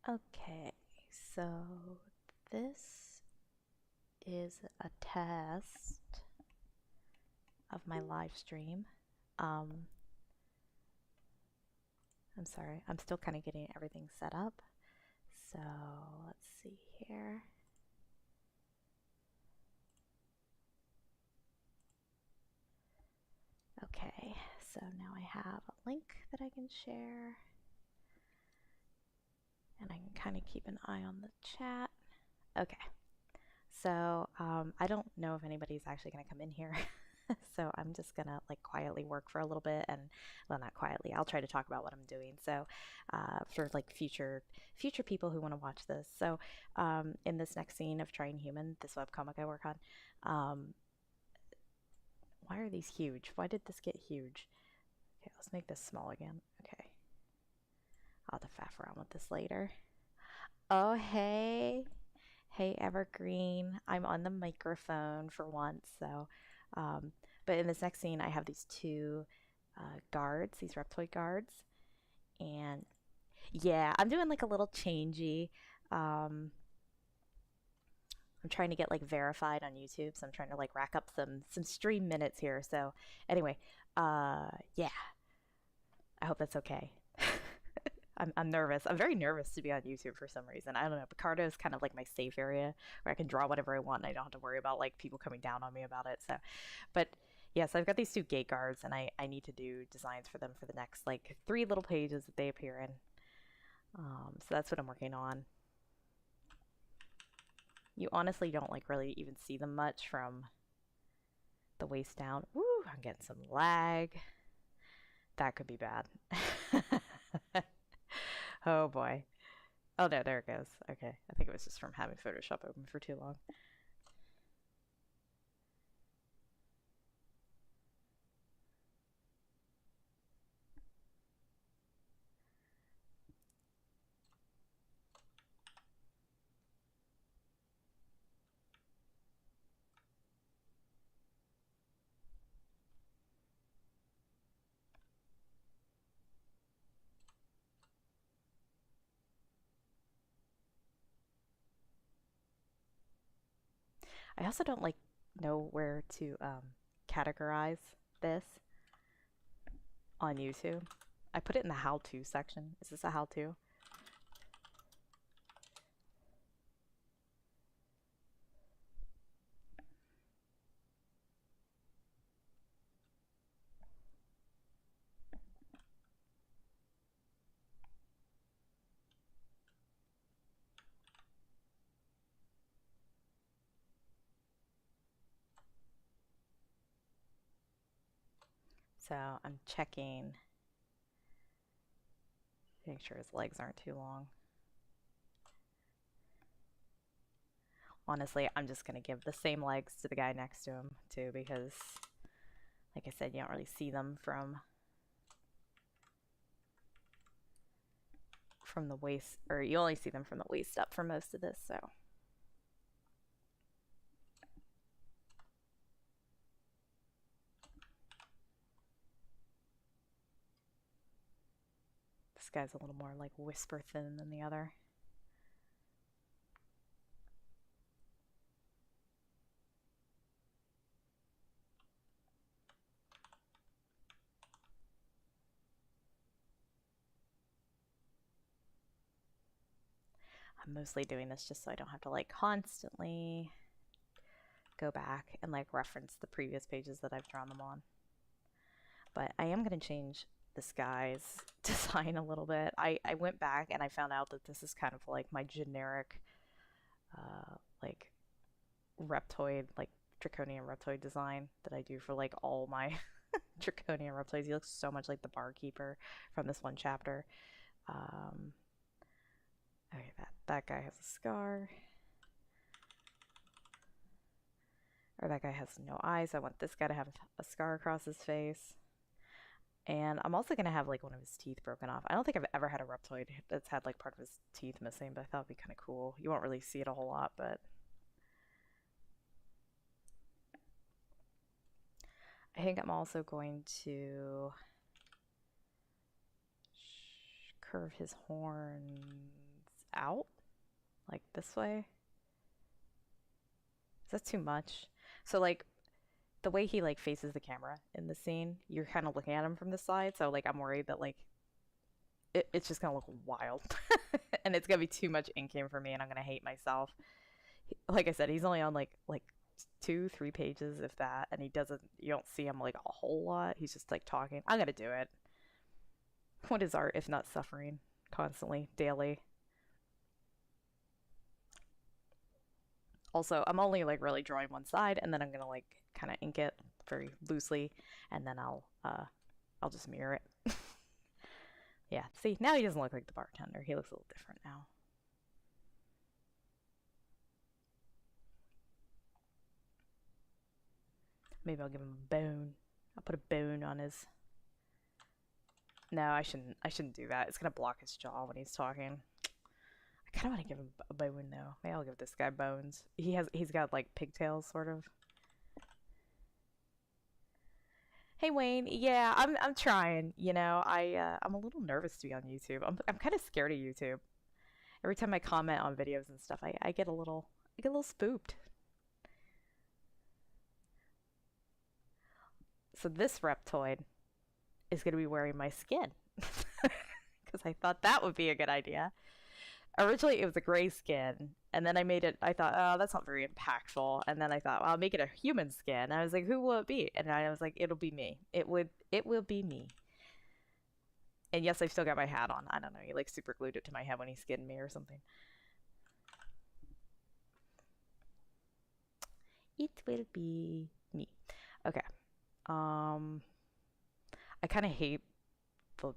Okay, so this is a test of my live stream. I'm sorry, I'm still kind of getting everything set up. So let's see here. Okay, so now I have a link that I can share. And I can kind of keep an eye on the chat. Okay, so I don't know if anybody's actually going to come in here. So I'm just gonna like quietly work for a little bit, and well, not quietly, I'll try to talk about what I'm doing, so for like future people who want to watch this. So in this next scene of Trying Human, this webcomic I work on, why are these huge? Why did this get huge? Okay, let's make this small again. Okay, I'll have to faff around with this later. Oh, hey. Hey, Evergreen. I'm on the microphone for once. So, but in this next scene, I have these two guards, these reptoid guards. And yeah, I'm doing like a little changey. I'm trying to get like verified on YouTube. So I'm trying to like rack up some stream minutes here. So anyway, yeah, I hope that's okay. I'm nervous. I'm very nervous to be on YouTube for some reason. I don't know. Picardo is kind of like my safe area where I can draw whatever I want and I don't have to worry about like people coming down on me about it. So, but yes, I've got these two gate guards and I need to do designs for them for the next like 3 little pages that they appear in. So that's what I'm working on. You honestly don't like really even see them much from the waist down. Woo, I'm getting some lag. That could be bad. Oh boy. Oh, there it goes. Okay. I think it was just from having Photoshop open for too long. I also don't like know where to categorize this on YouTube. I put it in the how-to section. Is this a how-to? So I'm checking, making sure his legs aren't too long. Honestly, I'm just going to give the same legs to the guy next to him too, because like I said, you don't really see them from the waist, or you only see them from the waist up for most of this, so. This guy's a little more like whisper thin than the other. I'm mostly doing this just so I don't have to like constantly go back and like reference the previous pages that I've drawn them on. But I am going to change this guy's design a little bit. I went back and I found out that this is kind of like my generic like reptoid, like draconian reptoid design that I do for like all my draconian reptoids. He looks so much like the barkeeper from this one chapter. Okay, that guy has a scar. Or that guy has no eyes. I want this guy to have a scar across his face. And I'm also going to have like one of his teeth broken off. I don't think I've ever had a reptoid that's had like part of his teeth missing, but I thought it'd be kind of cool. You won't really see it a whole lot, but I think I'm also going to curve his horns out, like this way. Is that too much? So like the way he like faces the camera in the scene, you're kind of looking at him from the side. So like I'm worried that like it's just gonna look wild, and it's gonna be too much inking for me, and I'm gonna hate myself. Like I said, he's only on like 2-3 pages if that, and you don't see him like a whole lot. He's just like talking. I gotta do it. What is art if not suffering constantly, daily? Also, I'm only like really drawing one side, and then I'm gonna like kind of ink it very loosely, and then I'll just mirror it. Yeah, see, now he doesn't look like the bartender. He looks a little different now. Maybe I'll give him a bone. I'll put a bone on his... No, I shouldn't do that. It's gonna block his jaw when he's talking. I kind of want to give him a bone though. Maybe I'll give this guy bones. He's got like pigtails sort of. Hey Wayne, yeah, I'm trying. You know, I'm a little nervous to be on YouTube. I'm kind of scared of YouTube. Every time I comment on videos and stuff, I get a little spooked. So this reptoid is going to be wearing my skin because I thought that would be a good idea. Originally, it was a gray skin, and then I thought, oh, that's not very impactful. And then I thought, well, I'll make it a human skin. And I was like, who will it be? And I was like, it'll be me. It will be me. And yes, I've still got my hat on. I don't know. He like super glued it to my head when he skinned me or something. It will be me. Okay. I kind of hate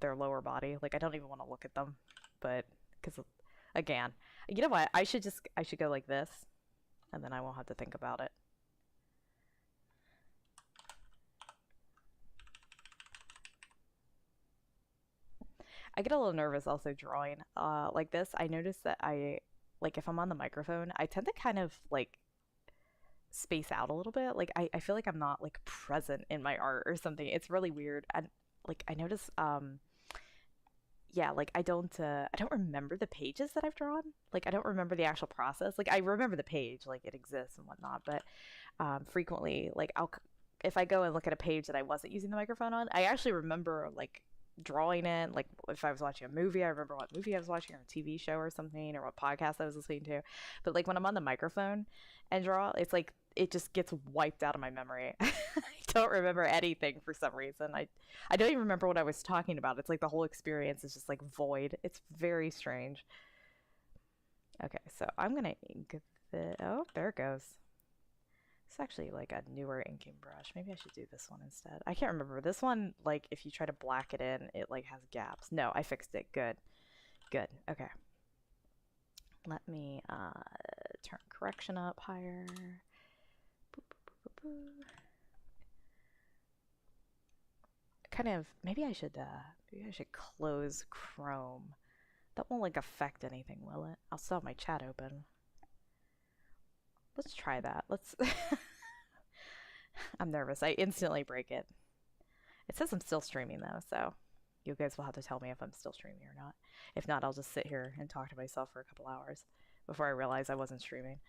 their lower body. Like I don't even want to look at them, but because again, you know what? I should go like this, and then I won't have to think about it. I get a little nervous also drawing like this. I notice that like if I'm on the microphone, I tend to kind of like space out a little bit. Like I feel like I'm not like present in my art or something. It's really weird. And like I notice yeah, like I don't remember the pages that I've drawn. Like I don't remember the actual process. Like I remember the page, like it exists and whatnot, but frequently like if I go and look at a page that I wasn't using the microphone on, I actually remember like drawing it. Like if I was watching a movie, I remember what movie I was watching, or a TV show or something, or what podcast I was listening to. But like when I'm on the microphone and draw, it's like it just gets wiped out of my memory. I don't remember anything for some reason. I don't even remember what I was talking about. It's like the whole experience is just like void. It's very strange. Okay, so I'm gonna ink the... Oh, there it goes. It's actually like a newer inking brush. Maybe I should do this one instead. I can't remember. This one, like if you try to black it in, it like has gaps. No, I fixed it. Good. Good. Okay. Let me turn correction up higher. Boop, boop, boop, boop. Kind of, maybe I should close Chrome. That won't like affect anything, will it? I'll still have my chat open. Let's try that. Let's... I'm nervous. I instantly break it. It says I'm still streaming though, so you guys will have to tell me if I'm still streaming or not. If not, I'll just sit here and talk to myself for a couple hours before I realize I wasn't streaming.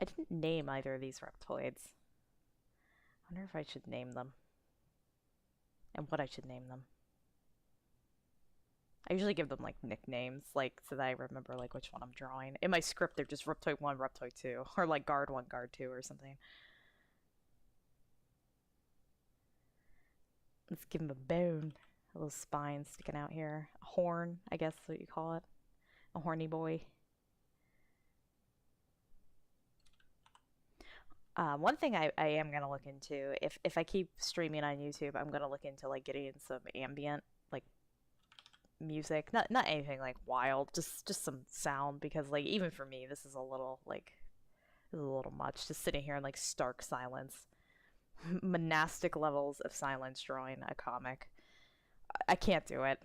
I didn't name either of these reptoids. I wonder if I should name them. And what I should name them. I usually give them like nicknames, like so that I remember like which one I'm drawing. In my script, they're just Reptoid 1, Reptoid 2, or like Guard 1, Guard 2, or something. Let's give him a bone. A little spine sticking out here. A horn, I guess is what you call it. A horny boy. One thing I am going to look into, if I keep streaming on YouTube, I'm going to look into like getting some ambient like music. Not anything like wild, just some sound, because like even for me this is a little much, just sitting here in like stark silence. monastic levels of silence drawing a comic. I can't do it.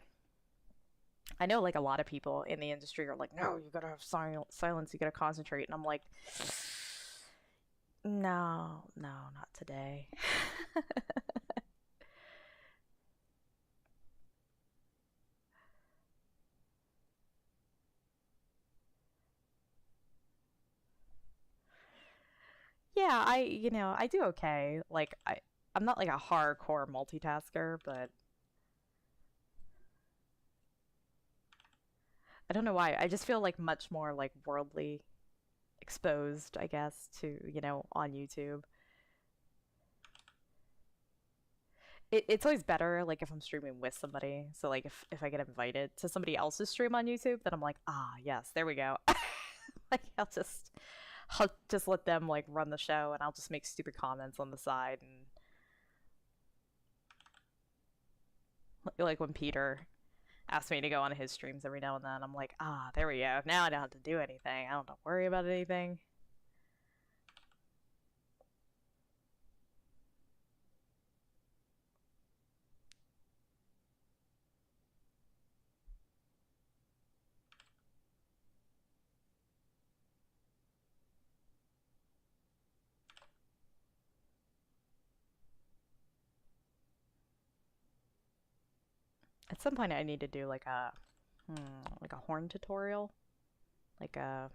I know like a lot of people in the industry are like, no, you gotta have silence, you gotta concentrate. And I'm like, no, no, not today. Yeah, I do okay. Like I'm not like a hardcore multitasker, but I don't know why. I just feel like much more like worldly exposed, I guess, to, on YouTube. It's always better like if I'm streaming with somebody. So like if I get invited to somebody else's stream on YouTube, then I'm like, ah, yes, there we go. Like I'll just let them like run the show, and I'll just make stupid comments on the side. And like when Peter asked me to go on his streams every now and then, I'm like, ah, there we go. Now I don't have to do anything. I don't have to worry about anything. At some point I need to do like a horn tutorial, like a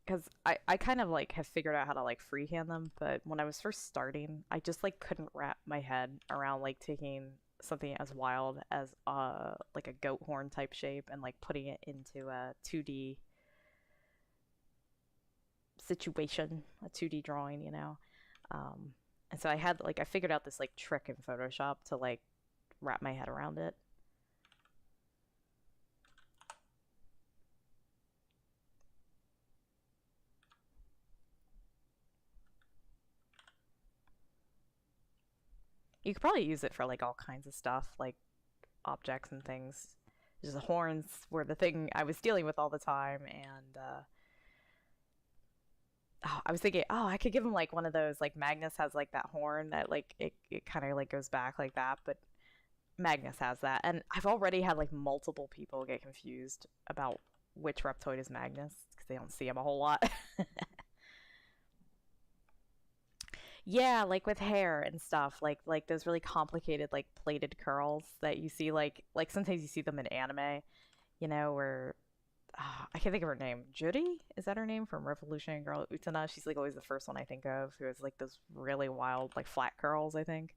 because I kind of like have figured out how to like freehand them, but when I was first starting, I just like couldn't wrap my head around like taking something as wild as like a goat horn type shape and like putting it into a 2D situation, a 2D drawing, and so I figured out this like trick in Photoshop to like wrap my head around it. You could probably use it for like all kinds of stuff, like objects and things. Just the horns were the thing I was dealing with all the time, and I was thinking, oh, I could give him like one of those. Like Magnus has like that horn that like it kind of like goes back like that, but Magnus has that, and I've already had like multiple people get confused about which reptoid is Magnus because they don't see him a whole lot. Yeah, like with hair and stuff, like those really complicated like plaited curls that you see like sometimes you see them in anime, where I can't think of her name. Judy? Is that her name from Revolutionary Girl Utena? She's like always the first one I think of who has like those really wild like flat curls, I think.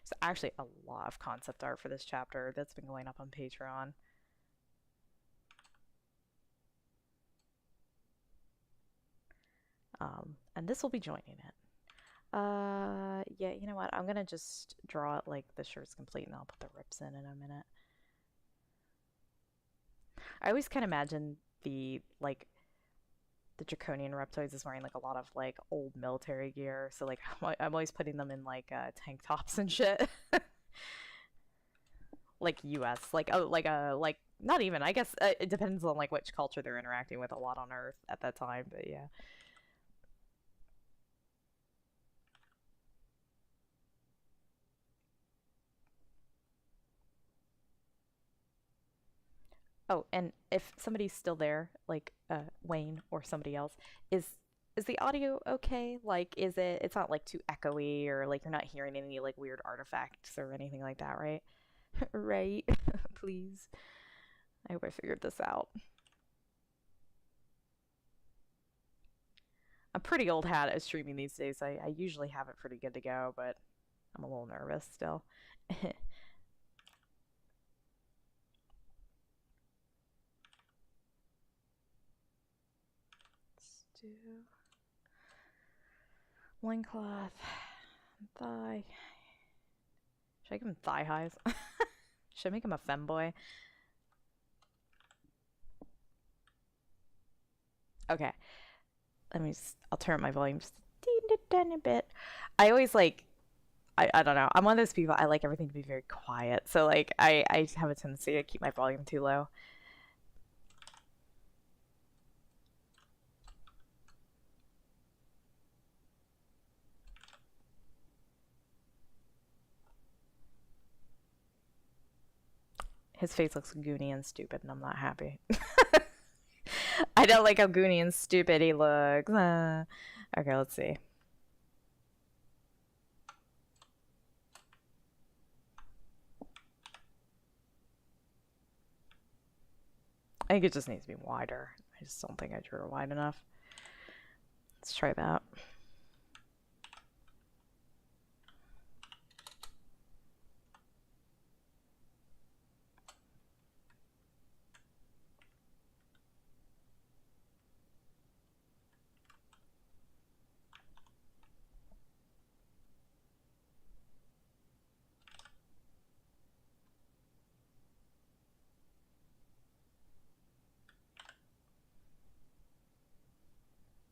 There's actually a lot of concept art for this chapter that's been going up on Patreon. And this will be joining it. Yeah, you know what? I'm gonna just draw it like the shirt's complete, and I'll put the rips in a minute. I always kind of imagine the draconian reptoids is wearing like a lot of like old military gear, so like I'm always putting them in like tank tops and shit. Like US, like oh, like not even. I guess it depends on like which culture they're interacting with a lot on Earth at that time, but yeah. Oh, and if somebody's still there, like Wayne or somebody else, is the audio okay? Like, it's not like too echoey or like you're not hearing any like weird artifacts or anything like that, right? Right. Please. I hope I figured this out. I'm pretty old hat at streaming these days. I usually have it pretty good to go, but I'm a little nervous still. Let's do loincloth, thigh. Should I give him thigh highs? Should I make him a femboy? Okay. I'll turn up my volume just a teeny tiny bit. I always like I don't know. I'm one of those people, I like everything to be very quiet. So like I have a tendency to keep my volume too low. His face looks goony and stupid, and I'm not happy. I don't like how goony and stupid he looks. Okay, let's see. I think it just needs to be wider. I just don't think I drew it wide enough. Let's try that.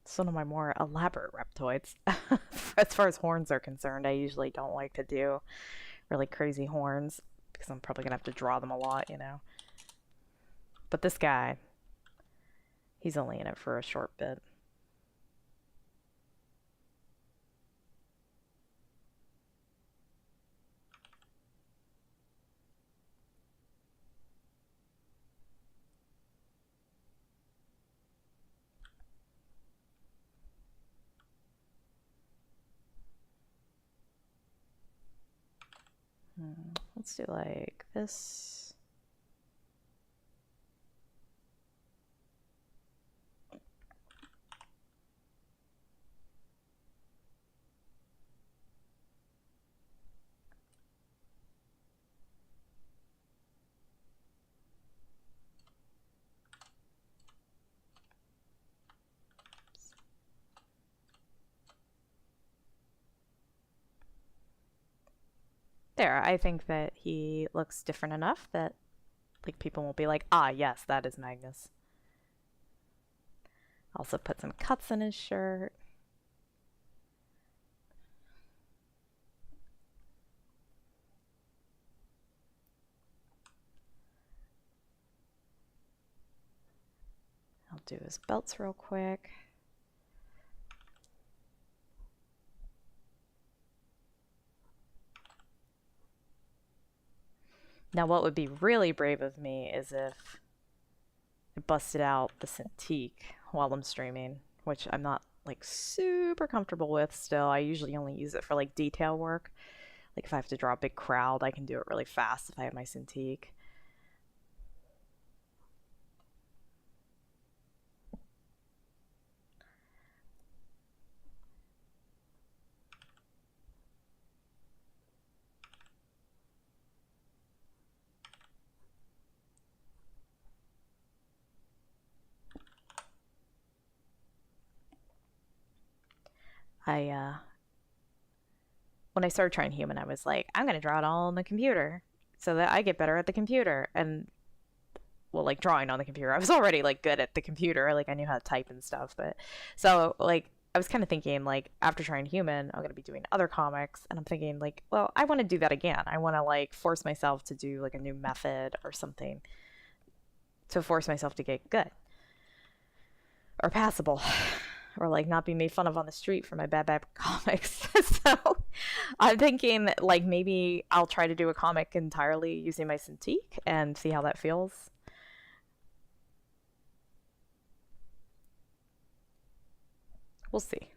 It's one of my more elaborate reptoids. As far as horns are concerned, I usually don't like to do really crazy horns because I'm probably gonna have to draw them a lot, you know. But this guy, he's only in it for a short bit. Let's do like this. There, I think that he looks different enough that like people won't be like, ah, yes, that is Magnus. Also put some cuts in his shirt. I'll do his belts real quick. Now, what would be really brave of me is if I busted out the cintiq while I'm streaming, which I'm not like super comfortable with still. I usually only use it for like detail work. Like if I have to draw a big crowd, I can do it really fast if I have my cintiq. When I started trying human, I was like, I'm gonna draw it all on the computer so that I get better at the computer. And well, like drawing on the computer, I was already like good at the computer, like I knew how to type and stuff. But so like I was kind of thinking like after trying human, I'm gonna be doing other comics, and I'm thinking like, well, I want to do that again. I want to like force myself to do like a new method or something to force myself to get good or passable. Or like not be made fun of on the street for my bad comics. So I'm thinking like maybe I'll try to do a comic entirely using my cintiq and see how that feels. We'll see.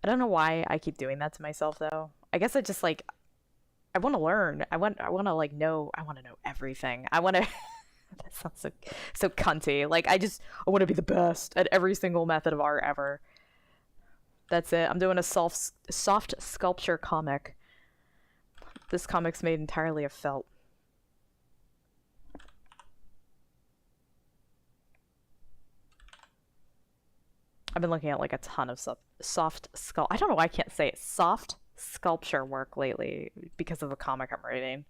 I don't know why I keep doing that to myself though. I guess I just like I want to learn. I want to like know. I want to know everything. I want to that sounds so cunty. Like I want to be the best at every single method of art ever. That's it. I'm doing a soft sculpture comic. This comic's made entirely of felt. I've been looking at like a ton of soft sculpt. I don't know why I can't say it. Soft sculpture work lately because of the comic I'm reading.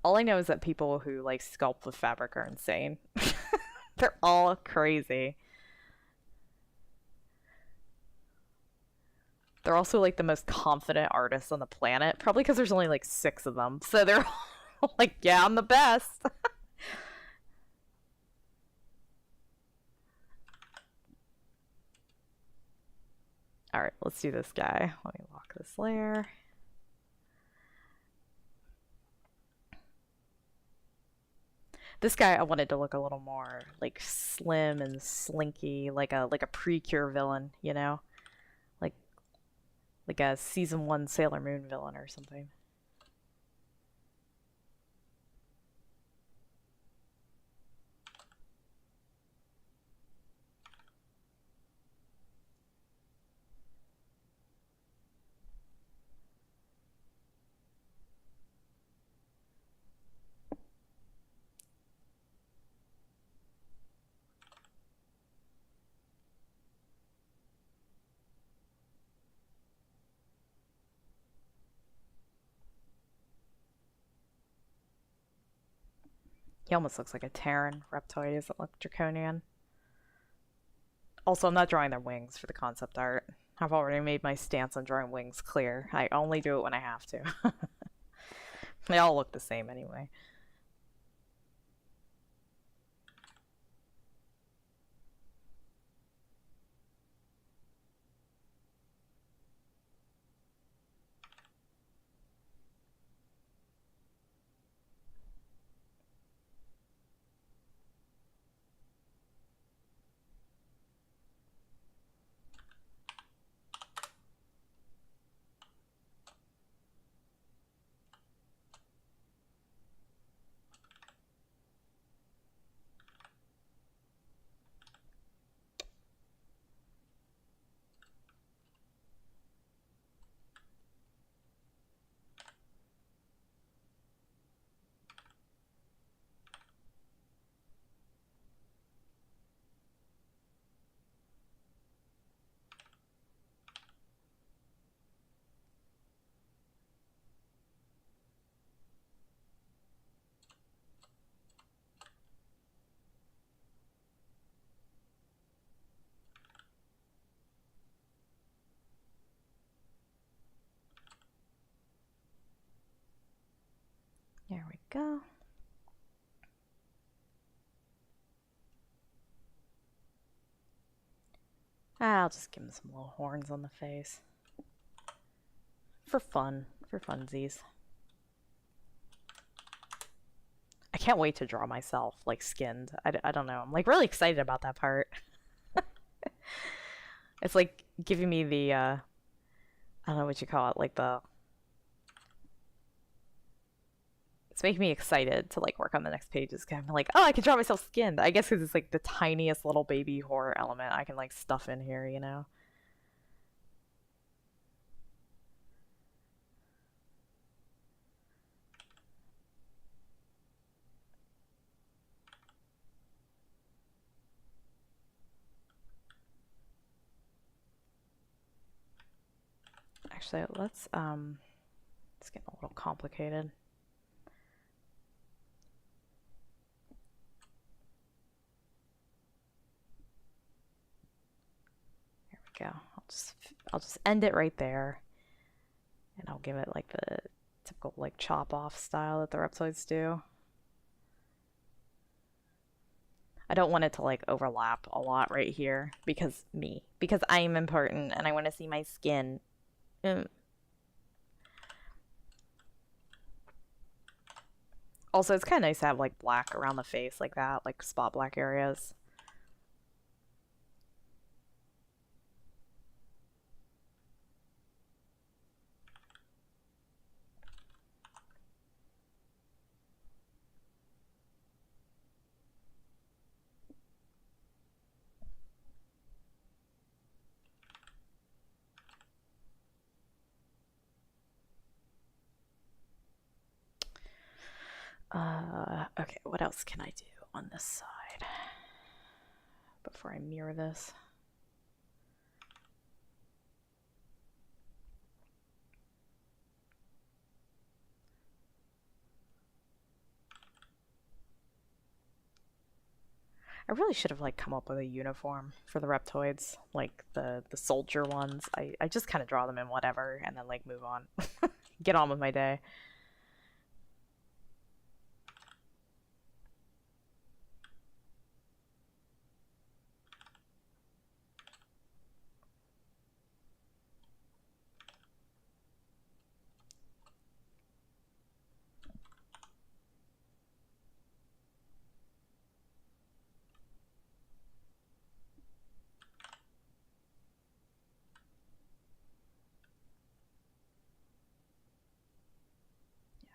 All I know is that people who like sculpt with fabric are insane. They're all crazy. They're also like the most confident artists on the planet, probably because there's only like 6 of them. So they're all like, yeah, I'm the best. All right, let's do this guy. Let me lock this layer. This guy I wanted to look a little more like slim and slinky, like a pre-cure villain, you know? Like a season 1 Sailor Moon villain or something. He almost looks like a Terran reptoid. He doesn't look draconian. Also, I'm not drawing their wings for the concept art. I've already made my stance on drawing wings clear. I only do it when I have to. They all look the same anyway. There we go. I'll just give him some little horns on the face. For fun. For funsies. I can't wait to draw myself, like, skinned. I don't know. I'm, like, really excited about that part. It's, like, giving me the, I don't know what you call it, like, the... It's making me excited to, like, work on the next pages. I'm like, oh, I can draw myself skinned. I guess because it's, like, the tiniest little baby horror element I can, like, stuff in here, you know? Actually, it's getting a little complicated. There we go. I'll just end it right there, and I'll give it like the typical like chop off style that the reptoids do. I don't want it to like overlap a lot right here because I'm important and I want to see my skin. Also, it's kind of nice to have like black around the face like that, like spot black areas. Okay, what else can I do on this side? before I mirror this. I really should have like come up with a uniform for the reptoids, like the soldier ones. I just kind of draw them in whatever and then like move on. Get on with my day.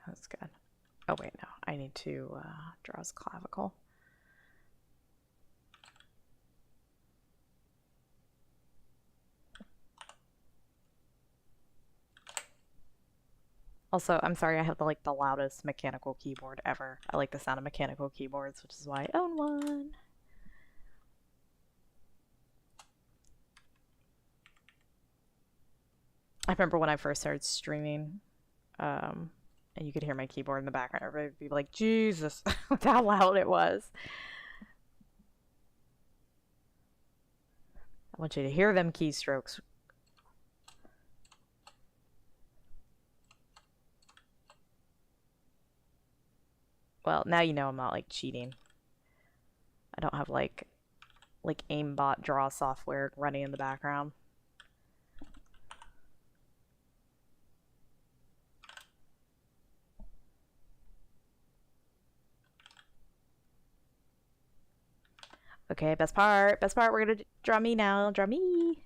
That's good. Oh wait, no, I need to draw his clavicle. Also, I'm sorry, I have the loudest mechanical keyboard ever. I like the sound of mechanical keyboards, which is why I own one. I remember when I first started streaming, and you could hear my keyboard in the background. Everybody would be like, Jesus, with how loud it was. I want you to hear them keystrokes. Well, now you know I'm not like cheating. I don't have like aimbot draw software running in the background. Okay, best part. Best part. We're gonna draw me now. Draw me.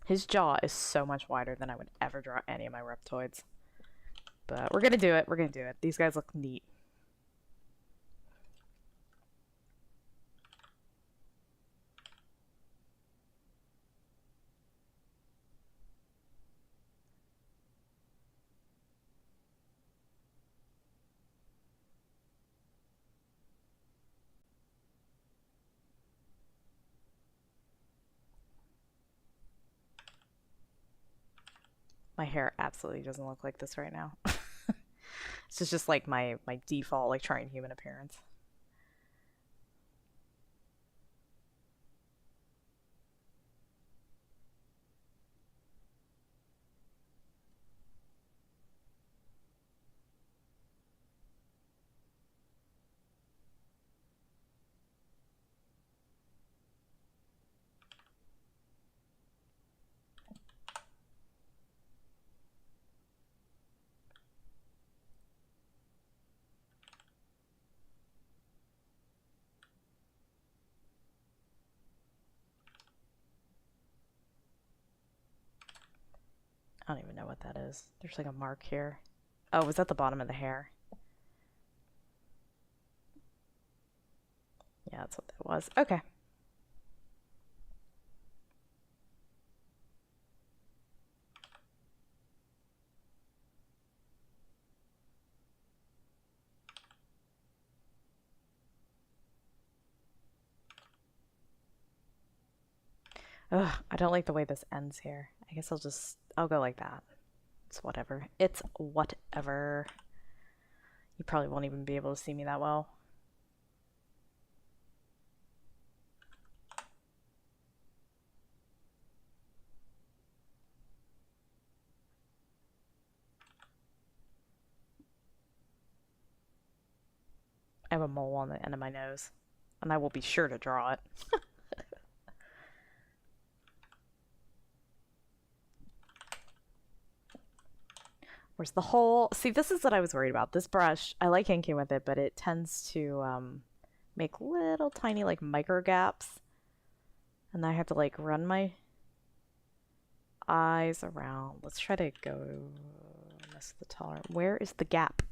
His jaw is so much wider than I would ever draw any of my reptoids. But we're gonna do it. We're gonna do it. These guys look neat. My hair absolutely doesn't look like this right now. This is just like my default like trying human appearance. I don't even know what that is. There's like a mark here. Oh, was that the bottom of the hair? Yeah, that's what that was. Okay. Ugh, I don't like the way this ends here. I guess I'll go like that. It's whatever. It's whatever. You probably won't even be able to see me that well. I have a mole on the end of my nose, and I will be sure to draw it. Where's the hole? See, this is what I was worried about. This brush, I like inking with it, but it tends to make little tiny like micro gaps. And I have to like run my eyes around. Let's try to go miss the tolerance. Where is the gap?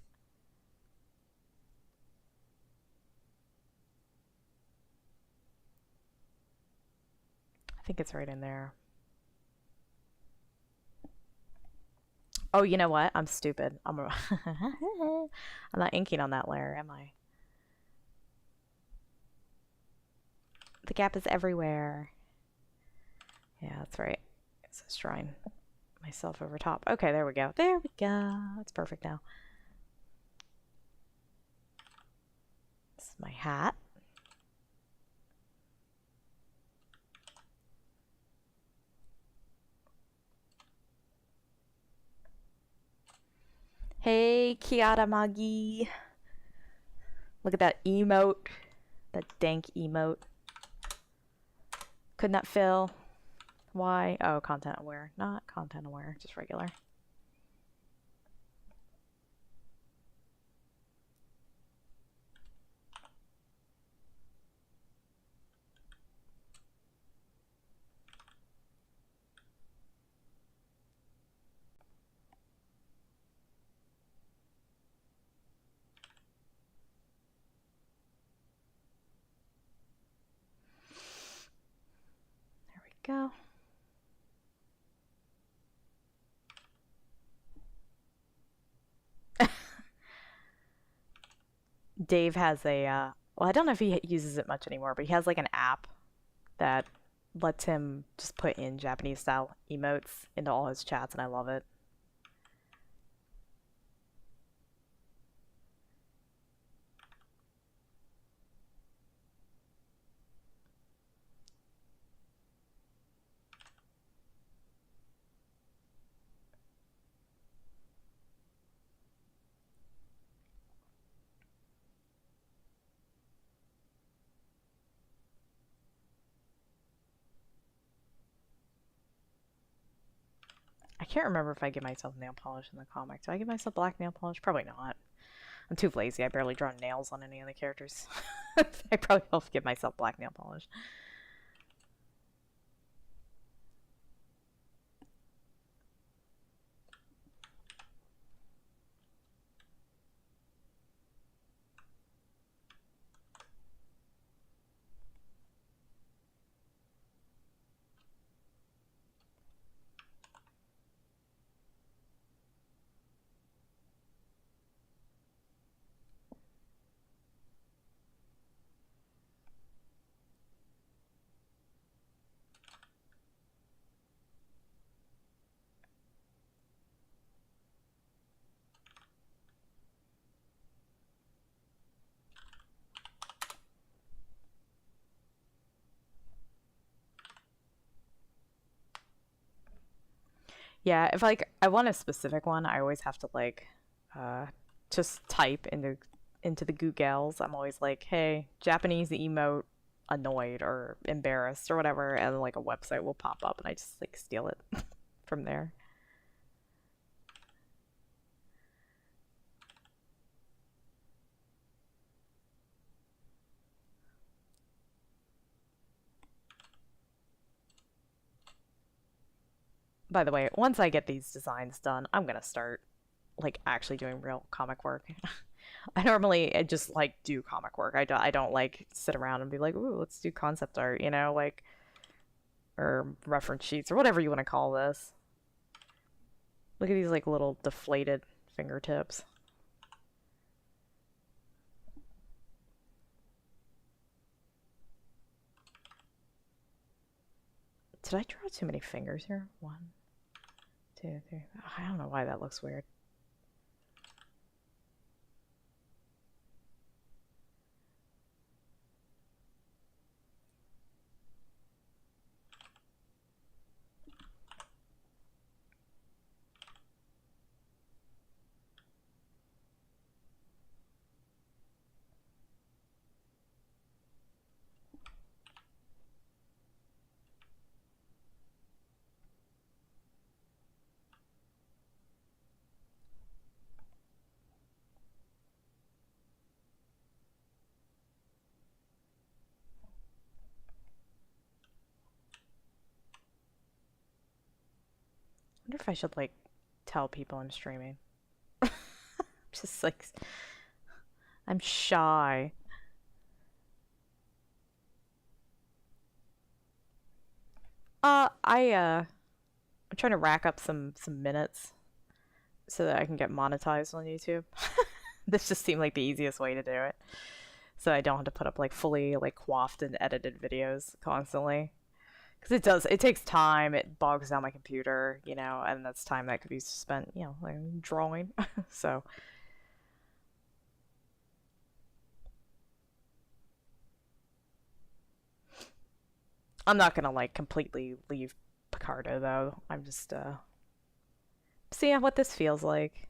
I think it's right in there. Oh, you know what? I'm stupid. I'm not inking on that layer, am I? The gap is everywhere. Yeah, that's right. It's just drawing myself over top. Okay, there we go. There we go. It's perfect now. This is my hat. Hey, Kiara Magi. Look at that emote. That dank emote. Could not fill. Why? Oh, content aware. Not content aware, just regular. There we go. Dave has a, well, I don't know if he uses it much anymore, but he has like an app that lets him just put in Japanese style emotes into all his chats, and I love it. I can't remember if I give myself nail polish in the comic. Do I give myself black nail polish? Probably not. I'm too lazy. I barely draw nails on any of the characters. I probably will give myself black nail polish. Yeah, if like I want a specific one, I always have to like uh just type into the Googles. I'm always like, hey, Japanese emote annoyed or embarrassed or whatever, and like a website will pop up and I just like steal it from there. By the way, once I get these designs done, I'm gonna start like actually doing real comic work. I normally just like do comic work. I don't like sit around and be like, ooh, let's do concept art, you know, like or reference sheets or whatever you want to call this. Look at these like little deflated fingertips. Did I draw too many fingers here? 1, 2, 3. I don't know why that looks weird. I wonder if I should like tell people I'm streaming. Just like I'm shy. I'm trying to rack up some minutes so that I can get monetized on YouTube. This just seemed like the easiest way to do it. So I don't have to put up like fully like coiffed and edited videos constantly. Because it takes time, it bogs down my computer, you know, and that's time that could be spent, you know, like drawing. So I'm not gonna like completely leave Picardo though. I'm just seeing what this feels like.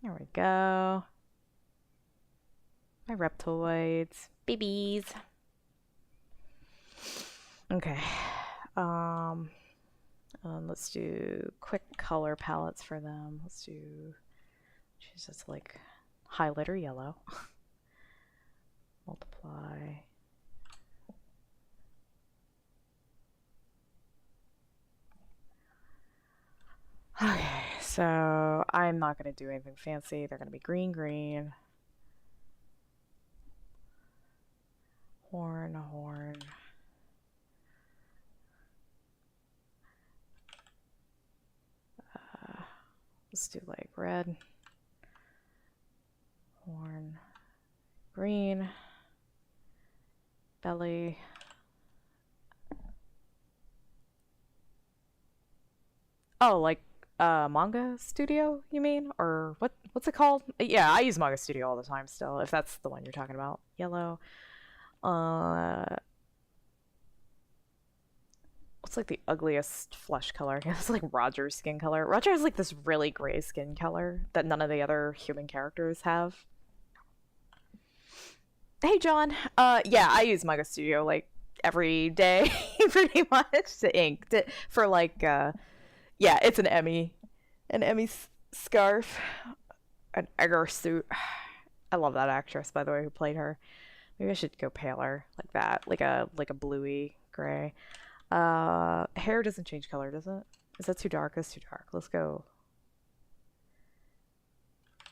There we go. My reptoids. Babies. Okay. Let's do quick color palettes for them. Let's do, choose this like highlighter yellow. Multiply. Okay, so I'm not going to do anything fancy. They're going to be green, green. Horn, horn. Let's do like red, horn, green, belly. Oh, like Manga Studio, you mean? Or what's it called? Yeah, I use Manga Studio all the time still, if that's the one you're talking about. Yellow. What's like the ugliest flesh color? It's like Roger's skin color. Roger has like this really gray skin color that none of the other human characters have. Hey John. Yeah, I use Manga Studio like every day pretty much to ink for like yeah, it's an Emmy scarf, an Egger suit. I love that actress, by the way, who played her. Maybe I should go paler, like that, like a bluey gray. Hair doesn't change color, does it? Is that too dark? That's too dark. Let's go.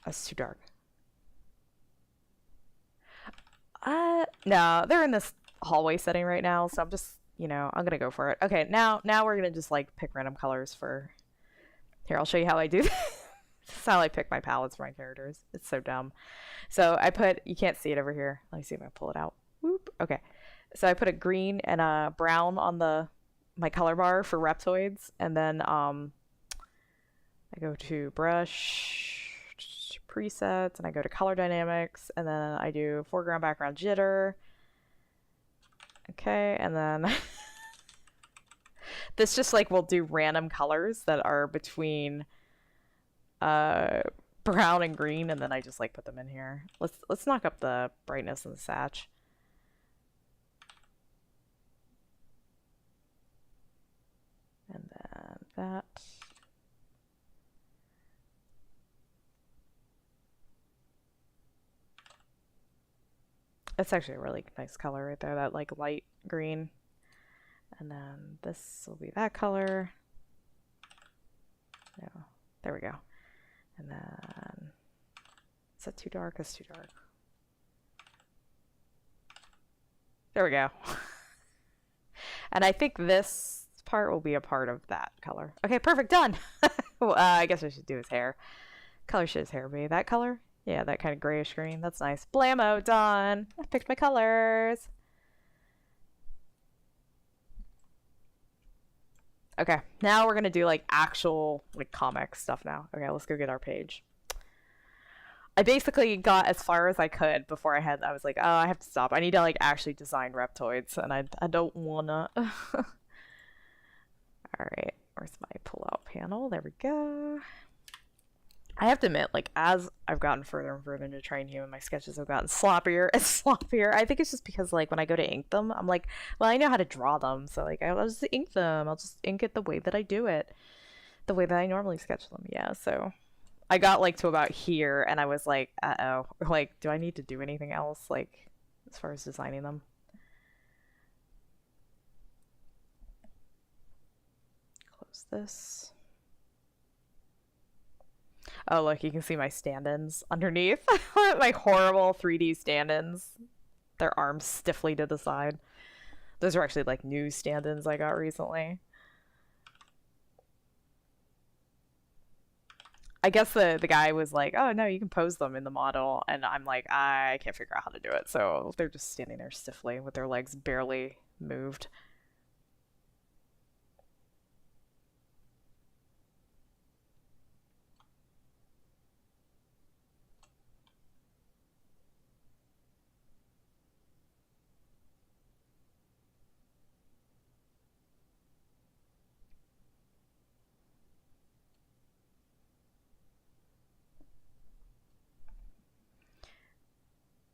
That's too dark. No, they're in this hallway setting right now, so I'm just, you know, I'm gonna go for it. Okay, now we're gonna just like pick random colors for. Here, I'll show you how I do this. This is how I pick my palettes for my characters. It's so dumb. So I put, you can't see it over here. Let me see if I pull it out. Whoop. Okay. So I put a green and a brown on my color bar for reptoids, and then I go to brush, presets, and I go to color dynamics, and then I do foreground, background, jitter. Okay, and then this just like will do random colors that are between brown and green, and then I just like put them in here. Let's knock up the brightness in the satch. And then that. It's actually a really nice color right there, that like light green. And then this will be that color. No, there we go. And then, is that too dark? That's too dark. There we go. And I think this part will be a part of that color. Okay, perfect, done. Well, I guess I should do his hair. Color should his hair be that color? Yeah, that kind of grayish green. That's nice. Blammo, done. I picked my colors. Okay, now we're gonna do like actual like comic stuff now. Okay, let's go get our page. I basically got as far as I could before I was like, oh, I have to stop. I need to like actually design reptoids, and I don't wanna. All right, where's my pull-out panel? There we go. I have to admit, like, as I've gotten further and further into Train Human, my sketches have gotten sloppier and sloppier. I think it's just because, like, when I go to ink them, I'm like, well, I know how to draw them, so, like, I'll just ink them. I'll just ink it the way that I do it, the way that I normally sketch them. Yeah, so I got, like, to about here, and I was like, uh-oh. Like, do I need to do anything else, like, as far as designing them? Close this. Oh, look, you can see my stand-ins underneath. My horrible 3D stand-ins. Their arms stiffly to the side. Those are actually like new stand-ins I got recently. I guess the guy was like, oh no, you can pose them in the model. And I'm like, I can't figure out how to do it. So they're just standing there stiffly with their legs barely moved.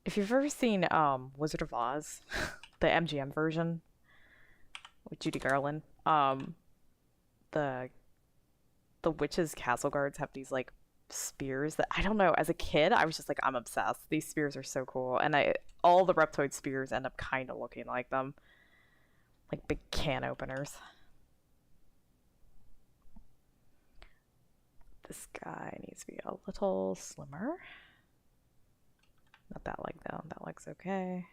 If you've ever seen Wizard of Oz, the MGM version with Judy Garland, the witches' castle guards have these like spears that I don't know. As a kid, I was just like, I'm obsessed. These spears are so cool, and all the reptoid spears end up kind of looking like them, like big can openers. This guy needs to be a little slimmer. Not that leg though. That leg's okay.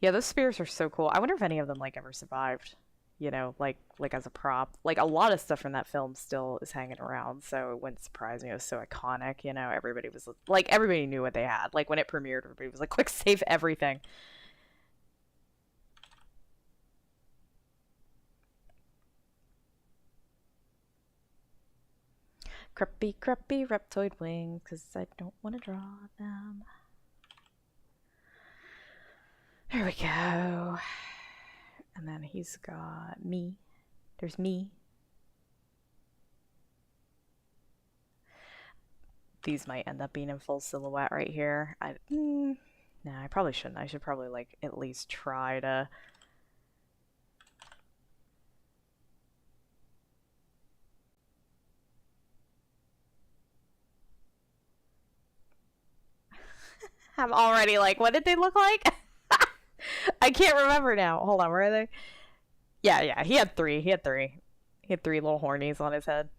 Yeah, those spears are so cool. I wonder if any of them like ever survived. You know, like as a prop. Like a lot of stuff from that film still is hanging around, so it wouldn't surprise me. It was so iconic, you know. Everybody was like, everybody knew what they had. Like when it premiered, everybody was like, quick, save everything. Crappy, crappy reptoid wings, because I don't want to draw them. There we go. And then he's got me. There's me. These might end up being in full silhouette right here. No, I probably shouldn't. I should probably like at least try to... I'm already like, what did they look like? I can't remember now. Hold on, where are they? Yeah, he had three. He had three little hornies on his head.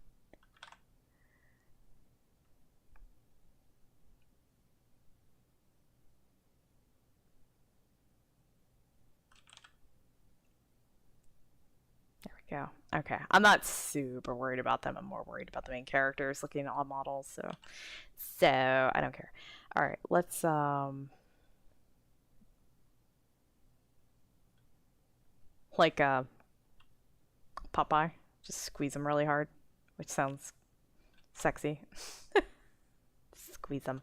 There we go. Okay, I'm not super worried about them. I'm more worried about the main characters looking at models, so I don't care. All right, let's like Popeye, just squeeze them really hard, which sounds sexy. Squeeze them.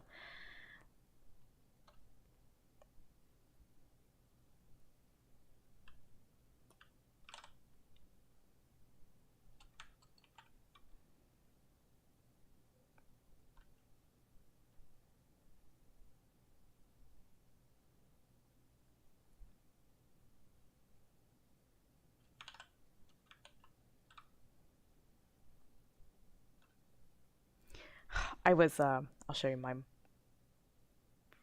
I was I'll show you my...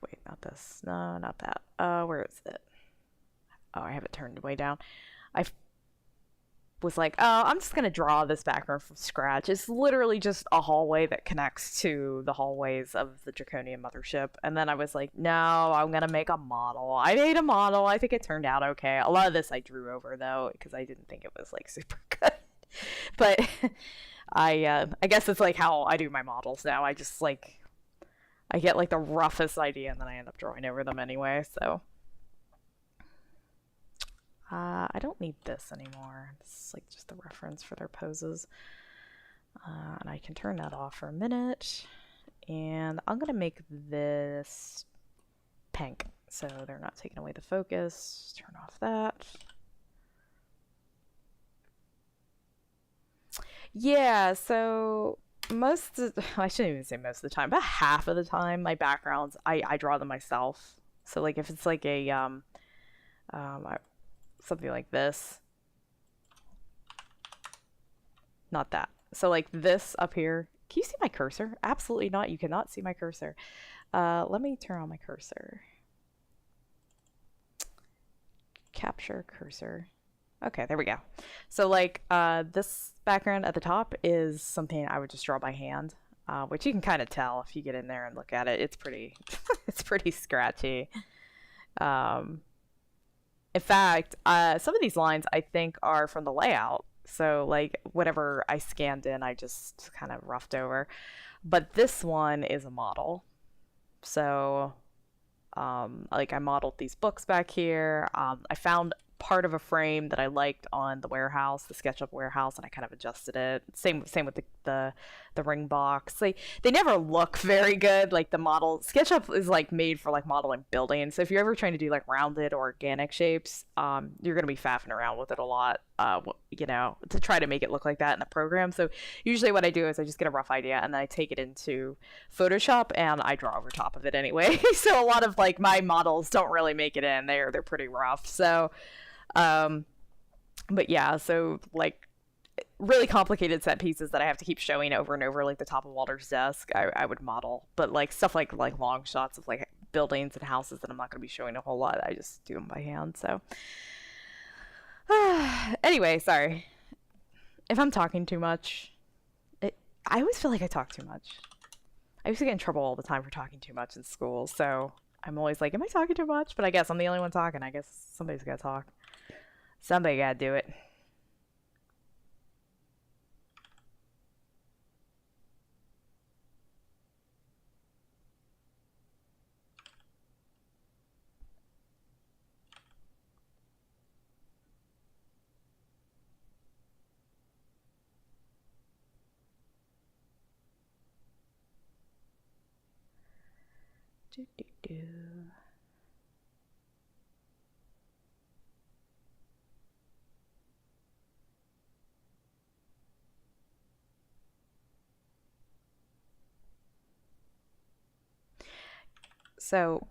Wait, not this. No, not that. Where is it? Oh, I have it turned way down. I was like, oh, I'm just gonna draw this background from scratch. It's literally just a hallway that connects to the hallways of the Draconian Mothership. And then I was like, no, I'm gonna make a model. I made a model. I think it turned out okay. A lot of this I drew over though, because I didn't think it was like super good. But I guess it's like how I do my models now. I just like, I get like the roughest idea and then I end up drawing over them anyway, so. I don't need this anymore. This is like just the reference for their poses. And I can turn that off for a minute. And I'm gonna make this pink, so they're not taking away the focus. Turn off that. Yeah, so I shouldn't even say most of the time, but half of the time my backgrounds, I draw them myself. So like if it's like a something like this, not that. So like this up here, can you see my cursor? Absolutely not. You cannot see my cursor. Let me turn on my cursor. capture cursor. Okay, there we go. So like this background at the top is something I would just draw by hand, which you can kind of tell if you get in there and look at it. It's pretty, it's pretty scratchy. In fact, some of these lines I think are from the layout. So like whatever I scanned in, I just kind of roughed over. But this one is a model. So like I modeled these books back here. I found part of a frame that I liked on the warehouse, the SketchUp warehouse, and I kind of adjusted it. Same with the ring box. They never look very good. Like the model, SketchUp is like made for like modeling buildings. So if you're ever trying to do like rounded or organic shapes, you're gonna be faffing around with it a lot, you know, to try to make it look like that in the program. So usually what I do is I just get a rough idea and then I take it into Photoshop and I draw over top of it anyway. So a lot of like my models don't really make it in. They're pretty rough. So but yeah, so like really complicated set pieces that I have to keep showing over and over, like the top of Walter's desk, I would model. But like stuff like long shots of like buildings and houses that I'm not going to be showing a whole lot, I just do them by hand. So anyway, sorry if I'm talking too much. I always feel like I talk too much. I used to get in trouble all the time for talking too much in school, so I'm always like, am I talking too much? But I guess I'm the only one talking. I guess somebody's got to talk. Somebody gotta do it. Do, do, do. So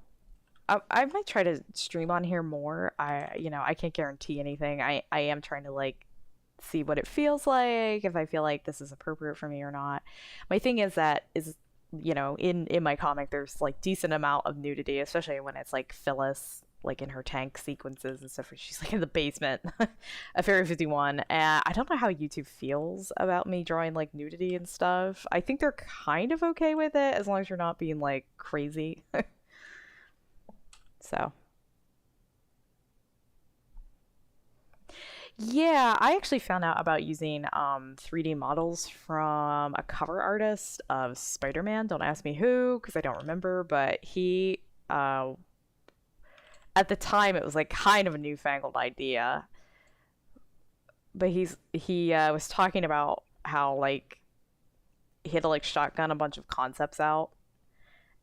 I might try to stream on here more. I can't guarantee anything. I am trying to like see what it feels like, if I feel like this is appropriate for me or not. My thing is in my comic there's like decent amount of nudity, especially when it's like Phyllis like in her tank sequences and stuff where she's like in the basement of Area 51. And I don't know how YouTube feels about me drawing like nudity and stuff. I think they're kind of okay with it as long as you're not being like crazy. So yeah, I actually found out about using 3D models from a cover artist of Spider-Man. Don't ask me who, because I don't remember, but he at the time it was like kind of a newfangled idea. But he was talking about how like he had to like shotgun a bunch of concepts out,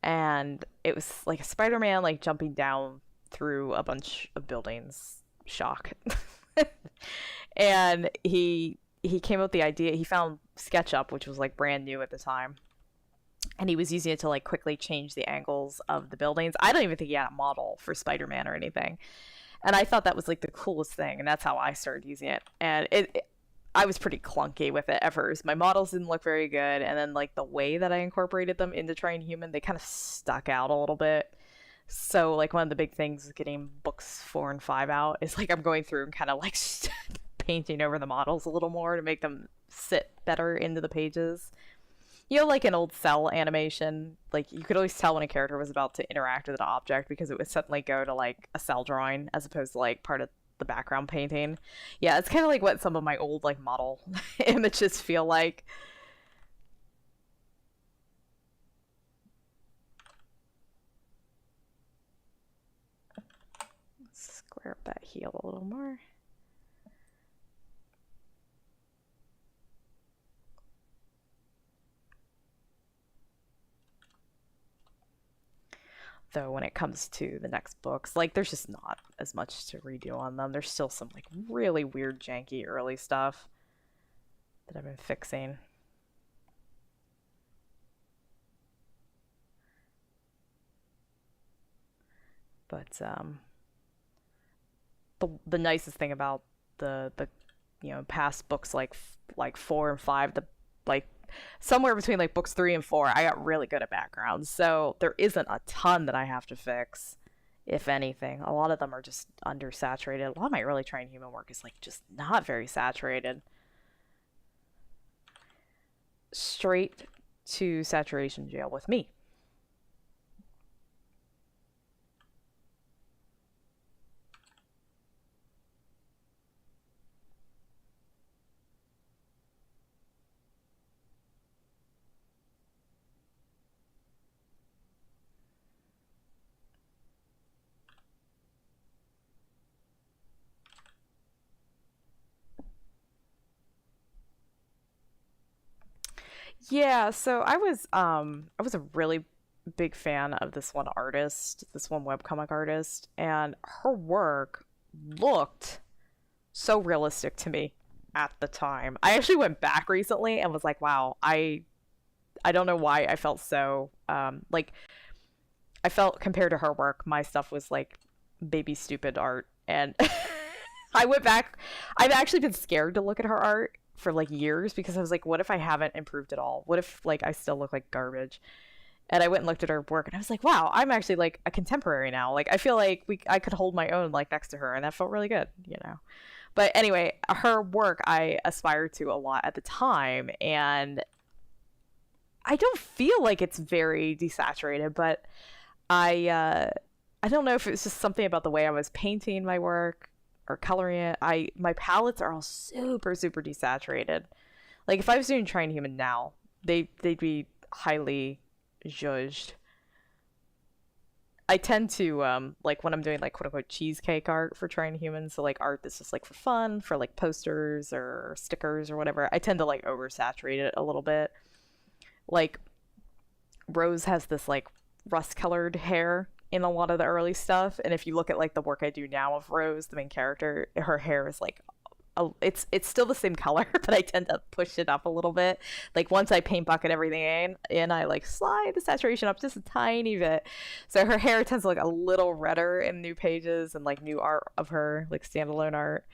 and it was like a Spider-Man like jumping down through a bunch of buildings. Shock. And he came up with the idea. He found SketchUp, which was like brand new at the time, and he was using it to like quickly change the angles of the buildings. I don't even think he had a model for Spider-Man or anything, and I thought that was like the coolest thing, and that's how I started using it. And I was pretty clunky with it at first. My models didn't look very good, and then like the way that I incorporated them into Trying Human, they kind of stuck out a little bit. So like one of the big things with getting books 4 and 5 out is like I'm going through and kind of like painting over the models a little more to make them sit better into the pages. You know, like an old cell animation, like you could always tell when a character was about to interact with an object because it would suddenly go to like a cell drawing as opposed to like part of the background painting. Yeah, it's kind of like what some of my old like model images feel like. Square up that heel a little more. Though when it comes to the next books, like there's just not as much to redo on them. There's still some like really weird janky early stuff that I've been fixing. But the nicest thing about the past books like 4 and 5, the like somewhere between like books 3 and 4, I got really good at backgrounds, so there isn't a ton that I have to fix if anything. A lot of them are just undersaturated. A lot of my early trying human work is like just not very saturated. Straight to saturation jail with me. Yeah, so I was a really big fan of this one artist, this one webcomic artist, and her work looked so realistic to me at the time. I actually went back recently and was like, wow, I don't know why I felt so like I felt compared to her work, my stuff was like baby stupid art. And I went back. I've actually been scared to look at her art for like years because I was like, what if I haven't improved at all? What if like I still look like garbage? And I went and looked at her work and I was like, wow, I'm actually like a contemporary now. Like I feel like I could hold my own like next to her and that felt really good, you know. But anyway, her work I aspired to a lot at the time, and I don't feel like it's very desaturated, but I don't know if it's just something about the way I was painting my work or coloring it. My palettes are all super desaturated. Like if I was doing Trying Human now, they'd be highly judged. I tend to like when I'm doing like quote unquote cheesecake art for Trying Humans, so like art that's just like for fun, for like posters or stickers or whatever. I tend to like oversaturate it a little bit. Like Rose has this like rust colored hair in a lot of the early stuff, and if you look at like the work I do now of Rose, the main character, her hair is like it's still the same color, but I tend to push it up a little bit. Like once I paint bucket everything in, I like slide the saturation up just a tiny bit. So her hair tends to look a little redder in new pages and like new art of her, like standalone art.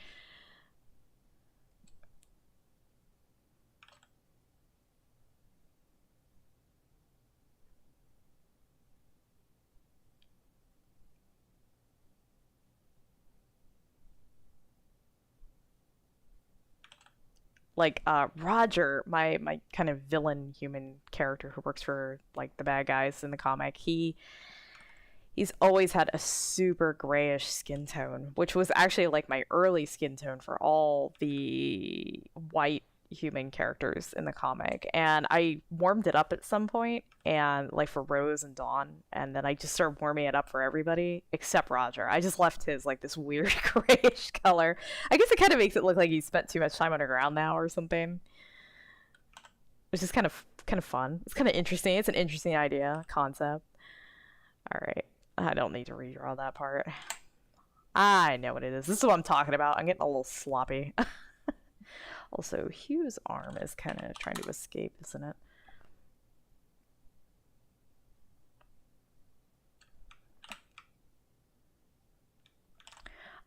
Like Roger, my kind of villain human character who works for like the bad guys in the comic, he's always had a super grayish skin tone, which was actually like my early skin tone for all the white human characters in the comic. And I warmed it up at some point, and like for Rose and Dawn, and then I just started warming it up for everybody except Roger. I just left his like this weird grayish color. I guess it kind of makes it look like he spent too much time underground now or something, which is kind of fun. It's kind of interesting. It's an interesting idea, concept. All right. I don't need to redraw that part. I know what it is. This is what I'm talking about. I'm getting a little sloppy. Also, Hugh's arm is kind of trying to escape, isn't it?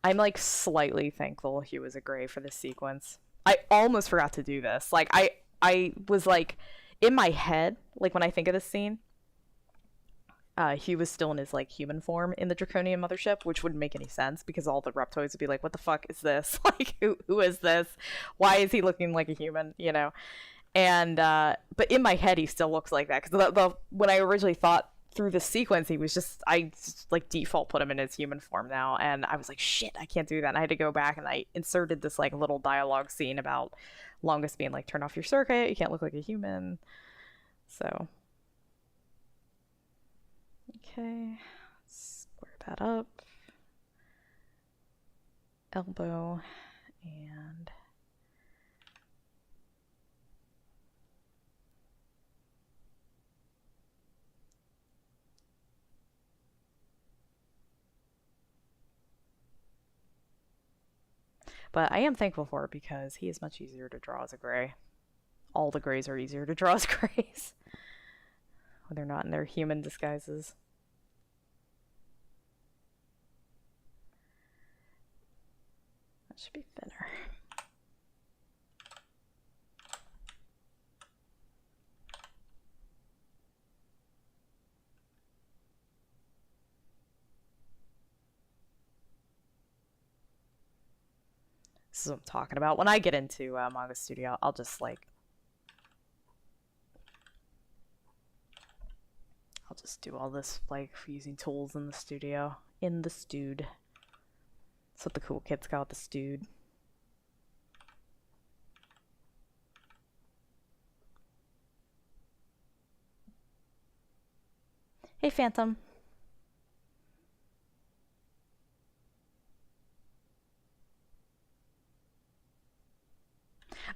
I'm like slightly thankful Hugh was a gray for this sequence. I almost forgot to do this. Like I was like in my head, like when I think of this scene, he was still in his like human form in the Draconian mothership, which wouldn't make any sense because all the reptoids would be like, "What the fuck is this? Like, who is this? Why is he looking like a human?" You know. And but in my head, he still looks like that because when I originally thought through the sequence, he was just I just, like default put him in his human form now, and I was like, "Shit, I can't do that." And I had to go back and I inserted this like little dialogue scene about Longest being like, "Turn off your circuit. You can't look like a human." So. Okay, square that up. Elbow and but I am thankful for it because he is much easier to draw as a gray. All the grays are easier to draw as grays when they're not in their human disguises. That should be thinner. This is what I'm talking about. When I get into Manga Studio, I'll just like... I'll just do all this like using tools in the studio. In the stewed. That's what the cool kids call it, the stewed. Hey, Phantom.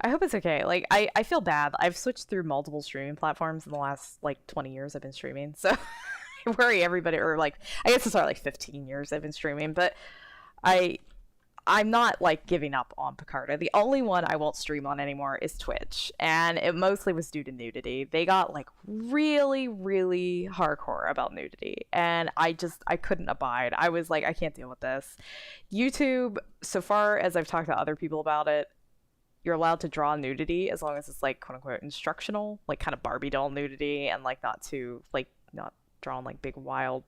I hope it's okay. Like, I feel bad. I've switched through multiple streaming platforms in the last, like, 20 years I've been streaming. So, I worry everybody, or, like, I guess it's like 15 years I've been streaming. But I'm not, like, giving up on Picardo. The only one I won't stream on anymore is Twitch. And it mostly was due to nudity. They got, like, really, really hardcore about nudity. And I couldn't abide. I was like, I can't deal with this. YouTube, so far as I've talked to other people about it, you're allowed to draw nudity as long as it's like quote unquote instructional, like kind of Barbie doll nudity, and like not too like not drawing like big wild.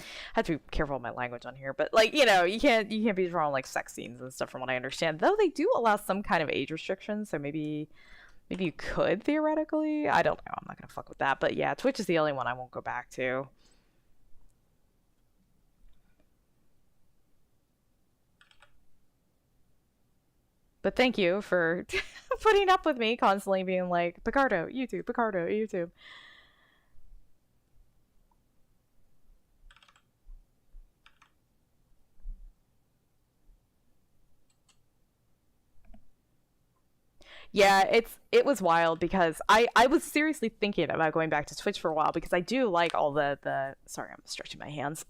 I have to be careful with my language on here, but like, you know, you can't be drawing like sex scenes and stuff from what I understand. Though they do allow some kind of age restrictions, so maybe you could theoretically. I don't know. I'm not gonna fuck with that. But yeah, Twitch is the only one I won't go back to. But thank you for putting up with me constantly being like, Picardo, YouTube, Picardo, YouTube. Yeah, it was wild because I was seriously thinking about going back to Twitch for a while because I do like all the sorry, I'm stretching my hands.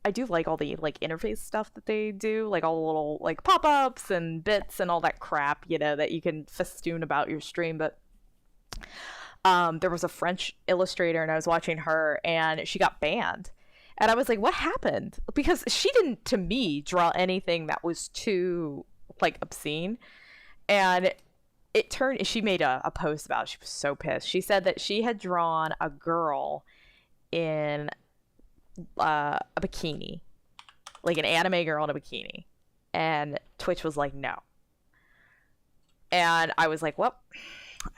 I do like all the like interface stuff that they do, like all the little like pop-ups and bits and all that crap, you know, that you can festoon about your stream. But there was a French illustrator and I was watching her and she got banned. And I was like, what happened? Because she didn't, to me, draw anything that was too like obscene. And it turned, she made a post about it. She was so pissed. She said that she had drawn a girl in a bikini, like an anime girl in a bikini, and Twitch was like, no. And I was like, well,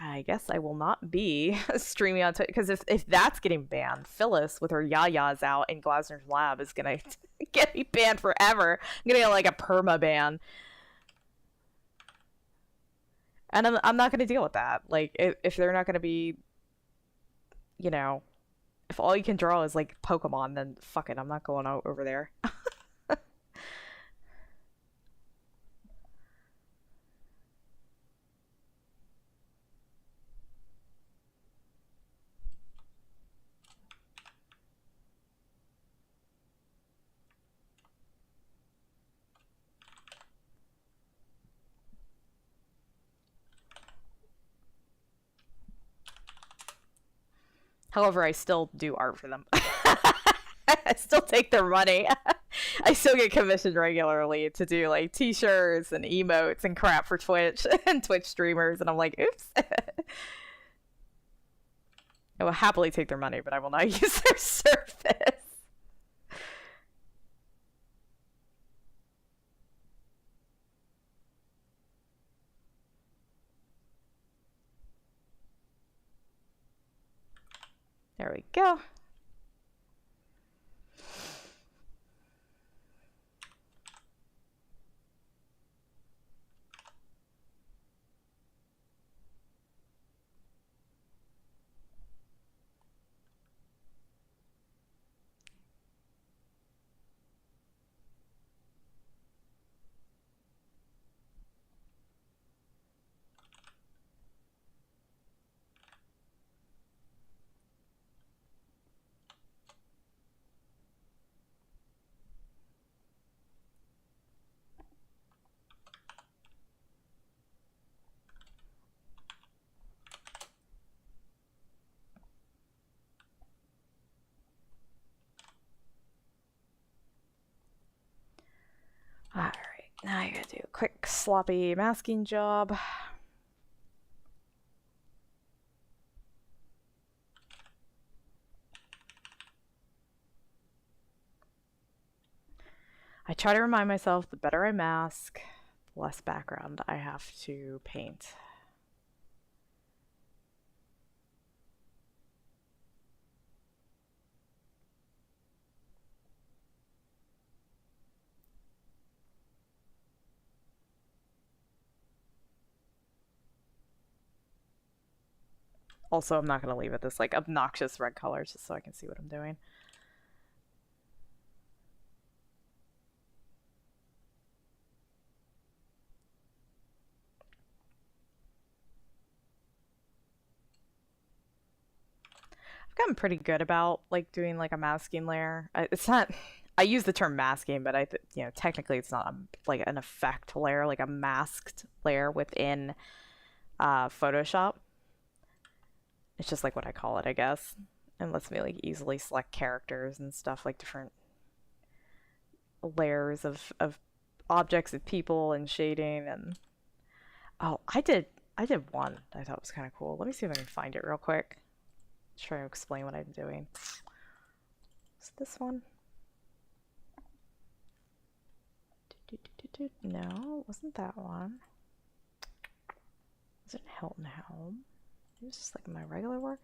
I guess I will not be streaming on Twitch, because if that's getting banned, Phyllis with her yayas out in Glasner's lab is gonna get me banned forever. I'm gonna get like a perma ban. And I'm not going to deal with that. Like, if they're not going to be, you know, if all you can draw is, like, Pokemon, then fuck it, I'm not going out over there. However, I still do art for them. I still take their money. I still get commissioned regularly to do like t-shirts and emotes and crap for Twitch and Twitch streamers, and I'm like, oops. I will happily take their money, but I will not use their service. There we go. Alright, now I gotta do a quick sloppy masking job. I try to remind myself the better I mask, less background I have to paint. Also, I'm not going to leave it this like obnoxious red color just so I can see what I'm doing. I've gotten pretty good about like doing like a masking layer. It's not, I use the term masking, but technically it's not like an effect layer, like a masked layer within Photoshop. It's just like what I call it, I guess. And lets me like easily select characters and stuff, like different layers of objects and people and shading. And oh, I did one I thought was kind of cool. Let me see if I can find it real quick. Try to explain what I'm doing. Is it this one? No, it wasn't that one. Was it Hilton Helm? It was just like my regular work.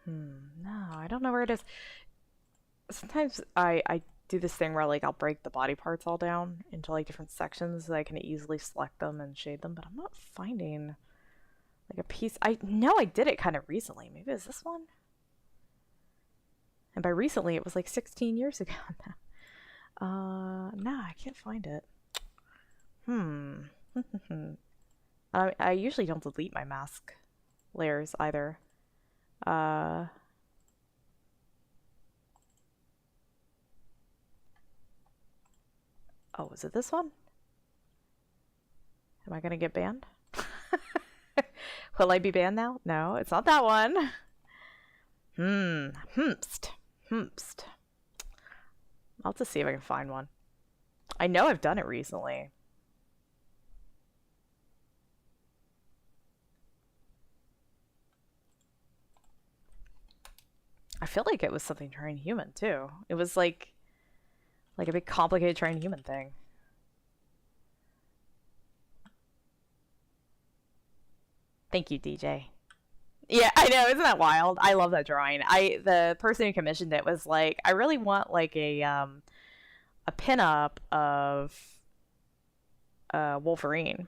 No, I don't know where it is. Sometimes I do this thing where like I'll break the body parts all down into like different sections so I can easily select them and shade them, but I'm not finding like a piece. I know I did it kind of recently. Maybe it's this one? And by recently it was like 16 years ago now. No, I can't find it. I usually don't delete my mask layers either. Oh, is it this one? Am I gonna get banned? Will I be banned now? No, it's not that one. Hmpst. I'll just see if I can find one. I know I've done it recently. I feel like it was something trying human too. It was like a big complicated trying human thing. Thank you, DJ. Yeah, I know, isn't that wild? I love that drawing. The person who commissioned it was like, I really want like a pinup of Wolverine.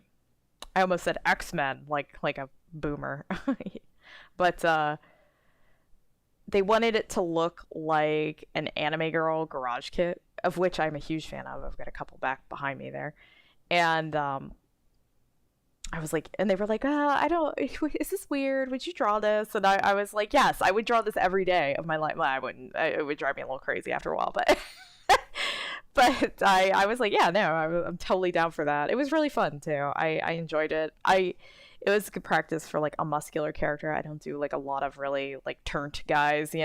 I almost said X-Men, like a boomer. But they wanted it to look like an anime girl garage kit, of which I'm a huge fan of. I've got a couple back behind me there. And I was like, and they were like, I don't, is this weird? Would you draw this? And I was like, yes, I would draw this every day of my life. Well, I wouldn't, it would drive me a little crazy after a while, but but I was like, yeah, no, I'm totally down for that. It was really fun too. I enjoyed it. It was good practice for like a muscular character. I don't do like a lot of really like turnt guys,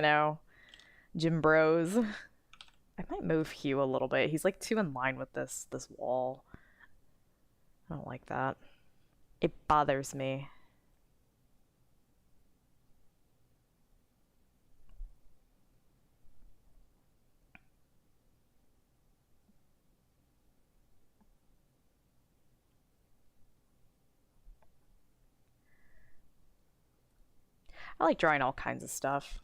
gym bros. I might move Hugh a little bit. He's like too in line with this wall. I don't like that. It bothers me. I like drawing all kinds of stuff.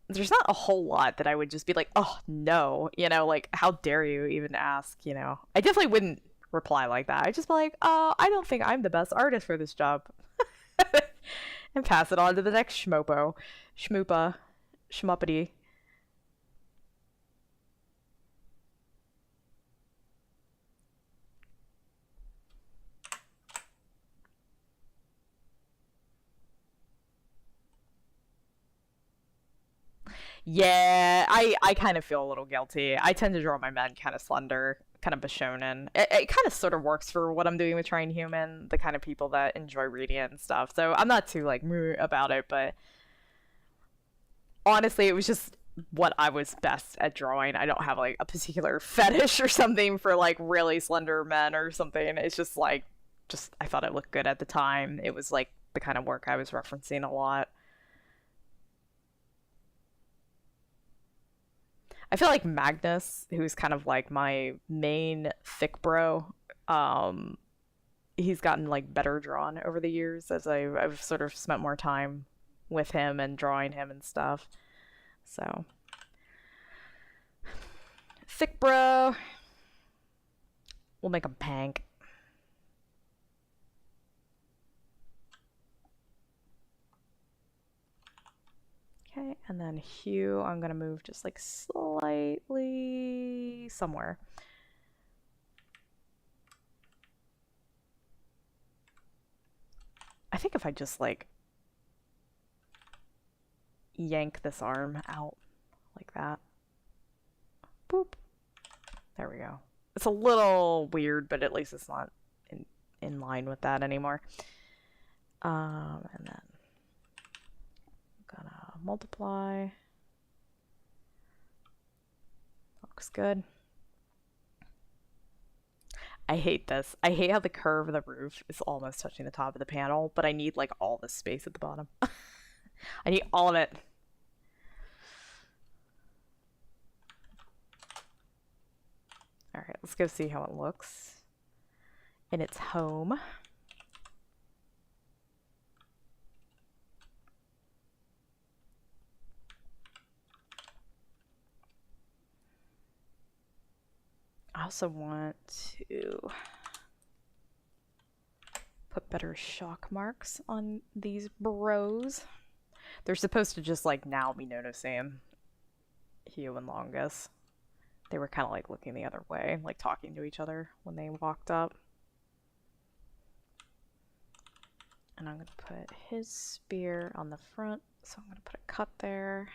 There's not a whole lot that I would just be like, oh no, like how dare you even ask, I definitely wouldn't reply like that. I'd just be like, oh, I don't think I'm the best artist for this job. And pass it on to the next schmopo. Schmoopa. Schmuppity. Yeah, I kind of feel a little guilty. I tend to draw my men kind of slender, kind of Bishonen. It kind of sort of works for what I'm doing with Trying Human, the kind of people that enjoy reading it and stuff. So I'm not too like meh about it, but honestly, it was just what I was best at drawing. I don't have like a particular fetish or something for like really slender men or something. It's just like, I thought it looked good at the time. It was like the kind of work I was referencing a lot. I feel like Magnus, who's kind of like my main thick bro, um, he's gotten like better drawn over the years as I've sort of spent more time with him and drawing him and stuff. So, thick bro. We'll make him Pank. Okay, and then hue, I'm gonna move just like slightly somewhere. I think if I just like yank this arm out like that. Boop. There we go. It's a little weird, but at least it's not in line with that anymore. And then I'm gonna multiply. Looks good. I hate this. I hate how the curve of the roof is almost touching the top of the panel, but I need like all this space at the bottom. I need all of it. All right, let's go see how it looks in its home. I also want to put better shock marks on these bros. They're supposed to just like now be noticing Hugh and Longus. They were kind of like looking the other way, like talking to each other when they walked up. And I'm going to put his spear on the front, so I'm going to put a cut there.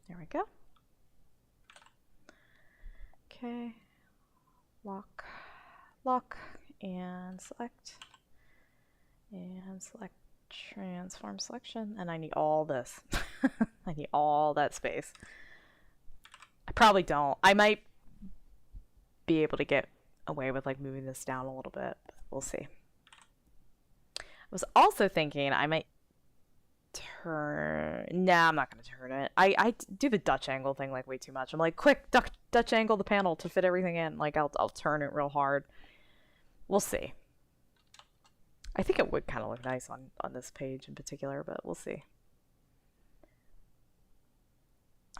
There we go. Okay, lock, and select, transform selection, and I need all this. I need all that space. I probably don't. I might be able to get away with like moving this down a little bit, but we'll see. I was also thinking I might turn. Nah, I'm not gonna turn it. I do the Dutch angle thing like way too much. I'm like, quick, Dutch angle the panel to fit everything in. Like I'll turn it real hard. We'll see. I think it would kind of look nice on this page in particular, but we'll see.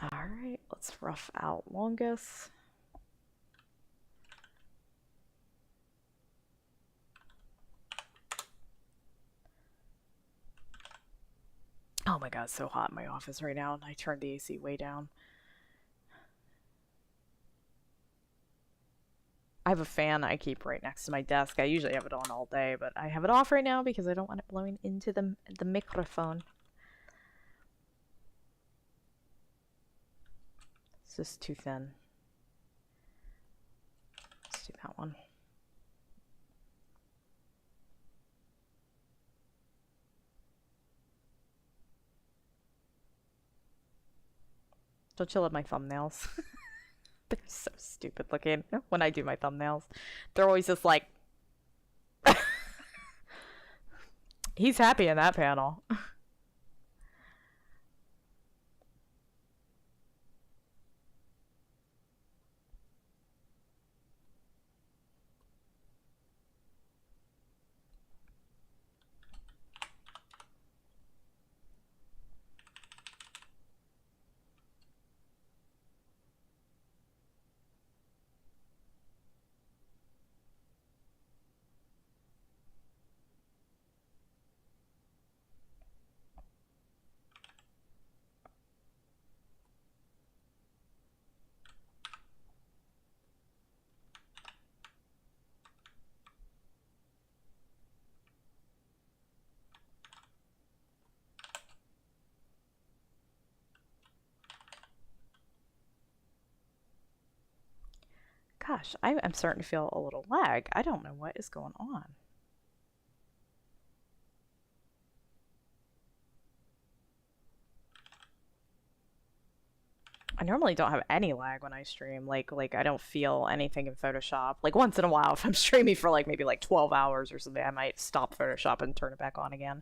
All right, let's rough out Longus. Oh my god, it's so hot in my office right now, and I turned the AC way down. I have a fan I keep right next to my desk. I usually have it on all day, but I have it off right now because I don't want it blowing into the microphone. It's just too thin. Let's do that one. Don't you love my thumbnails? They're so stupid looking when I do my thumbnails. They're always just like... He's happy in that panel. Gosh, I'm starting to feel a little lag. I don't know what is going on. normally don't have any lag when I stream. Like I don't feel anything in Photoshop. Like once in a while, if I'm streaming for like maybe like 12 hours or something, I might stop Photoshop and turn it back on again.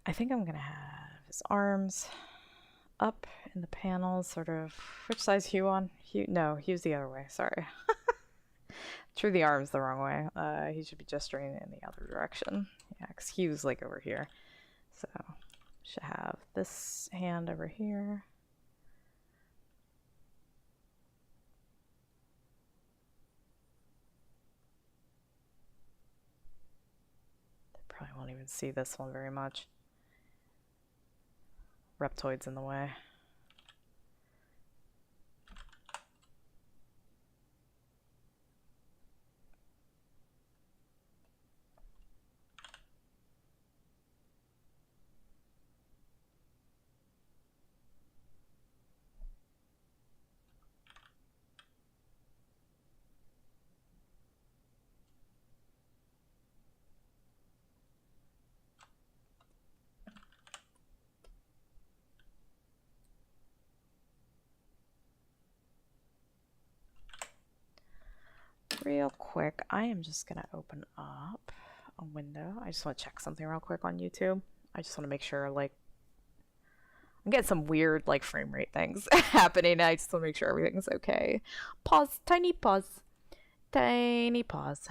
I think I'm gonna have his arms up in the panel, sort of. Which side's Hue on? Hue? No, Hue's the other way. Sorry. Drew the arms the wrong way. He should be gesturing in the other direction. Yeah, because Hue's like over here. So, should have this hand over here. Probably won't even see this one very much. Reptoid's in the way. Real quick, I am just gonna open up a window. I just want to check something real quick on YouTube. I just want to make sure, like, I'm getting some weird, like, frame rate things happening. I just want to make sure everything's okay. Pause. Tiny pause. Tiny pause.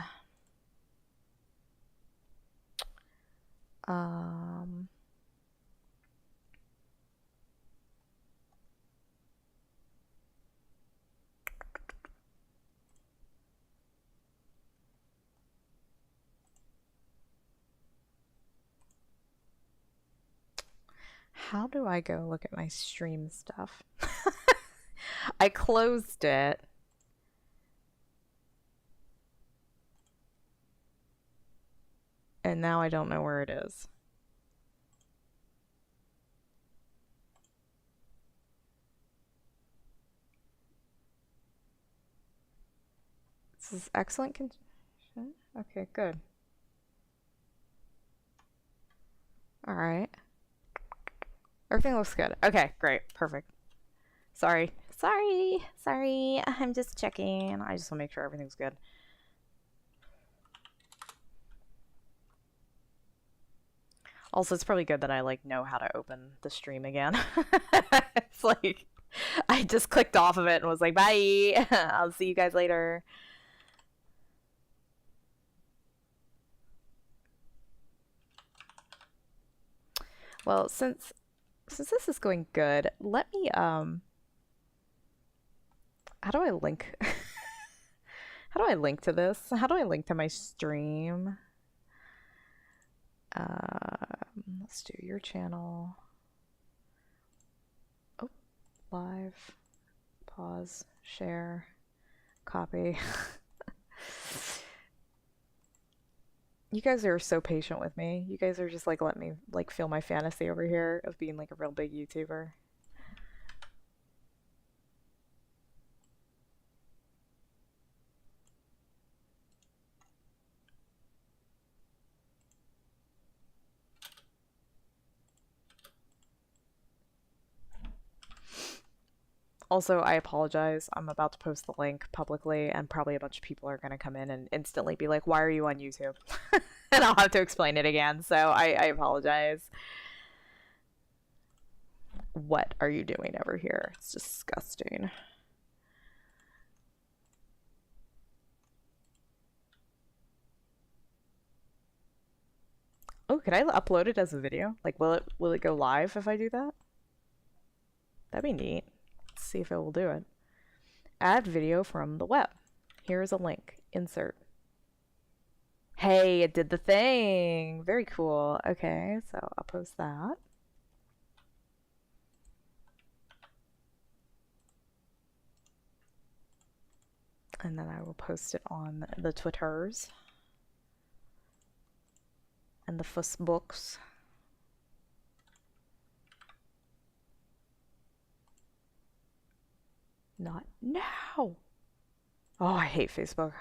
How do I go look at my stream stuff? I closed it. And now I don't know where it is. This is excellent condition. Okay, good. All right. Everything looks good. Okay, great. Perfect. Sorry. I'm just checking. I just want to make sure everything's good. Also, it's probably good that I like know how to open the stream again. It's like I just clicked off of it and was like, bye. I'll see you guys later. Well, since this is going good, let me how do I link how do I link to this? How do I link to my stream? Let's do your channel. Oh, live, pause, share, copy. You guys are so patient with me. You guys are just like letting me like feel my fantasy over here of being like a real big YouTuber. Also, I apologize. I'm about to post the link publicly, and probably a bunch of people are going to come in and instantly be like, why are you on YouTube? And I'll have to explain it again, so I apologize. What are you doing over here? It's disgusting. Oh, can I upload it as a video? Like, will it go live if I do that? That'd be neat. Let's see if it will do it. Add video from the web. Here's a link. Insert. Hey, it did the thing. Very cool. Okay, so I'll post that. And then I will post it on the Twitters and the Facebooks. Not now. Oh, I hate Facebook.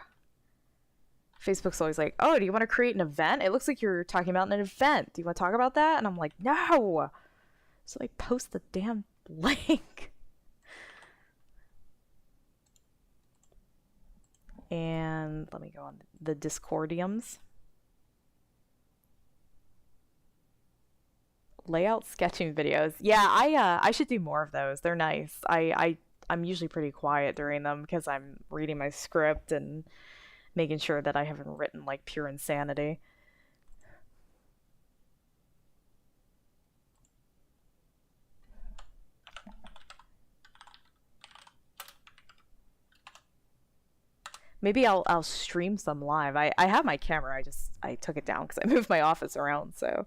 Facebook's always like, oh, do you want to create an event? It looks like you're talking about an event. Do you want to talk about that? And I'm like, no. So I post the damn link. And let me go on the Discordiums. Layout sketching videos. Yeah, I should do more of those. They're nice. I'm usually pretty quiet during them because I'm reading my script and making sure that I haven't written like pure insanity. Maybe I'll stream some live. I have my camera. I took it down because I moved my office around. So,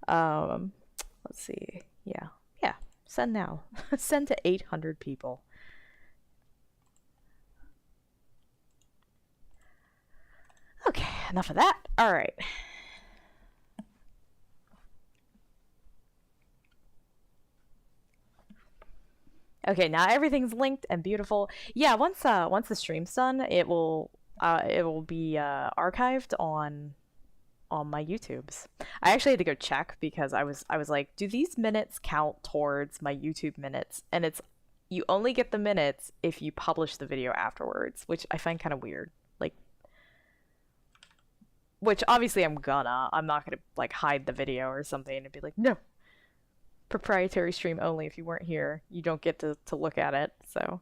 let's see. Yeah. Send now. Send to 800 people. Okay, enough of that. All right. Okay, now everything's linked and beautiful. Yeah, once the stream's done, it will be archived on my YouTubes. I actually had to go check because I was like, do these minutes count towards my YouTube minutes? And it's you only get the minutes if you publish the video afterwards, which I find kind of weird. Like, which obviously I'm not gonna like hide the video or something and be like, no, proprietary stream only. If you weren't here, you don't get to look at it. So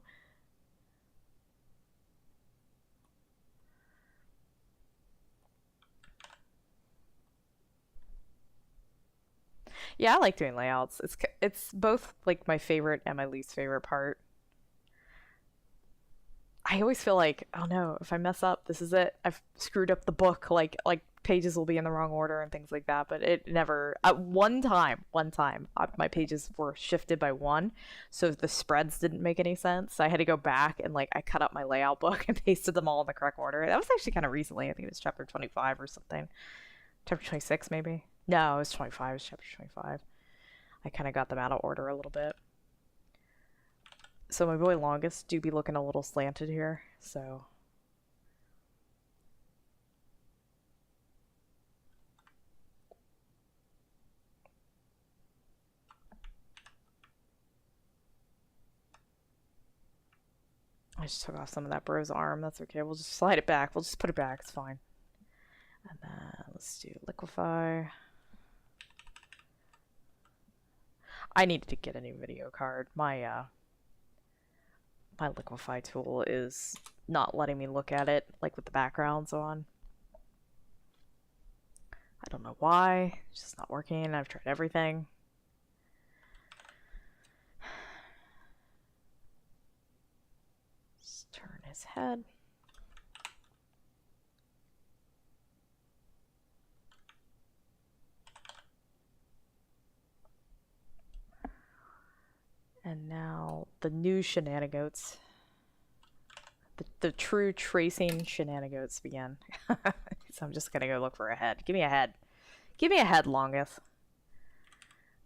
yeah, I like doing layouts. It's both like my favorite and my least favorite part. I always feel like, oh no, if I mess up, this is it. I've screwed up the book. Like pages will be in the wrong order and things like that. But it never. At one time, my pages were shifted by one, so the spreads didn't make any sense. So I had to go back and like I cut up my layout book and pasted them all in the correct order. That was actually kind of recently. I think it was chapter 25 or something. Chapter 26 maybe. No, it was 25. It was chapter 25. I kind of got them out of order a little bit. So my boy Longest do be looking a little slanted here, so. I just took off some of that bro's arm. That's okay. We'll just slide it back. We'll just put it back. It's fine. And then let's do liquefy. I needed to get a new video card. My liquefy tool is not letting me look at it like with the backgrounds on. I don't know why. It's just not working. I've tried everything. Just turn his head. And now the new shenanigans. The true tracing shenanigans begin. So I'm just gonna go look for a head. Give me a head. Give me a head, Longest.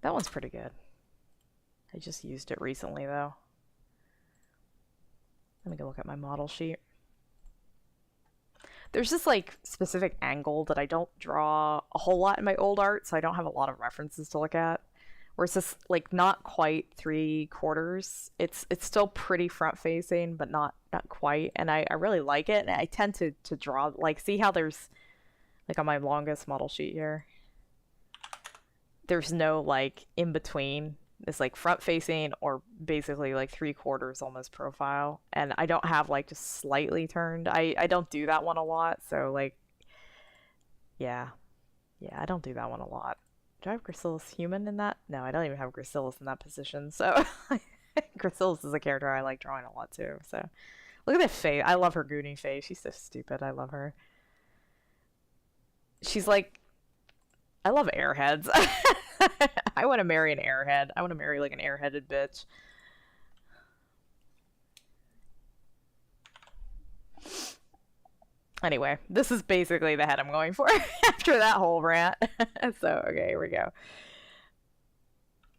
That one's pretty good. I just used it recently though. Let me go look at my model sheet. There's this like specific angle that I don't draw a whole lot in my old art, so I don't have a lot of references to look at. Where it's just like not quite 3/4. It's still pretty front facing, but not quite. And I really like it. And I tend to draw, like, see how there's like on my Longest model sheet here, there's no like in between. It's like front facing or basically like 3/4 almost profile. And I don't have like just slightly turned. I don't do that one a lot. So like, yeah, I don't do that one a lot. Do I have Gracilis human in that? No, I don't even have Gracilis in that position. So Gracilis is a character I like drawing a lot too. So Look at that face. I love her Goonie face. She's so stupid. I love her. She's like, I love airheads. I want to marry an airhead. I want to marry like an airheaded bitch. Anyway, this is basically the head I'm going for after that whole rant. So, okay, here we go.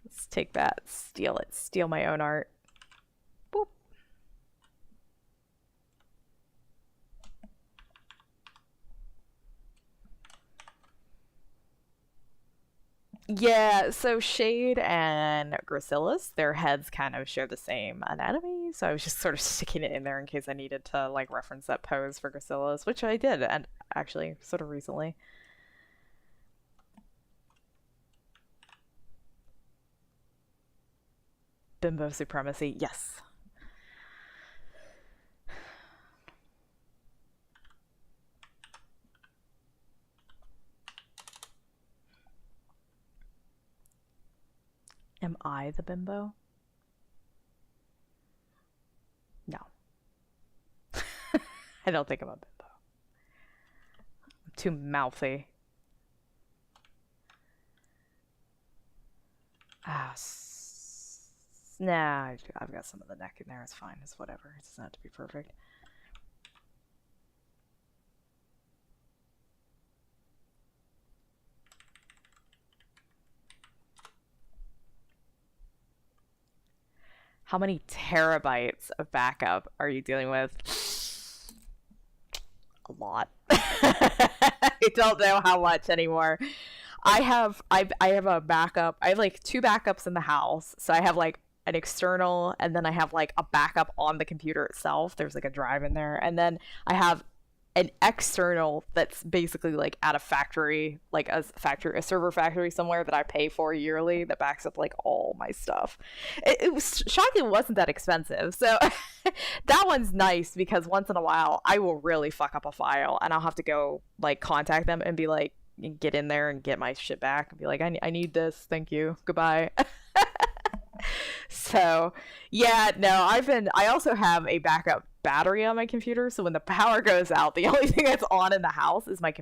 Let's take that, steal it, steal my own art. Boop. Yeah, so Shade and Gracilis, their heads kind of share the same anatomy, so I was just sort of sticking it in there in case I needed to like reference that pose for Gracilis, which I did, and actually sort of recently. Bimbo supremacy, yes. Am I the bimbo? No. I don't think I'm a bimbo. I'm too mouthy. Ah, nah, I've got some of the neck in there. It's fine. It's whatever. It doesn't have to be perfect. How many terabytes of backup are you dealing with? A lot. I don't know how much anymore. I have a backup. I have like 2 backups in the house. So I have like an external, and then I have like a backup on the computer itself. There's like a drive in there, and then I have an external that's basically like at a factory, like a server factory somewhere that I pay for yearly that backs up like all my stuff. It was shocking. It wasn't that expensive, so that one's nice because once in a while I will really fuck up a file and I'll have to go like contact them and be like, get in there and get my shit back and be like, I need this, thank you, goodbye. So yeah, no, I also have a backup battery on my computer, so when the power goes out, the only thing that's on in the house is my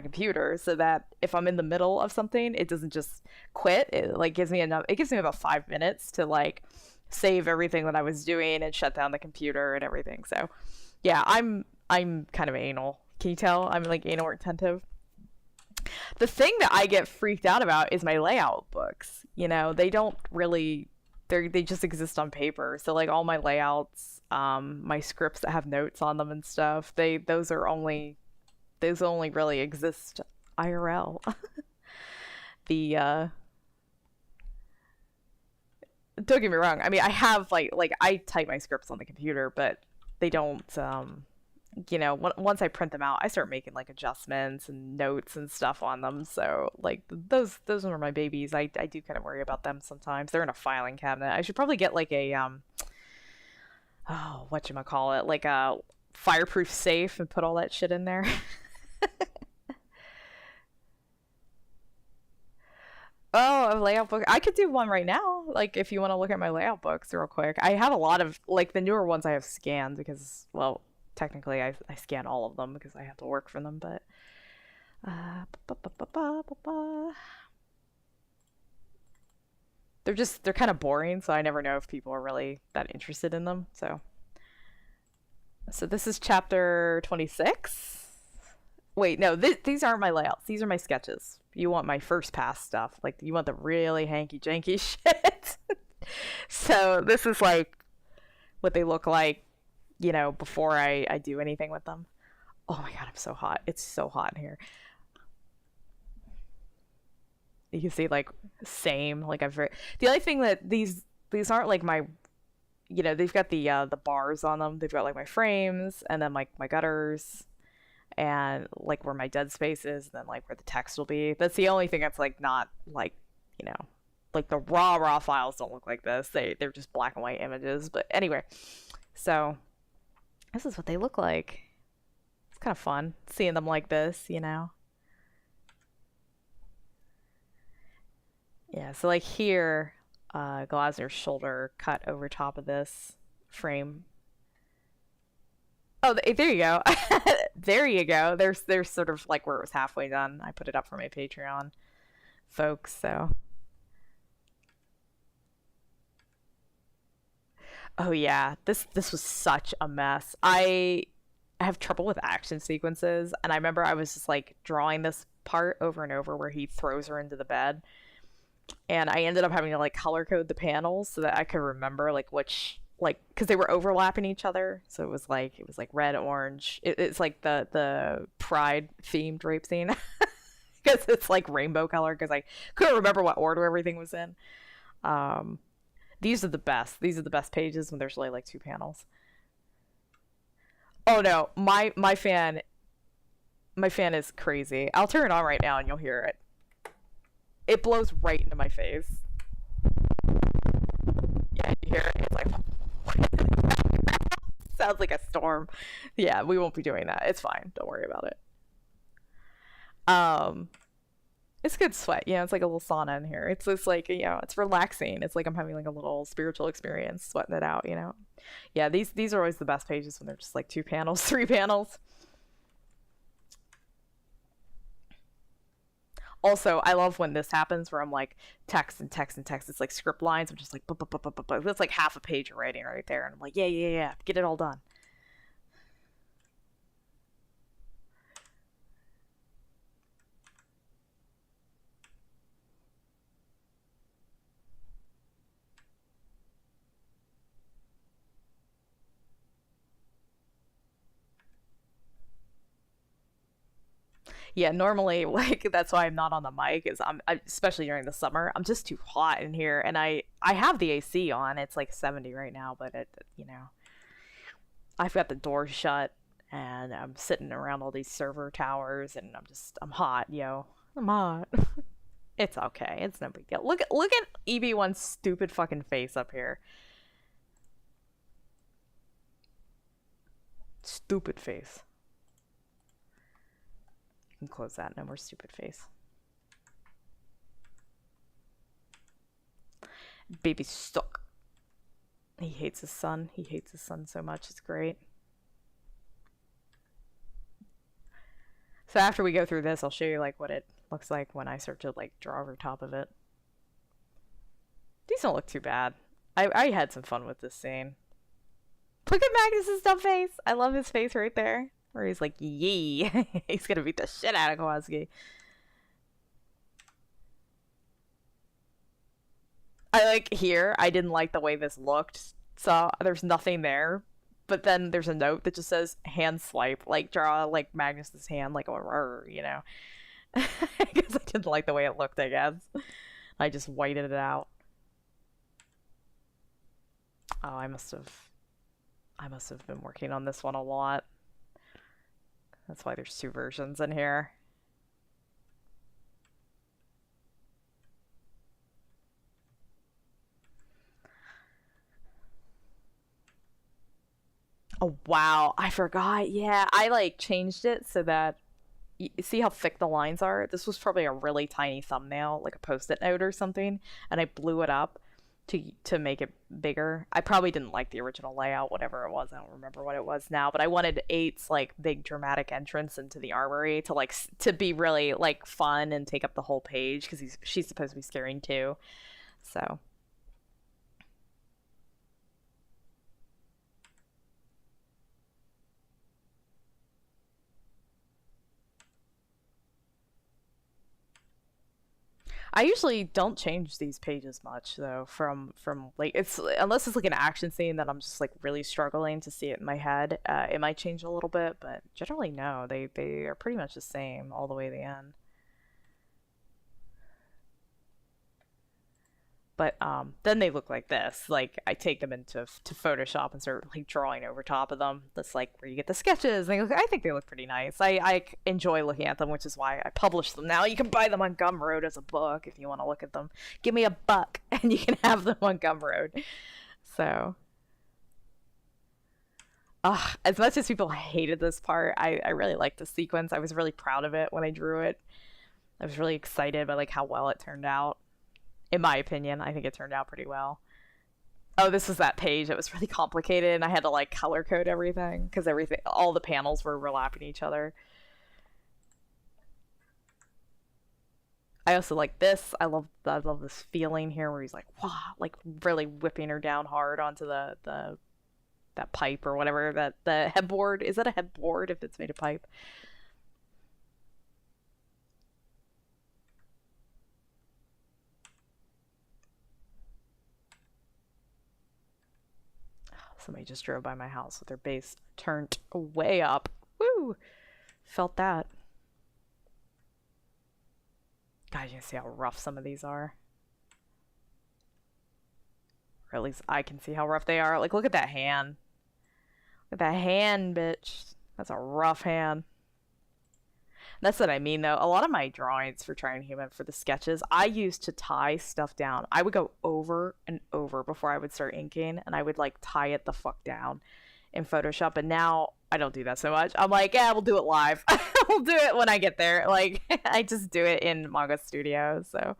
computer, so that if I'm in the middle of something, it doesn't just quit. It like gives me about 5 minutes to like save everything that I was doing and shut down the computer and everything. So yeah, I'm kind of anal. Can you tell? I'm like anal retentive. The thing that I get freaked out about is my layout books. You know, they don't really, they just exist on paper. So like all my layouts, my scripts that have notes on them and stuff, those only really exist IRL. The don't get me wrong. I mean, I have like I type my scripts on the computer, but they don't you know, once I print them out, I start making like adjustments and notes and stuff on them. So like those are my babies. I do kind of worry about them sometimes. They're in a filing cabinet. I should probably get like a oh, whatchamacallit, like a fireproof safe and put all that shit in there. Oh, a layout book. I could do one right now. Like if you want to look at my layout books real quick. I have a lot of like the newer ones I have scanned because, well, technically I scan all of them because I have to work for them, but they're kind of boring, so I never know if people are really that interested in them. So this is chapter 26. Wait, no, these aren't my layouts. These are my sketches. You want my first pass stuff. Like, you want the really hanky-janky shit. So this is, like, what they look like, you know, before I do anything with them. Oh my god, I'm so hot. It's so hot in here. You can see, like, same. Like, the only thing that these aren't, like, my... You know, they've got the bars on them. They've got, like, my frames, and then, like, my gutters, and like where my dead space is, and then like where the text will be. That's the only thing that's like not like, you know, like the raw files don't look like this. They're just black and white images. But anyway, so this is what they look like. It's kind of fun seeing them like this, you know. Yeah, so like here, Glasner's shoulder cut over top of this frame. Oh, there you go. There you go. There's sort of like where it was halfway done. I put it up for my Patreon folks, so. Oh yeah, this was such a mess. I have trouble with action sequences, and I remember I was just like drawing this part over and over where he throws her into the bed, and I ended up having to like color code the panels so that I could remember like which, like, because they were overlapping each other, so it was like red, orange. It's like the pride themed rape scene because it's like rainbow color because I couldn't remember what order everything was in. Um, these are the best. These are the best pages when there's only like two panels. Oh no, my fan is crazy. I'll turn it on right now and you'll hear it. It blows right into my face. Yeah, you hear it? It's like sounds like a storm. Yeah, we won't be doing that. It's fine. Don't worry about it. Um, it's good sweat. Yeah, it's like a little sauna in here. It's just like, it's relaxing. It's like I'm having like a little spiritual experience, sweating it out. Yeah, these are always the best pages when they're just like two panels, three panels. Also, I love when this happens where I'm like text and text and text. It's like script lines. I'm just like, that's like half a page of writing right there. And I'm like, yeah, yeah, yeah, get it all done. Yeah, normally, like, that's why I'm not on the mic, is especially during the summer, I'm just too hot in here. And I have the AC on. It's like 70 right now, but I've got the door shut and I'm sitting around all these server towers and I'm hot, yo. I'm hot. It's okay. It's no big deal. Look at EB1's stupid fucking face up here. Stupid face. You can close that. No more stupid face. Baby's stuck. He hates his son. He hates his son so much. It's great. So after we go through this, I'll show you like what it looks like when I start to like draw over top of it. These don't look too bad. I had some fun with this scene. Look at Magnus's dumb face. I love his face right there. Where he's like, yee. He's gonna beat the shit out of Kowalski. I like here, I didn't like the way this looked. So there's nothing there. But then there's a note that just says hand swipe. Like draw like Magnus's hand like a Because I didn't like the way it looked, I guess. I just whited it out. Oh, I must have been working on this one a lot. That's why there's two versions in here. Oh wow, I forgot. Yeah, I like changed it so that you see how thick the lines are? This was probably a really tiny thumbnail, like a post-it note or something, and I blew it up to make it bigger. I probably didn't like the original layout, whatever it was. I don't remember what it was now, but I wanted Eight's like big dramatic entrance into the armory to like to be really like fun and take up the whole page because she's supposed to be scaring too. So I usually don't change these pages much though from like it's unless it's like an action scene that I'm just like really struggling to see it in my head. It might change a little bit, but generally no. They are pretty much the same all the way to the end. But then they look like this. Like I take them into to Photoshop and start like drawing over top of them. That's like where you get the sketches. And I think they look pretty nice. I enjoy looking at them, which is why I publish them now. You can buy them on Gumroad as a book if you want to look at them. Give me $1 and you can have them on Gumroad. So, as much as people hated this part, I really liked the sequence. I was really proud of it when I drew it. I was really excited by like how well it turned out. In my opinion, I think it turned out pretty well. Oh, this was that page that was really complicated, and I had to like color code everything because all the panels were overlapping each other. I also like this. I love this feeling here where he's like, wow, like really whipping her down hard onto that pipe or whatever, that the headboard. Is that a headboard if it's made of pipe? Somebody just drove by my house with their bass turned way up. Woo! Felt that. Guys, you can see how rough some of these are. Or at least I can see how rough they are. Like, look at that hand. Look at that hand, bitch. That's a rough hand. That's what I mean, though. A lot of my drawings for Trying Human, for the sketches, I used to tie stuff down. I would go over and over before I would start inking, and I would, like, tie it the fuck down in Photoshop. And now I don't do that so much. I'm like, yeah, we'll do it live. We'll do it when I get there. Like, I just do it in Manga Studio, so...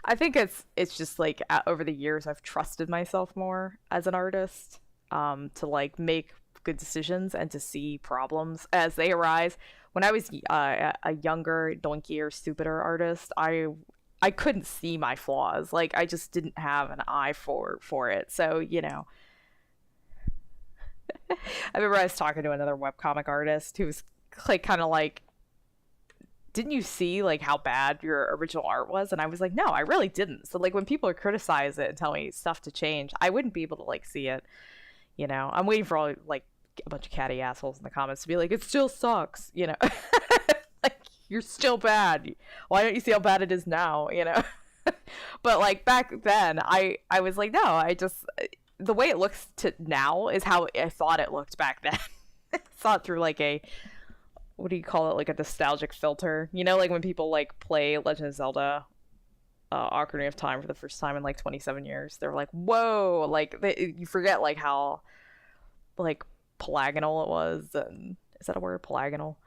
I think it's just like over the years I've trusted myself more as an artist, to like make good decisions and to see problems as they arise. When I was a younger, doinkier, stupider artist, I couldn't see my flaws. Like I just didn't have an eye for it. So you know, I remember I was talking to another webcomic artist who was like kind of like, didn't you see like how bad your original art was? And I was like, no, I really didn't. So like when people criticize it and tell me stuff to change, I wouldn't be able to like see it. You know, I'm waiting for all like a bunch of catty assholes in the comments to be like, it still sucks, you know. Like you're still bad. Why don't you see how bad it is now, you know? But like back then I was like, no, I just, the way it looks to now is how I thought it looked back then. I saw it through like a, what do you call it, like a nostalgic filter, you know, like when people like play Legend of Zelda Ocarina of Time for the first time in like 27 years, they're like, whoa, like you forget like how like polygonal it was. And is that a word, polygonal?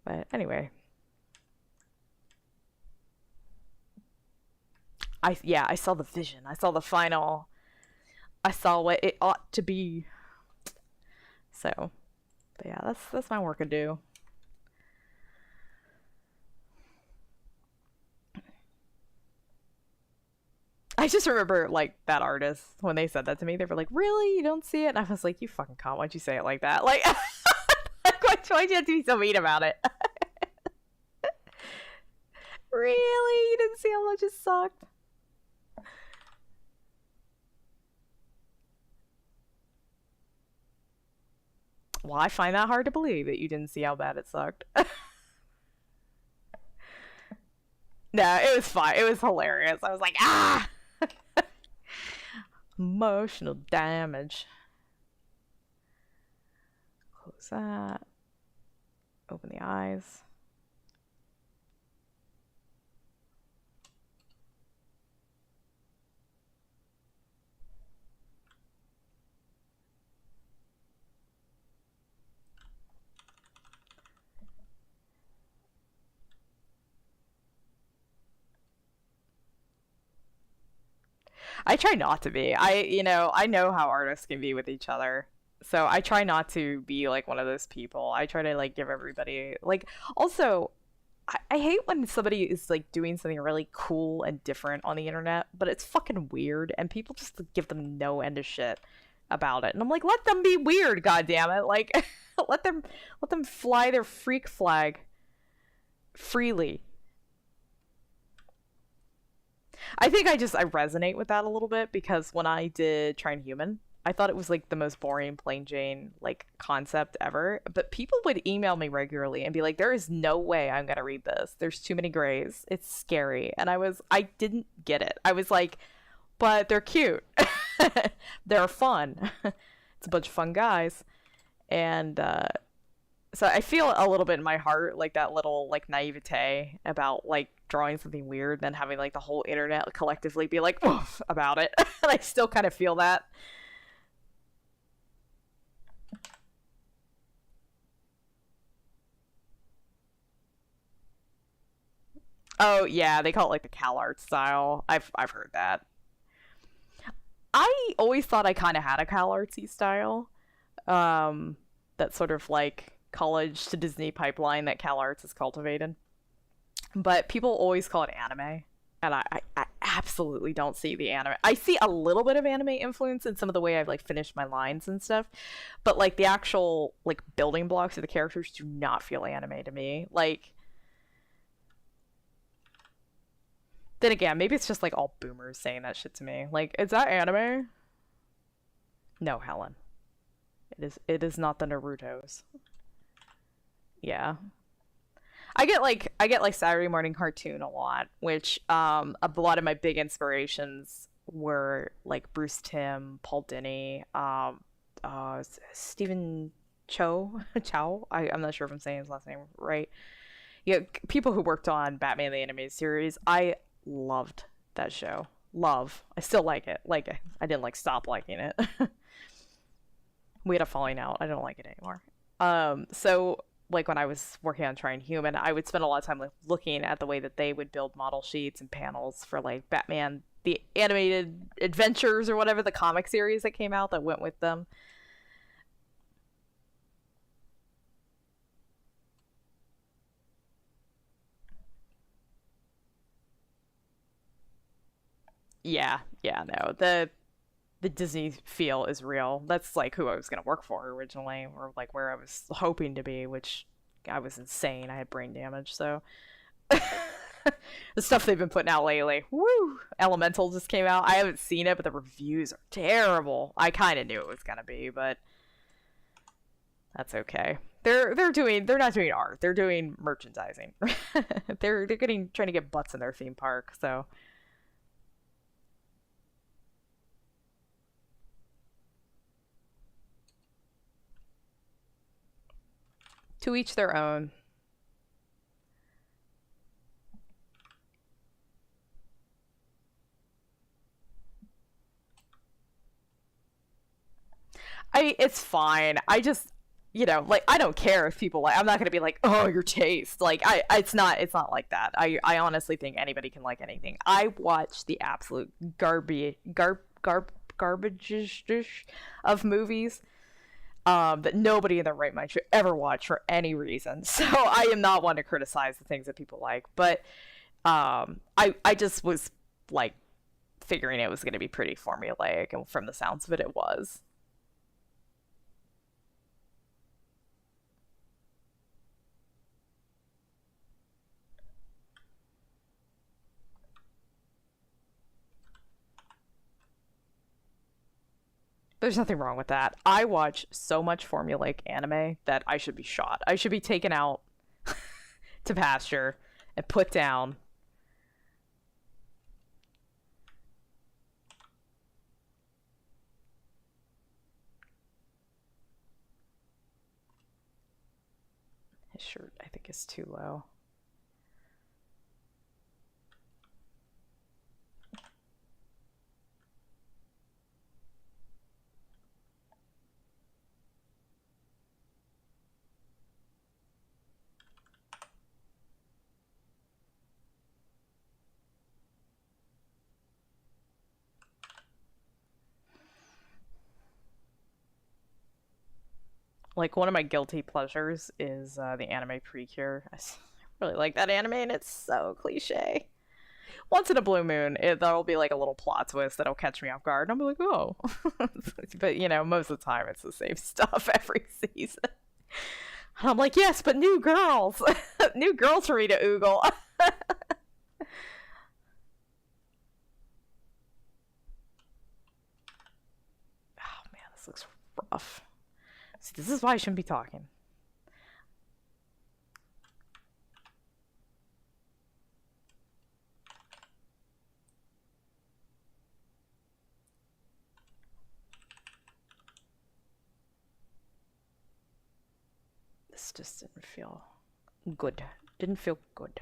But anyway, I saw the vision, I saw the final, I saw what it ought to be. So but yeah, that's my work to do. I just remember like that artist when they said that to me, they were like, "Really, you don't see it?" And I was like, "You fucking cunt! Why'd you say it like that? Like, why'd you have to be so mean about it? Really, you didn't see how much it sucked?" Well, I find that hard to believe that you didn't see how bad it sucked. No, it was fine. It was hilarious. I was like, ah! Emotional damage. Close that. Open the eyes. I try not to be. I know how artists can be with each other. So I try not to be like one of those people. I try to like give everybody like, also I hate when somebody is like doing something really cool and different on the internet, but it's fucking weird and people just give them no end of shit about it. And I'm like, let them be weird, goddammit. Like let them fly their freak flag freely. I think I resonate with that a little bit because when I did Trying Human, I thought it was like the most boring plain Jane like concept ever. But people would email me regularly and be like, "There is no way I'm gonna read this. There's too many grays. It's scary." And I didn't get it. I was like, "But they're cute. They're fun. It's a bunch of fun guys." And so I feel a little bit in my heart like that little like naivete about like drawing something weird, then having like the whole internet collectively be like, "Oof," about it. And I still kind of feel that. Oh yeah, they call it like the Cal art style. I've heard that. I always thought I kind of had a Cal artsy style. Um, that sort of like college to Disney pipeline that Cal Arts has cultivated. But people always call it anime. And I absolutely don't see the anime. I see a little bit of anime influence in some of the way I've like finished my lines and stuff, but like the actual like building blocks of the characters do not feel anime to me. Like, then again, maybe it's just like all boomers saying that shit to me. Like, is that anime? No, Helen. It is not the Naruto's. Yeah. I get like Saturday morning cartoon a lot, which a lot of my big inspirations were like Bruce Timm, Paul Dini, Stephen Chow. I'm not sure if I'm saying his last name right. Yeah, people who worked on Batman the Animated Series. I loved that show. Love. I still like it. Like I didn't like stop liking it. We had a falling out. I don't like it anymore. So like when I was working on Trying Human, I would spend a lot of time like looking at the way that they would build model sheets and panels for like Batman the animated adventures or whatever the comic series that came out that went with them. Yeah, yeah, no. The Disney feel is real. That's like who I was gonna work for originally, or like where I was hoping to be, which I was insane. I had brain damage, so the stuff they've been putting out lately. Woo! Elemental just came out. I haven't seen it, but the reviews are terrible. I kind of knew it was gonna be, but that's okay. They're not doing art. They're doing merchandising. They're getting trying to get butts in their theme park. So to each their own. It's fine. I just like I don't care if people like I'm not gonna be like, oh, your taste. Like it's not like that. I honestly think anybody can like anything. I watch the absolute garbage of movies that nobody in their right mind should ever watch for any reason. So I am not one to criticize the things that people like, but I just was like figuring it was going to be pretty formulaic, and from the sounds of it, it was. There's nothing wrong with that. I watch so much formulaic anime that I should be shot. I should be taken out to pasture and put down. His shirt, I think, is too low. Like, one of my guilty pleasures is the anime Precure. Really like that anime, and it's so cliche. Once in a blue moon, there'll be like a little plot twist that'll catch me off guard, and I'll be like, oh. But most of the time it's the same stuff every season. And I'm like, yes, but new girls, new girls for me to oogle. Oh man, this looks rough. See, this is why I shouldn't be talking. This just didn't feel good. Didn't feel good.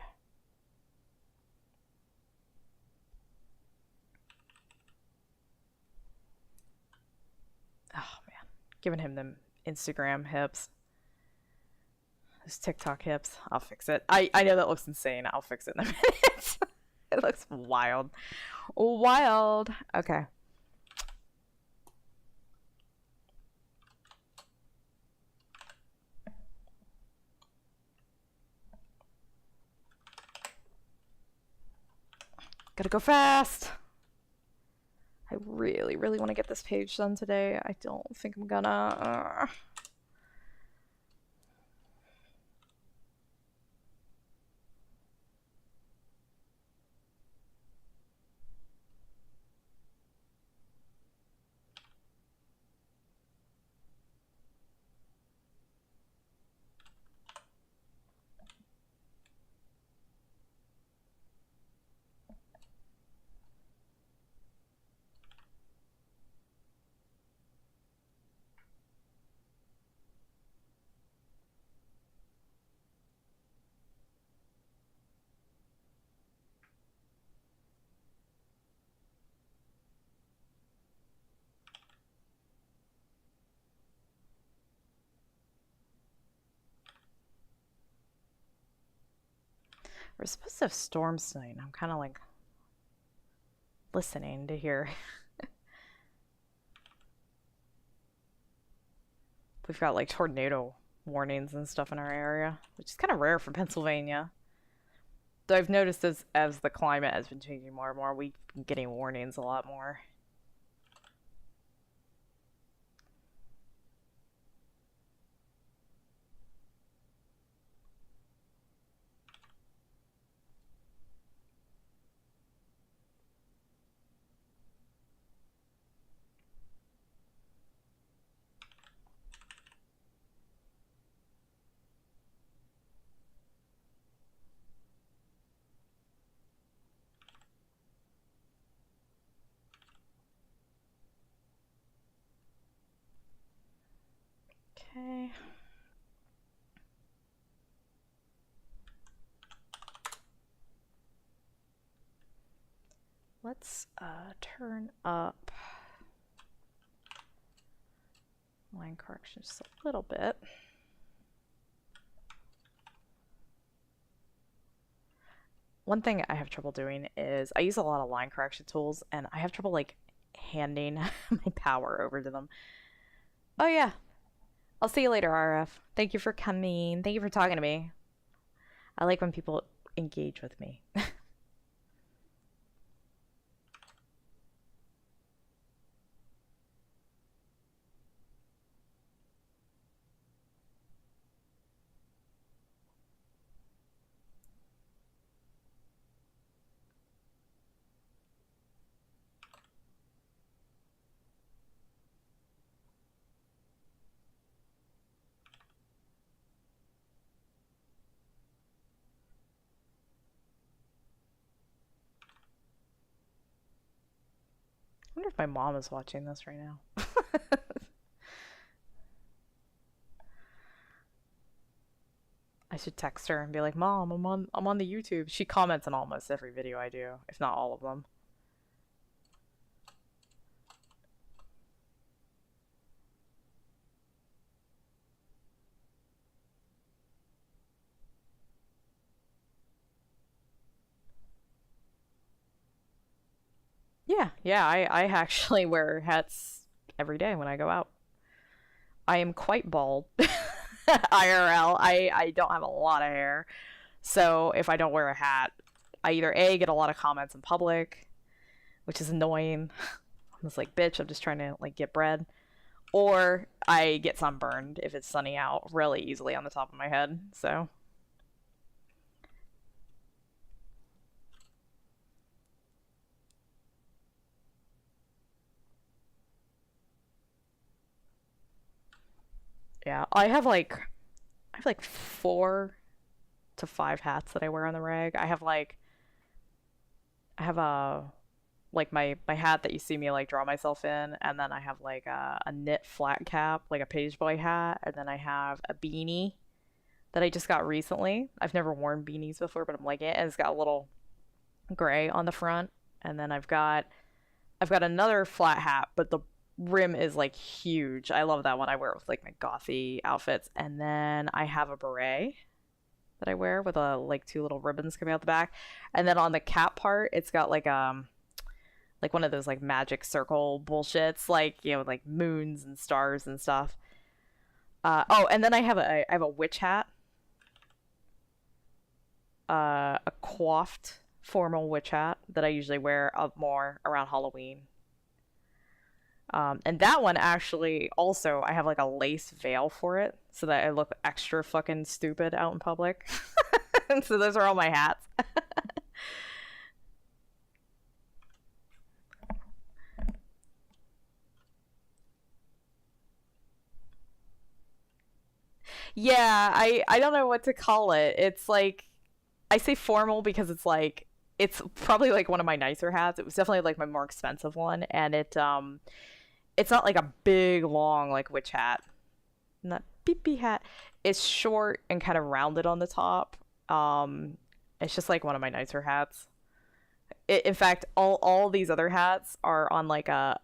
Oh man, giving him them Instagram hips. Those TikTok hips. I'll fix it. I know that looks insane. I'll fix it in a minute. It looks wild. Wild. Okay. Gotta go fast. I really, really want to get this page done today. I don't think I'm gonna. We're supposed to have storms tonight. I'm kind of like listening to hear. We've got like tornado warnings and stuff in our area, which is kind of rare for Pennsylvania. Though I've noticed as the climate has been changing more and more, we've been getting warnings a lot more. Okay. Let's turn up line correction just a little bit. One thing I have trouble doing is I use a lot of line correction tools and I have trouble like handing my power over to them. Oh yeah. I'll see you later, RF. Thank you for coming. Thank you for talking to me. I like when people engage with me. I wonder if my mom is watching this right now. I should text her and be like, "Mom, I'm on the YouTube." She comments on almost every video I do, if not all of them. Yeah, I actually wear hats every day when I go out. I am quite bald. IRL. I don't have a lot of hair. So if I don't wear a hat, I either A, get a lot of comments in public, which is annoying. I'm just like, bitch, I'm just trying to like get bread. Or I get sunburned if it's sunny out really easily on the top of my head. So yeah, I have like 4 to 5 hats that I wear on the reg. I have a like my hat that you see me like draw myself in, and then I have like a knit flat cap, like a page boy hat, and then I have a beanie that I just got recently. I've never worn beanies before, but I'm like it, and it's got a little gray on the front, and then I've got another flat hat, but rim is like huge. I love that one. I wear it with like my gothy outfits. And then I have a beret that I wear with like two little ribbons coming out the back. And then on the cap part, it's got like one of those like magic circle bullshits, like, you know, like moons and stars and stuff. Oh, and then I have a witch hat. A coiffed formal witch hat that I usually wear up more around Halloween. And that one actually also, I have like a lace veil for it so that I look extra fucking stupid out in public. And so those are all my hats. Yeah, I don't know what to call it. It's like, I say formal because it's like, it's probably like one of my nicer hats. It was definitely like my more expensive one, and it's not like a big long like witch hat, not beepy hat. It's short and kind of rounded on the top. It's just like one of my nicer hats. In fact, all these other hats are on like a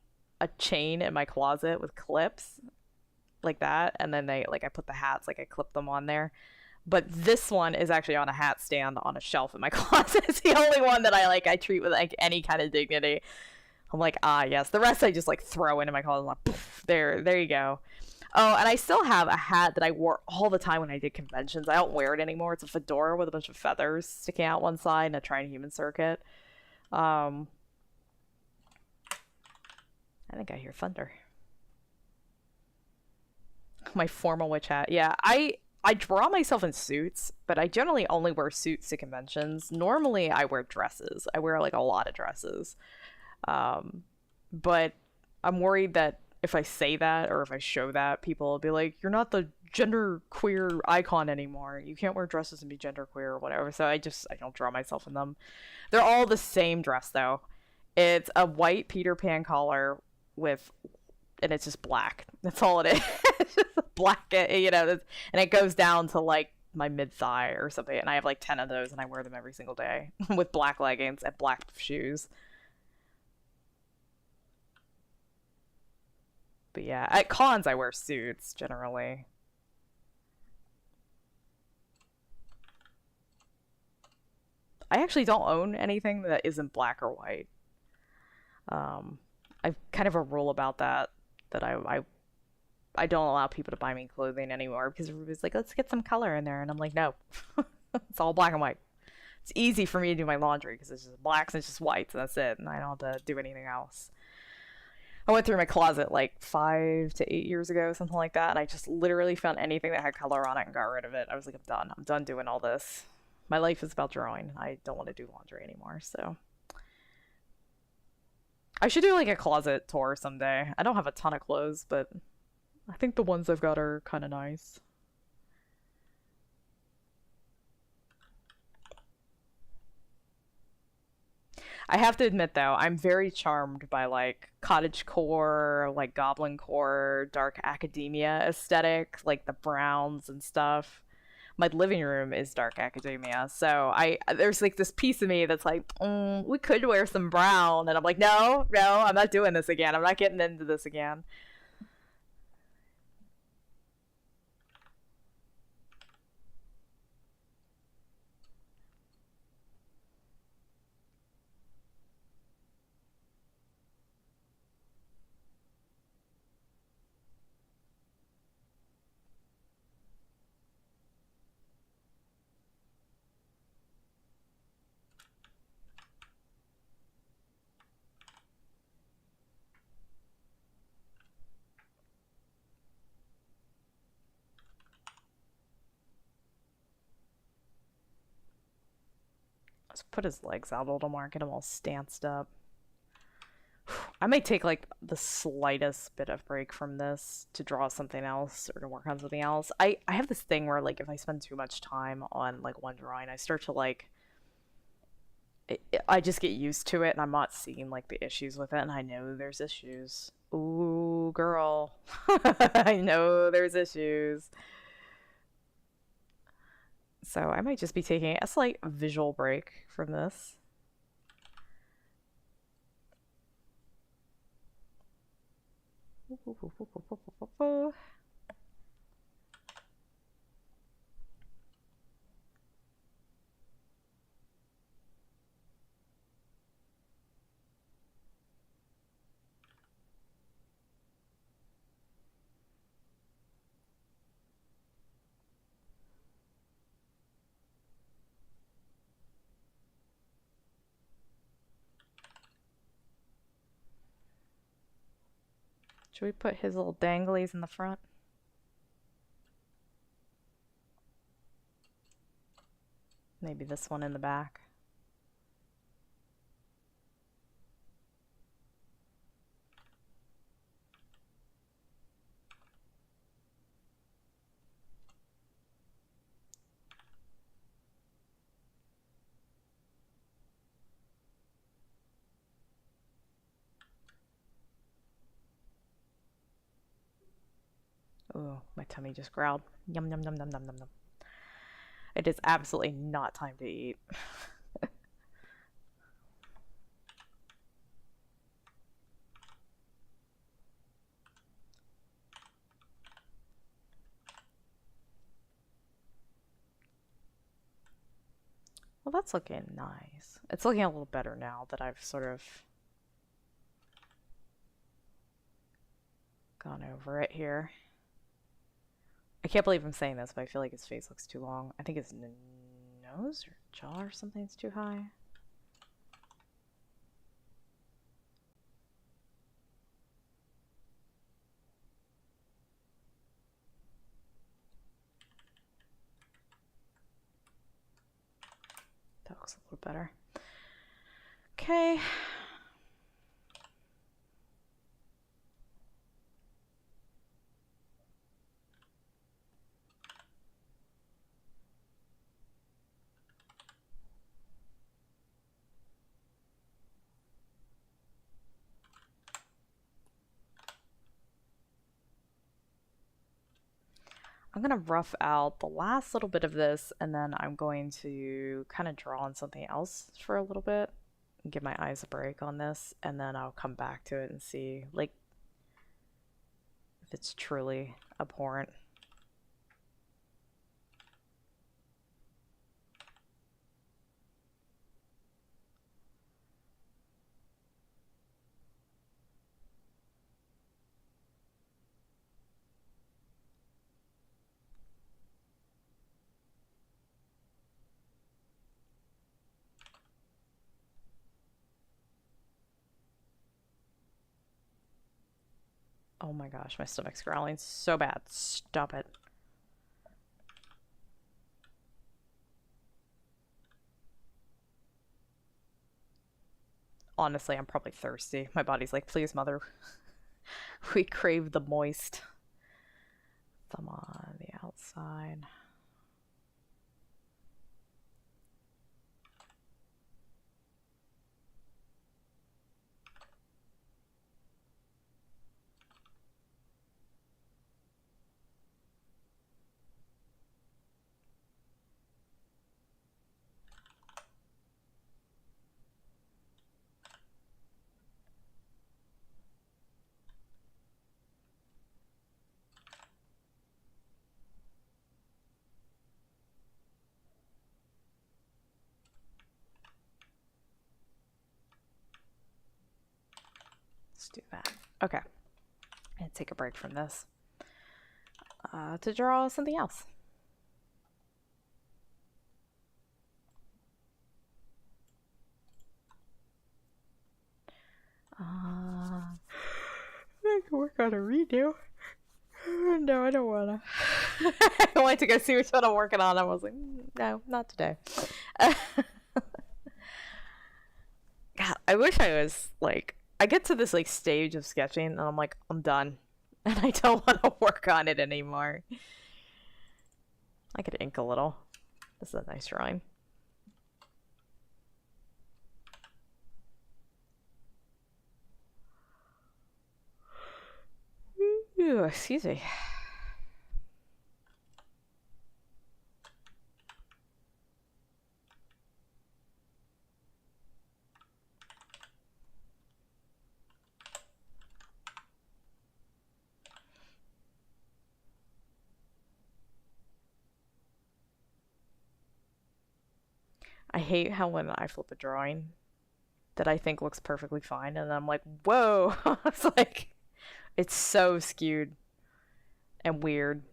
chain in my closet with clips like that, and then they like I put the hats like I clip them on there. But this one is actually on a hat stand on a shelf in my closet. It's the only one that I treat with like any kind of dignity. I'm like, ah, yes. The rest I just like throw into my closet. I'm like, poof, there you go. Oh, and I still have a hat that I wore all the time when I did conventions. I don't wear it anymore. It's a fedora with a bunch of feathers sticking out one side and a trying human circuit. I think I hear thunder. My formal witch hat. Yeah, I draw myself in suits, but I generally only wear suits to conventions. Normally, I wear dresses. I wear like a lot of dresses. But I'm worried that if I say that or if I show that, people will be like, "You're not the gender queer icon anymore. You can't wear dresses and be gender queer or whatever." So I don't draw myself in them. They're all the same dress though. It's a white Peter Pan collar with, and it's just black. That's all it is. It's just black, you know, and it goes down to like my mid thigh or something. And I have like 10 of those, and I wear them every single day with black leggings and black shoes. But yeah, at cons I wear suits generally. I actually don't own anything that isn't black or white. I've kind of a rule about that I don't allow people to buy me clothing anymore because everybody's like, let's get some color in there, and I'm like, no, it's all black and white. It's easy for me to do my laundry because it's just blacks and it's just whites and that's it, and I don't have to do anything else. I went through my closet like 5 to 8 years ago, something like that, and I just literally found anything that had color on it and got rid of it. I was like, I'm done doing all this. My life is about drawing. I don't want to do laundry anymore, so I should do like a closet tour someday. I don't have a ton of clothes, but I think the ones I've got are kind of nice. I have to admit though, I'm very charmed by like cottagecore, like goblin core, dark academia aesthetic, like the browns and stuff. My living room is dark academia, so I there's like this piece of me that's like, we could wear some brown, and I'm like, no, I'm not doing this again. I'm not getting into this again. Let's put his legs out a little more, get him all stanced up. I might take like the slightest bit of break from this to draw something else or to work on something else. I have this thing where like if I spend too much time on like one drawing, I start to like I just get used to it and I'm not seeing like the issues with it, and I know there's issues. Ooh, girl. I know there's issues. So I might just be taking a slight visual break from this. Should we put his little danglies in the front? Maybe this one in the back. Oh, my tummy just growled. Yum, yum, yum, yum, yum, yum, yum. It is absolutely not time to eat. Well, that's looking nice. It's looking a little better now that I've sort of gone over it here. I can't believe I'm saying this, but I feel like his face looks too long. I think his nose or jaw or something's too high. That looks a little better. Okay. I'm going to rough out the last little bit of this, and then I'm going to kind of draw on something else for a little bit and give my eyes a break on this, and then I'll come back to it and see, like, if it's truly abhorrent. Oh my gosh, my stomach's growling so bad. Stop it. Honestly, I'm probably thirsty. My body's like, please, mother. We crave the moist. Thumb on the outside. Let's do that. Okay. I'm gonna take a break from this to draw something else. I can work on a redo. No, I don't wanna. I wanted to go see which one I'm working on. I was like, no, not today. God, I wish I was like, I get to this like stage of sketching and I'm like, I'm done. And I don't want to work on it anymore. I could ink a little. This is a nice drawing. Ooh, excuse me. I hate how when I flip a drawing that I think looks perfectly fine, and I'm like, whoa, it's like, it's so skewed and weird.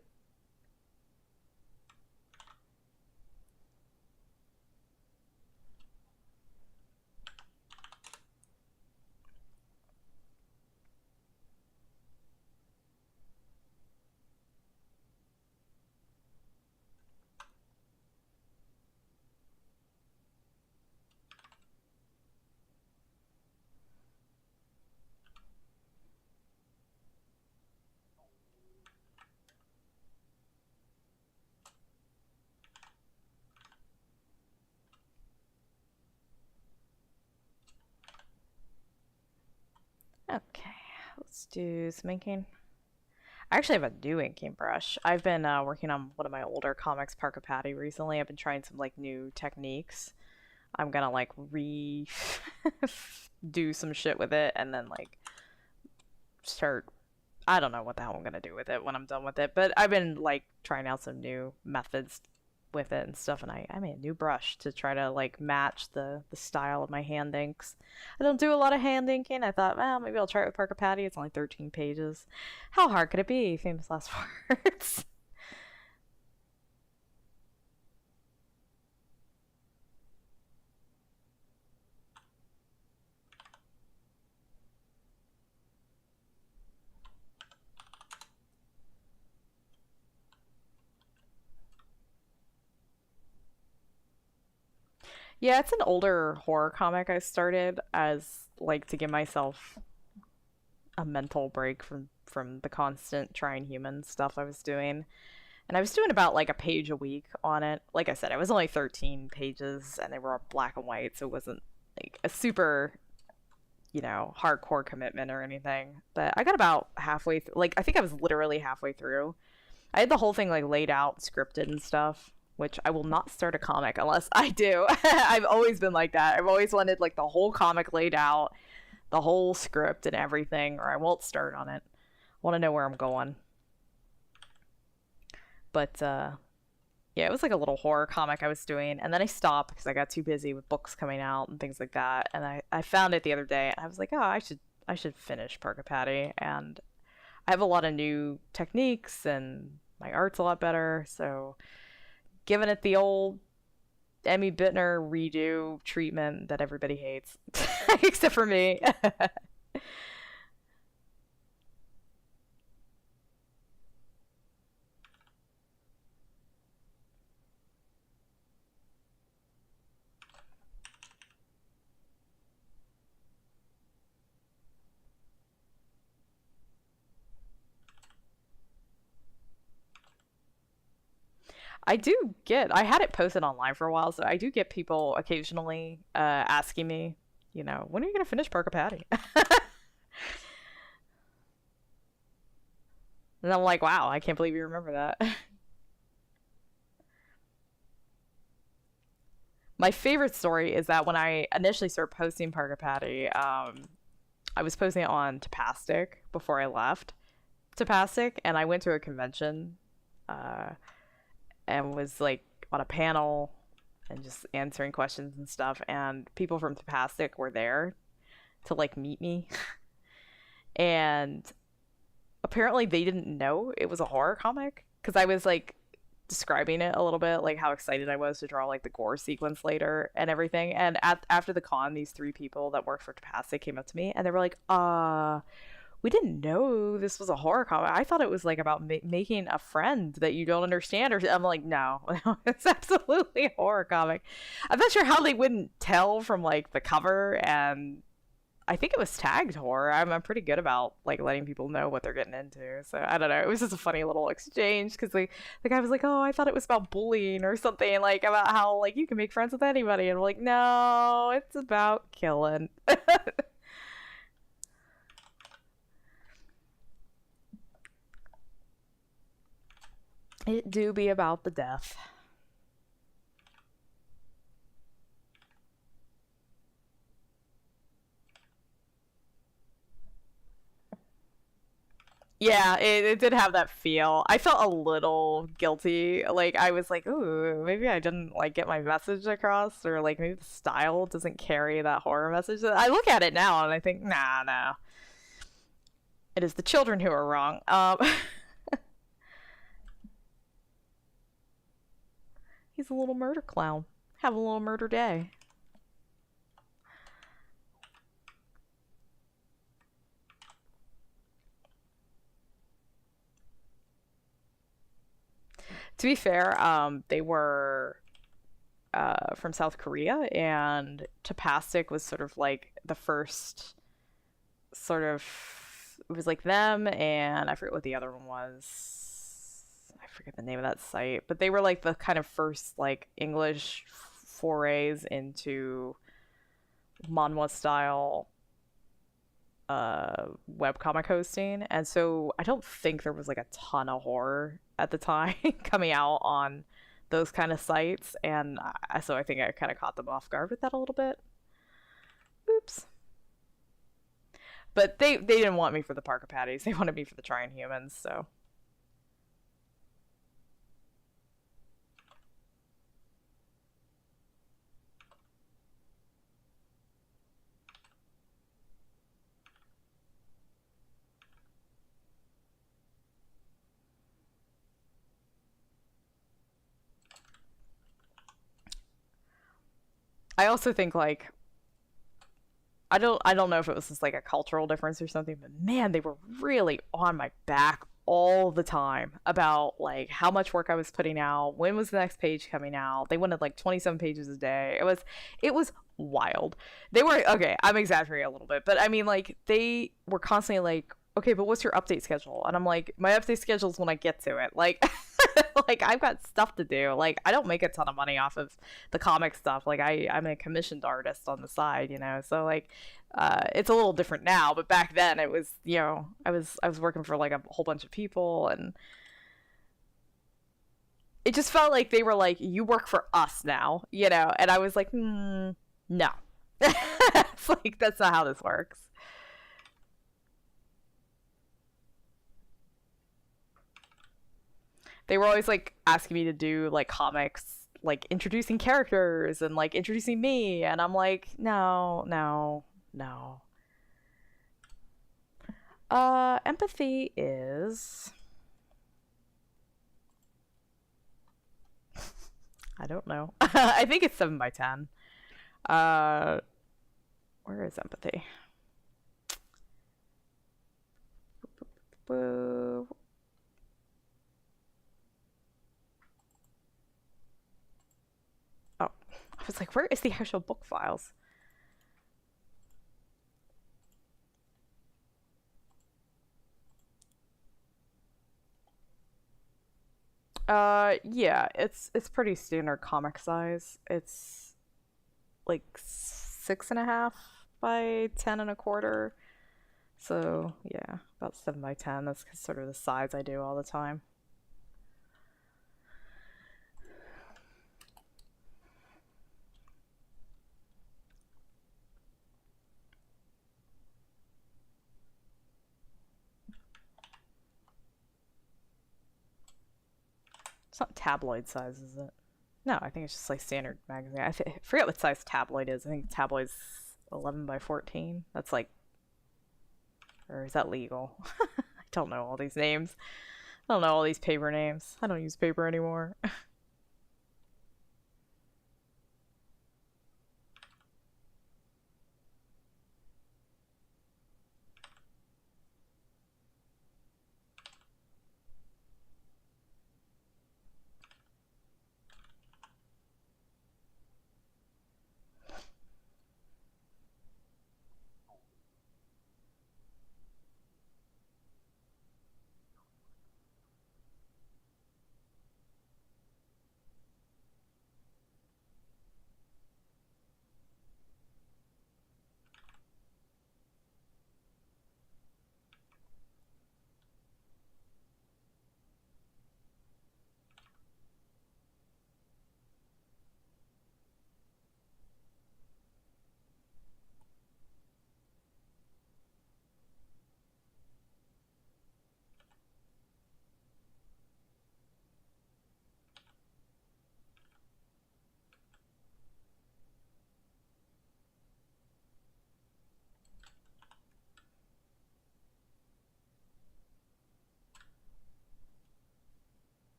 Okay, let's do some inking. I actually have a new inking brush. I've been working on one of my older comics, Parker Patty, recently. I've been trying some like new techniques. I'm gonna like do some shit with it and then like start. I don't know what the hell I'm gonna do with it when I'm done with it, but I've been like trying out some new methods with it and stuff, and I made a new brush to try to like match the style of my hand inks. I don't do a lot of hand inking. I thought, well, maybe I'll try it with Parker Patty. It's only 13 pages. How hard could it be? Famous last words. Yeah, it's an older horror comic I started as like to give myself a mental break from the constant trying human stuff I was doing. And I was doing about like a page a week on it. Like I said, it was only 13 pages and they were black and white, so it wasn't like a super, hardcore commitment or anything. But I got about halfway like I think I was literally halfway through. I had the whole thing like laid out, scripted and stuff, which I will not start a comic unless I do. I've always been like that. I've always wanted like the whole comic laid out, the whole script and everything, or I won't start on it. I want to know where I'm going. But yeah, it was like a little horror comic I was doing, and then I stopped because I got too busy with books coming out and things like that. And I found it the other day, and I was like, oh, I should finish Parker Patty, and I have a lot of new techniques, and my art's a lot better. So giving it the old emy.bitner redo treatment that everybody hates, except for me. I had it posted online for a while, so I do get people occasionally asking me, when are you going to finish Parker Patty? And I'm like, wow, I can't believe you remember that. My favorite story is that when I initially started posting Parker Patty, I was posting it on Tapastic before I left Tapastic, and I went to a convention uh, and was like on a panel and just answering questions and stuff, and people from Tapastic were there to like meet me. And apparently they didn't know it was a horror comic because I was like describing it a little bit, like how excited I was to draw like the gore sequence later and everything. And after the con, these three people that worked for Tapastic came up to me and they were like, we didn't know this was a horror comic. I thought it was like about making a friend that you don't understand. Or I'm like, no, it's absolutely a horror comic. I'm not sure how they wouldn't tell from like the cover, and I think it was tagged horror. I'm pretty good about like letting people know what they're getting into. So I don't know. It was just a funny little exchange because the guy was like, "Oh, I thought it was about bullying or something, like about how like you can make friends with anybody," and I'm like, "No, it's about killing." It do be about the death. Yeah, it did have that feel. I felt a little guilty. Like I was like, ooh, maybe I didn't like get my message across, or like maybe the style doesn't carry that horror message. I look at it now and I think, nah, no. It is the children who are wrong. He's a little murder clown. Have a little murder day. To be fair, they were from South Korea, and Tapastic was sort of like the first sort of. It was like them, and I forget what the other one was. I forget the name of that site, but they were like the kind of first like English forays into manhwa style webcomic hosting, and so I don't think there was like a ton of horror at the time coming out on those kind of sites, and so I think I kind of caught them off guard with that a little bit. Oops. But they didn't want me for the Parker Patties. They wanted me for the Trying Humans, so. I also think like I don't know if it was just like a cultural difference or something, but man, they were really on my back all the time about like how much work I was putting out, when was the next page coming out. They wanted like 27 pages a day. It was wild. They were okay, I'm exaggerating a little bit, but I mean like they were constantly like, okay, but what's your update schedule? And I'm like, my update schedule is when I get to it. Like like I've got stuff to do. Like I don't make a ton of money off of the comic stuff. Like I'm a commissioned artist on the side, you know. So like it's a little different now, but back then it was, you know, I was working for like a whole bunch of people, and it just felt like they were like, you work for us now, you know. And I was like, no. It's like that's not how this works. They were always like asking me to do like comics, like introducing characters and like introducing me, and I'm like, no, no, no. Empathy is, I don't know. I think it's 7 by 10. Uh, where is empathy? Boo. Oh, I was like, where is the actual book files? Yeah, it's pretty standard comic size. It's like 6.5 by 10 1/4. So yeah, about 7 by 10. That's sort of the size I do all the time. It's not tabloid size, is it? No, I think it's just like standard magazine. I forget what size tabloid is. I think tabloid's 11 by 14. That's like, or is that legal? I don't know all these names. I don't know all these paper names. I don't use paper anymore.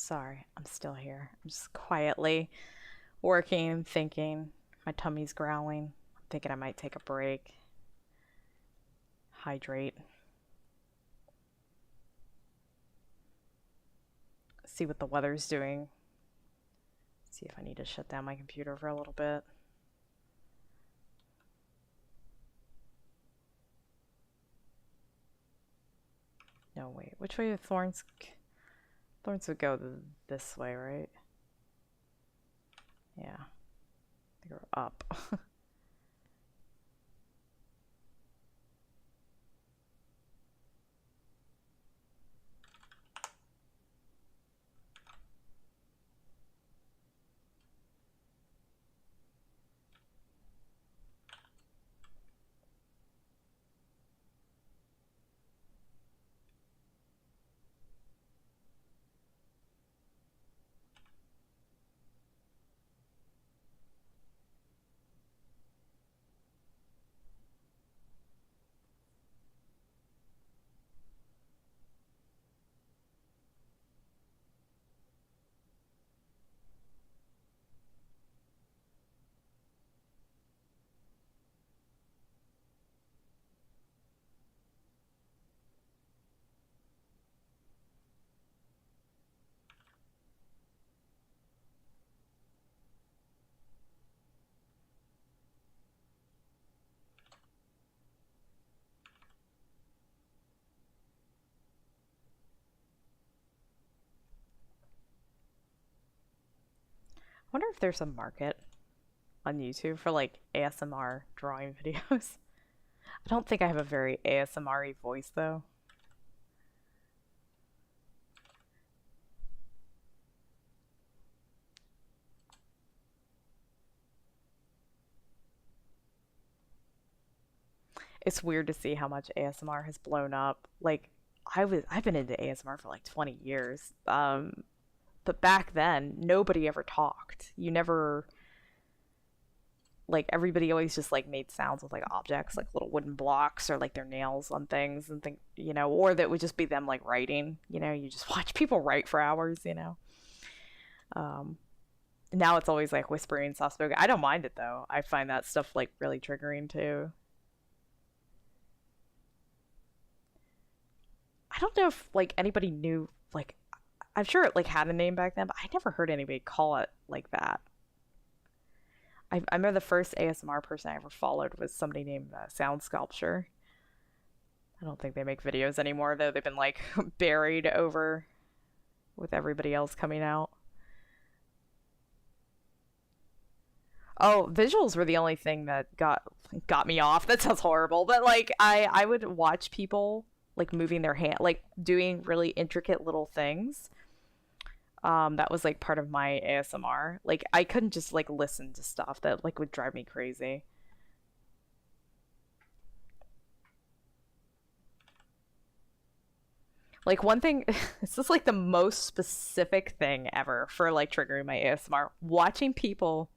Sorry, I'm still here. I'm just quietly working, thinking. My tummy's growling. I'm thinking I might take a break. Hydrate. See what the weather's doing. See if I need to shut down my computer for a little bit. No, wait. Which way do thorns? Thorns would go this way, right? Yeah. They go up. I wonder if there's a market on YouTube for like ASMR drawing videos. I don't think I have a very ASMR-y voice though. It's weird to see how much ASMR has blown up. Like I've been into ASMR for like 20 years. But back then nobody ever talked. You never, like, everybody always just like made sounds with like objects, like little wooden blocks or like their nails on things and think, you know, or that would just be them like writing, you know, you just watch people write for hours, you know. Now it's always like whispering, soft spoken. I don't mind it though. I find that stuff like really triggering too. I don't know if like anybody knew, like, I'm sure it like had a name back then, but I never heard anybody call it like that. I remember the first ASMR person I ever followed was somebody named Sound Sculpture. I don't think they make videos anymore though. They've been like buried over with everybody else coming out. Oh, visuals were the only thing that got me off. That sounds horrible, but like I would watch people like moving their hand, like doing really intricate little things. That was like part of my ASMR. Like I couldn't just like listen to stuff that like would drive me crazy. Like one thing, this is like the most specific thing ever for like triggering my ASMR. Watching people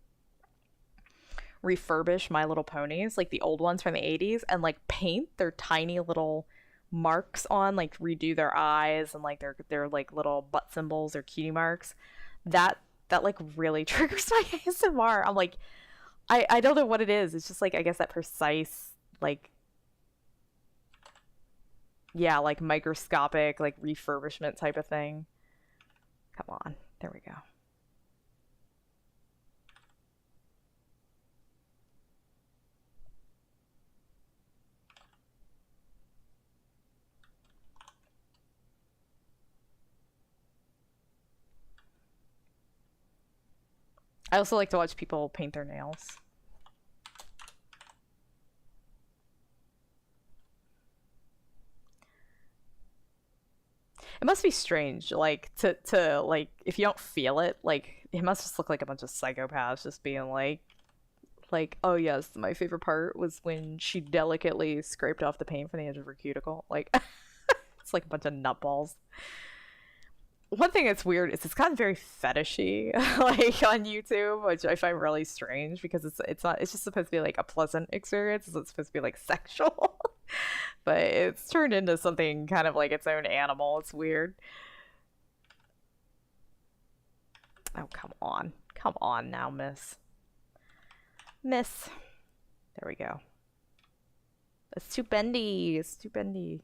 refurbish My Little Ponies, like the old ones from the 80s, and like paint their tiny little marks on, like redo their eyes and like their like little butt symbols or cutie marks. That like really triggers my ASMR. I'm like, I don't know what it is. It's just like, I guess that precise, like, yeah, like microscopic like refurbishment type of thing. Come on, there we go. I also like to watch people paint their nails. It must be strange, like to like, if you don't feel it, like it must just look like a bunch of psychopaths just being like, oh yes, my favorite part was when she delicately scraped off the paint from the edge of her cuticle. Like it's like a bunch of nutballs. One thing that's weird is it's gotten very fetishy like on YouTube, which I find really strange because it's not, it's just supposed to be like a pleasant experience. It's supposed to be like sexual. But it's turned into something kind of like its own animal. It's weird. Oh, come on. Come on now, miss. Miss. There we go. It's too bendy. It's too bendy.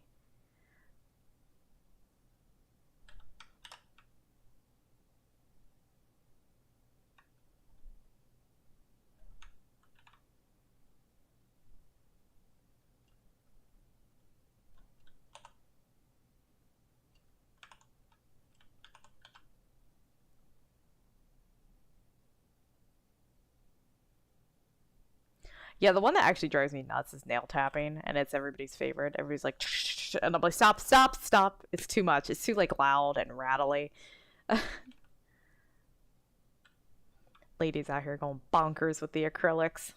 Yeah, the one that actually drives me nuts is nail tapping, and it's everybody's favorite. Everybody's like, and I'm like, stop, stop, stop. It's too much. It's too like loud and rattly. Ladies out here going bonkers with the acrylics.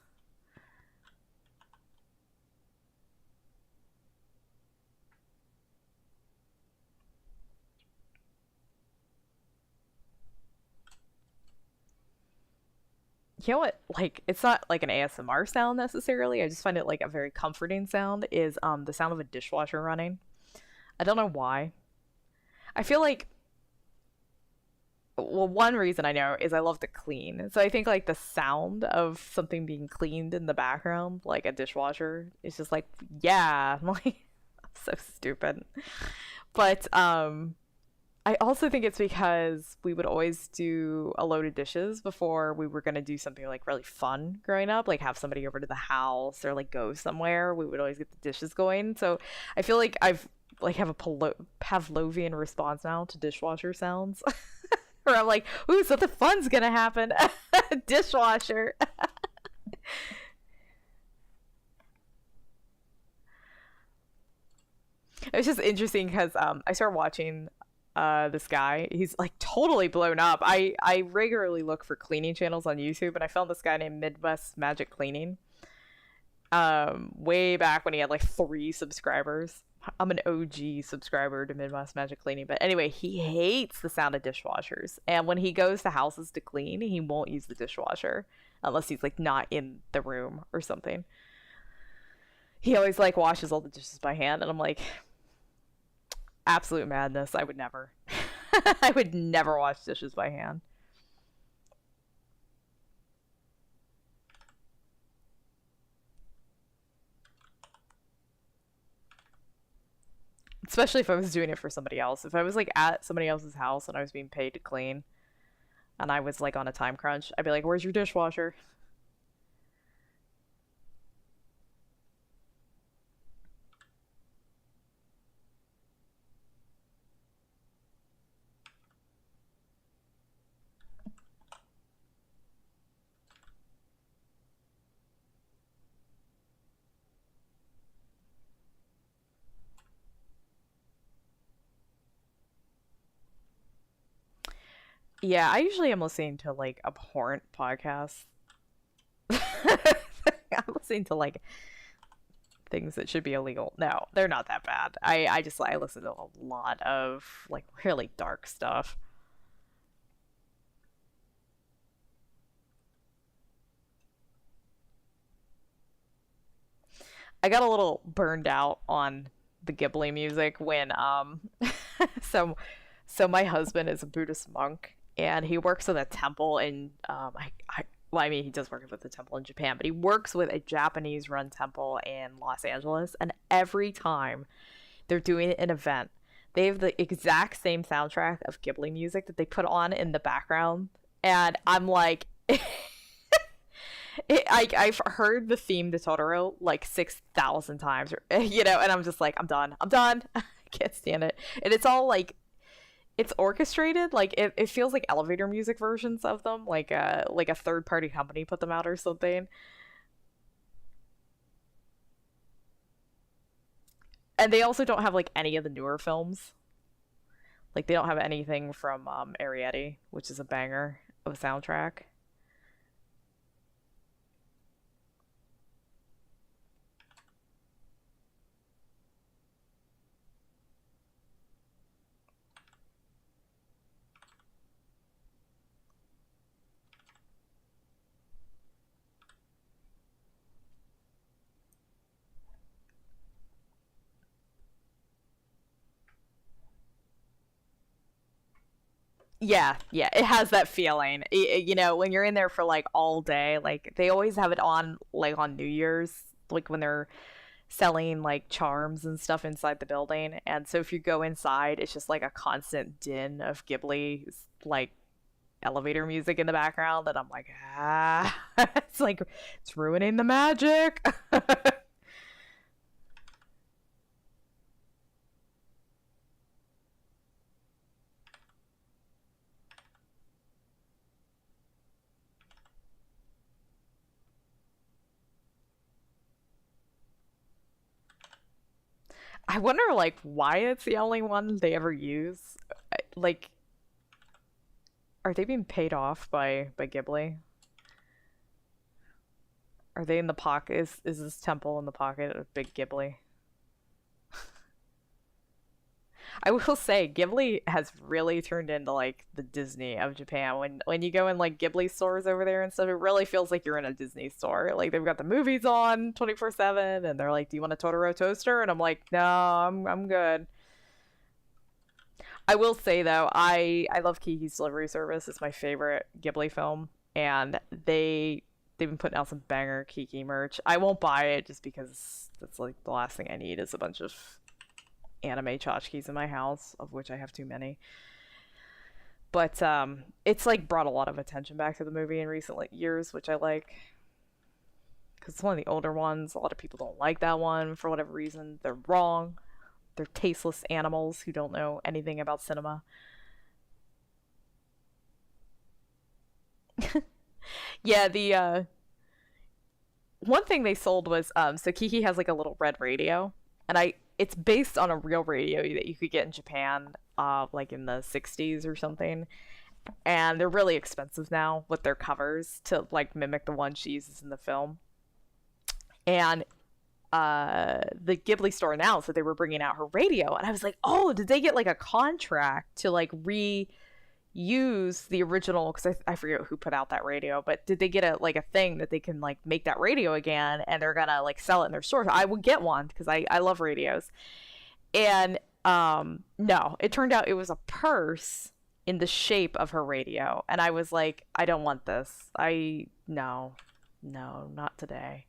You know what? Like, it's not like an ASMR sound necessarily. I just find it like a very comforting sound. Is the sound of a dishwasher running. I don't know why. I feel like, well, one reason I know is I love to clean. So I think like the sound of something being cleaned in the background, like a dishwasher, is just like, yeah, I'm like so stupid. But I also think it's because we would always do a load of dishes before we were gonna do something like really fun growing up, like have somebody over to the house or like go somewhere. We would always get the dishes going. So I feel like I've like have a Pavlovian response now to dishwasher sounds. Where I'm like, ooh, something fun's gonna happen. Dishwasher. It's just interesting because I started watching this guy. He's like totally blown up. I regularly look for cleaning channels on YouTube, and I found this guy named Midwest Magic Cleaning. Way back when he had like 3 subscribers. I'm an OG subscriber to Midwest Magic Cleaning, but anyway, he hates the sound of dishwashers, and when he goes to houses to clean, he won't use the dishwasher unless he's like not in the room or something. He always like washes all the dishes by hand, and I'm like, absolute madness. I would never. I would never wash dishes by hand. Especially if I was doing it for somebody else. If I was like at somebody else's house and I was being paid to clean and I was like on a time crunch, I'd be like, "Where's your dishwasher?" Yeah, I usually am listening to like abhorrent podcasts. I'm listening to like things that should be illegal. No, they're not that bad. I listen to a lot of like really dark stuff. I got a little burned out on the Ghibli music when so my husband is a Buddhist monk and he works in a temple in well, I mean, he does work with a temple in Japan, but he works with a Japanese run temple in Los Angeles. And every time they're doing an event, they have the exact same soundtrack of Ghibli music that they put on in the background. And I'm like, I've heard the theme to Totoro like 6,000 times, you know, and I'm just like, I'm done. I'm done. I can't stand it. And it's all like, it's orchestrated. Like it feels like elevator music versions of them, like a third party company put them out or something. And they also don't have like any of the newer films. Like they don't have anything from Arietti, which is a banger of a soundtrack. Yeah, yeah, it has that feeling. You know, when you're in there for like all day, like they always have it on like on New Year's, like when they're selling like charms and stuff inside the building. And so if you go inside, it's just like a constant din of Ghibli like elevator music in the background, and I'm like, ah, it's like it's ruining the magic. I wonder like why it's the only one they ever use. Like, are they being paid off by Ghibli? Are they in the pocket? Is this temple in the pocket of Big Ghibli? I will say Ghibli has really turned into like the Disney of Japan. When you go in like Ghibli stores over there and stuff, it really feels like you're in a Disney store. Like they've got the movies on 24/7, and they're like, "Do you want a Totoro toaster?" And I'm like, "No, I'm good." I will say though, I love Kiki's Delivery Service. It's my favorite Ghibli film, and they've been putting out some banger Kiki merch. I won't buy it just because that's like the last thing I need is a bunch of anime tchotchkes in my house, of which I have too many. But it's like brought a lot of attention back to the movie in recent like, years, which I like because it's one of the older ones. A lot of people don't like that one for whatever reason. They're wrong. They're tasteless animals who don't know anything about cinema. Yeah, the one thing they sold was so Kiki has like a little red radio, and I it's based on a real radio that you could get in Japan, like in the 60s or something. And they're really expensive now with their covers to like mimic the one she uses in the film. And the Ghibli store announced that they were bringing out her radio, and I was like, oh, did they get like a contract to like reuse the original? Because I forget who put out that radio, but did they get a like a thing that they can like make that radio again, and they're gonna like sell it in their stores? I would get one because I love radios. And no, it turned out it was a purse in the shape of her radio, and I was like, I don't want this. I no, no, not today.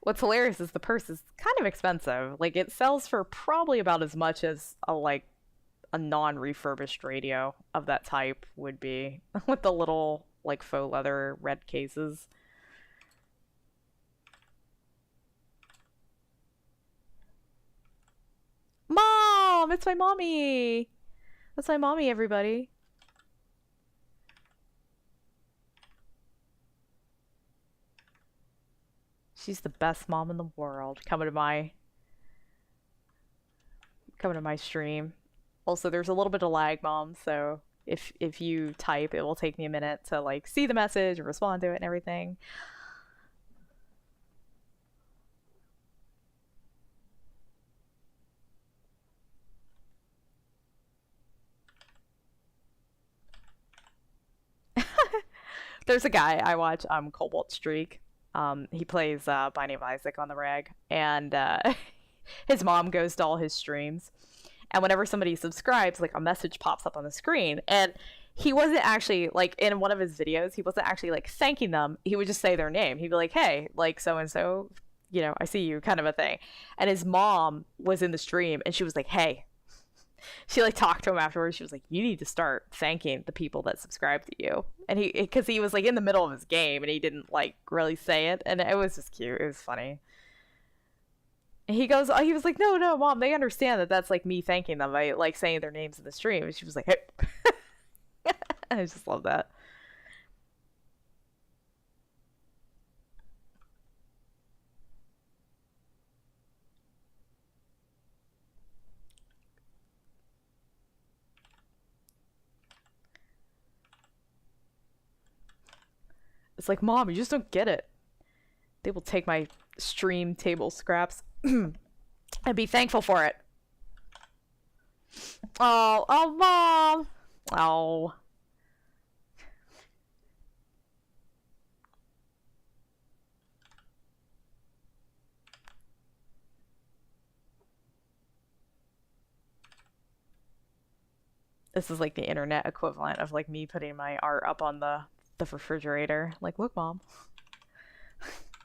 What's hilarious is the purse is kind of expensive. Like it sells for probably about as much as a non-refurbished radio of that type would be with the little like faux leather red cases. Mom, it's my mommy. That's my mommy, everybody. She's the best mom in the world. Coming to my stream. Also, there's a little bit of lag, mom, so if you type, it will take me a minute to like see the message and respond to it and everything. There's a guy I watch, Cobalt Streak. He plays Binding of Isaac on the reg, and his mom goes to all his streams, and whenever somebody subscribes, like a message pops up on the screen, and he wasn't actually like in one of his videos, he wasn't actually like thanking them. He would just say their name. He'd be like, "Hey, like so and so, I see you," kind of a thing. And his mom was in the stream, and she was like, "Hey." She like talked to him afterwards. She was like, "You need to start thanking the people that subscribe to you." And because he was like in the middle of his game and he didn't like really say it, and it was just cute. It was funny. And he was like, "No, no, mom, they understand that that's like me thanking them by like saying their names in the stream." And she was like, "Hey." I just love that. It's like, mom, you just don't get it. They will take my stream table scraps and be thankful for it. Oh, oh, Mom. Oh. This is like the internet equivalent of like me putting my art up on the refrigerator. Like, look, Mom.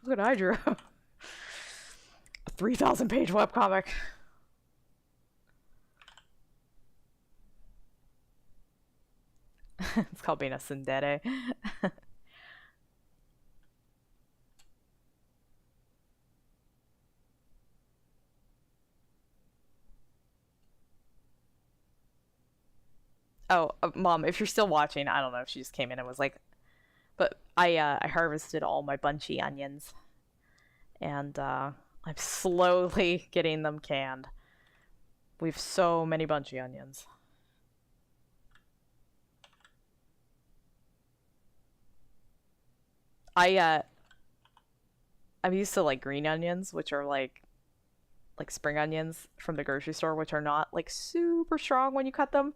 Look what I drew. A 3,000 page webcomic. It's called being a tsundere. Oh, Mom, if you're still watching, I don't know if she just came in and was like, but I harvested all my bunchy onions, and I'm slowly getting them canned. We have so many bunchy onions. I'm used to like green onions, which are like spring onions from the grocery store, which are not like super strong when you cut them.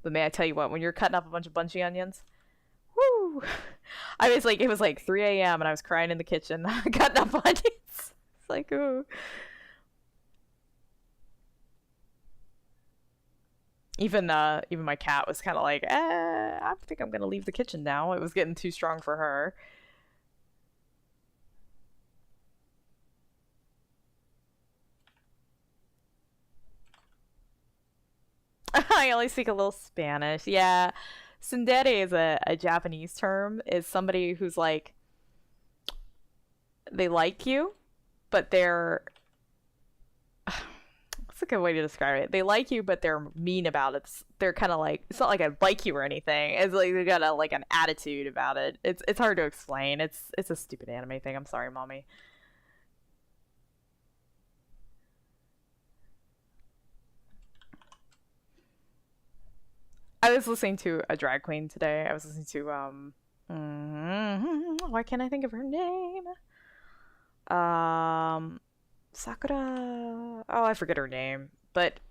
But may I tell you what, when you're cutting up a bunch of bunchy onions, woo! I was like, it was like 3 a.m. and I was crying in the kitchen, cutting up onions. It's like, ooh. Even my cat was kind of like, I think I'm gonna leave the kitchen now. It was getting too strong for her. I only speak a little Spanish. Yeah. Tsundere is a Japanese term. Is somebody who's like, they like you, but they're what's a good way to describe it? They like you, but they're mean about it. They're kind of like, it's not like I like you or anything. It's like they got a like an attitude about it. It's hard to explain. It's a stupid anime thing. I'm sorry, mommy. I was listening to a drag queen today. I was listening to why can't I think of her name? Um Sakura. Oh, I forget her name. But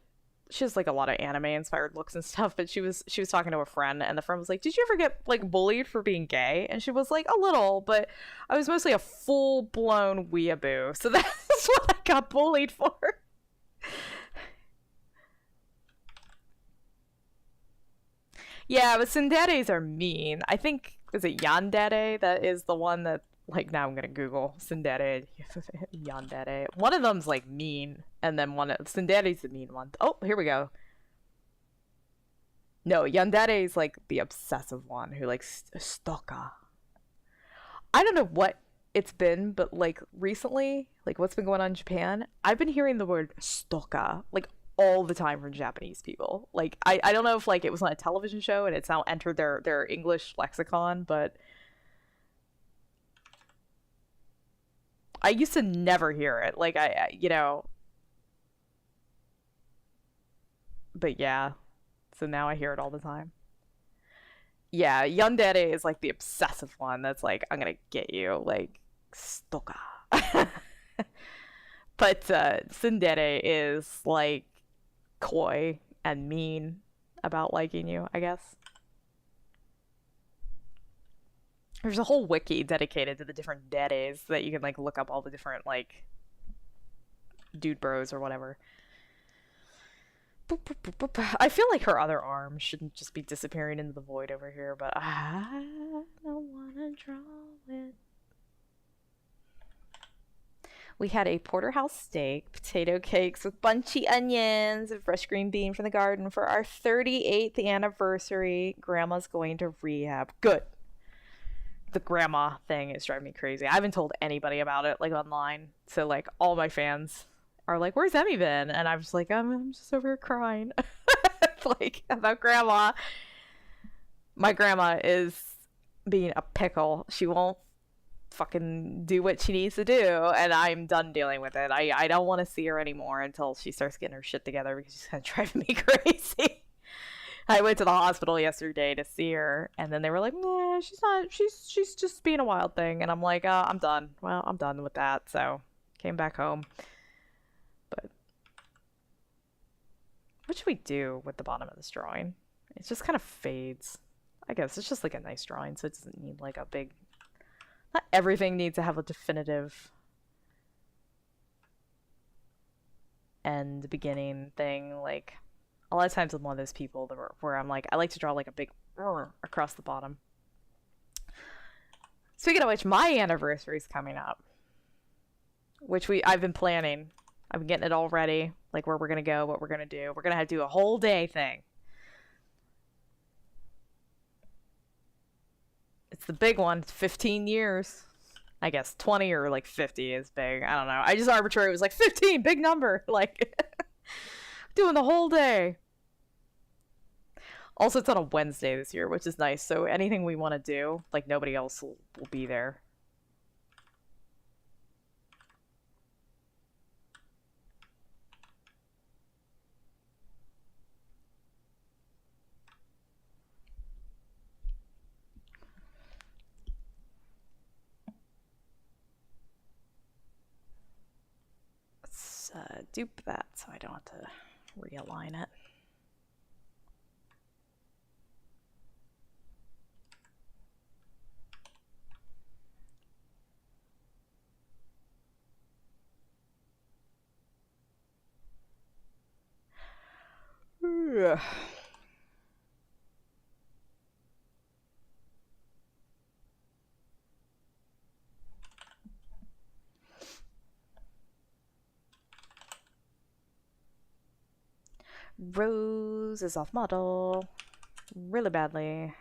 she has like a lot of anime inspired looks and stuff, but she was talking to a friend and the friend was like, "Did you ever get like bullied for being gay?" And she was like, "A little, but I was mostly a full-blown weeaboo." So that's what I got bullied for. Yeah, but tsunderes are mean. I think is it yandere that is the one that like now I'm gonna Google tsundere yandere. One of them's like mean, and then one tsundere's the mean one. Oh, here we go. No, yandere is like the obsessive one who like stalker. I don't know what it's been, but like recently, like what's been going on in Japan, I've been hearing the word stalker like all the time from Japanese people. Like I don't know if like it was on a television show and it's now entered their English lexicon, but I used to never hear it. Like but yeah. So now I hear it all the time. Yeah, yandere is like the obsessive one that's like I'm gonna get you, like stalker. But tsundere is like coy and mean about liking you, I guess. There's a whole wiki dedicated to the different dedes that you can like look up all the different like dude bros or whatever. Boop, boop, boop, boop. I feel like her other arm shouldn't just be disappearing into the void over here, but I don't wanna draw it. We had a porterhouse steak, potato cakes with bunchy onions, and fresh green bean from the garden for our 38th anniversary. Grandma's going to rehab. Good. The grandma thing is driving me crazy. I haven't told anybody about it, like online. So, like, all my fans are like, "Where's Emmy been?" And I'm just like, I'm just over here crying. Like, about grandma. My grandma is being a pickle. She won't fucking do what she needs to do, and I'm done dealing with it. I don't want to see her anymore until she starts getting her shit together because she's kind of driving me crazy. I went to the hospital yesterday to see her, and then they were like, "Nah, she's not. She's just being a wild thing." And I'm like, "I'm done. Well, I'm done with that." So came back home. But what should we do with the bottom of this drawing? It just kind of fades. I guess it's just like a nice drawing, so it doesn't need like a big... Not everything needs to have a definitive end beginning thing. Like, a lot of times I'm one of those people where I'm like, I like to draw like a big across the bottom. Speaking of which, my anniversary is coming up, which I've been planning. I've been getting it all ready, like where we're gonna go, what we're gonna do. We're gonna have to do a whole day thing. It's the big one. It's 15 years. I guess 20 or like 50 is big. I don't know. I just arbitrarily was like 15, big number. Like doing the whole day. Also, it's on a Wednesday this year, which is nice. So anything we want to do, like nobody else will be there. Let's dupe that so I don't have to realign it. Rose is off model really badly. I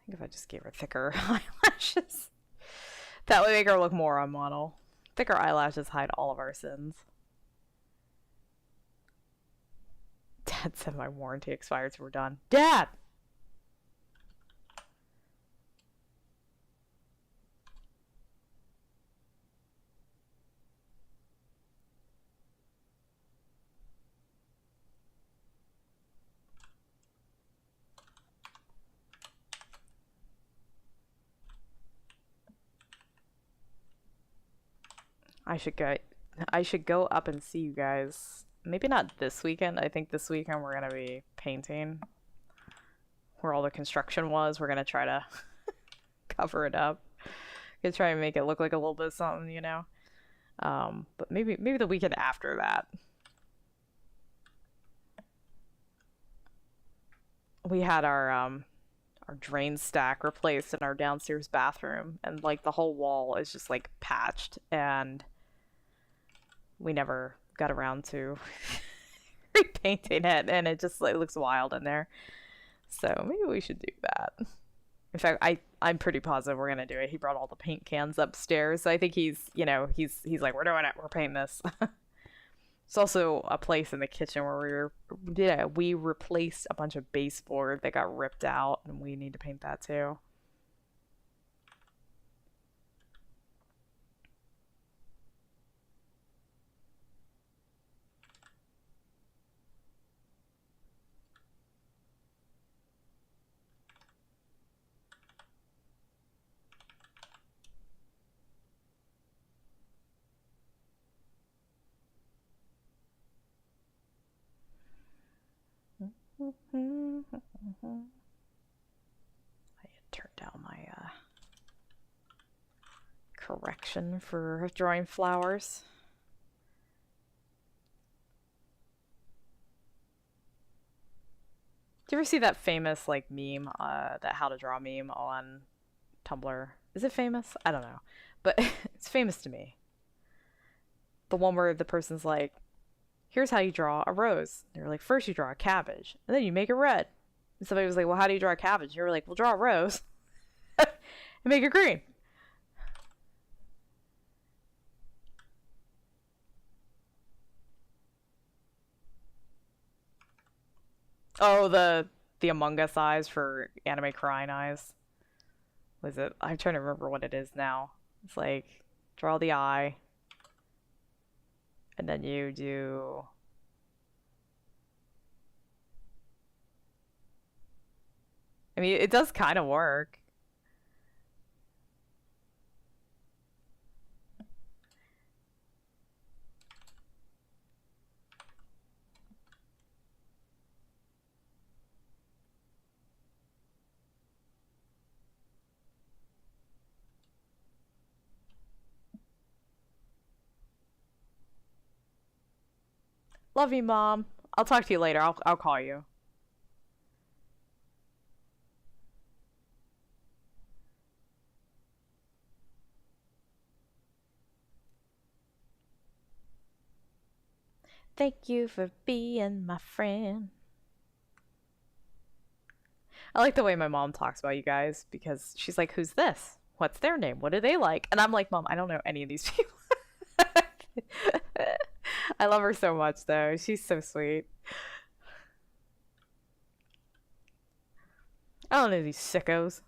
think if I just gave her thicker eyelashes, that would make her look more on model. Thicker eyelashes hide all of our sins. Dad said my warranty expired, so we're done. Dad! I should go up and see you guys. Maybe not this weekend. I think this weekend we're gonna be painting where all the construction was. We're gonna try to cover it up. Gonna try and make it look like a little bit of something, you know. But maybe the weekend after that. We had our drain stack replaced in our downstairs bathroom, and like the whole wall is just like patched, and we never got around to repainting it, and it just like looks wild in there. So maybe we should do that. In fact, I'm pretty positive we're gonna do it. He brought all the paint cans upstairs, so I think he's like, we're doing it, we're painting this. It's also a place in the kitchen where we replaced a bunch of baseboard that got ripped out, and we need to paint that too. I had turned down my correction for drawing flowers. Do you ever see that famous like meme, that how to draw meme on Tumblr? Is it famous? I don't know, but it's famous to me. The one where the person's like, here's how you draw a rose. They're like, first you draw a cabbage, and then you make it red. And somebody was like, well, how do you draw a cabbage? You were like, well, draw a rose and make it green. Oh, the Among Us eyes for anime crying eyes. Was it? I'm trying to remember what it is now. It's like, draw the eye, and then you do... I mean, it does kind of work. Love you, Mom. I'll talk to you later. I'll call you. Thank you for being my friend. I like the way my mom talks about you guys because she's like, "Who's this? What's their name? What do they like?" And I'm like, "Mom, I don't know any of these people." I love her so much, though. She's so sweet. I don't know these sickos.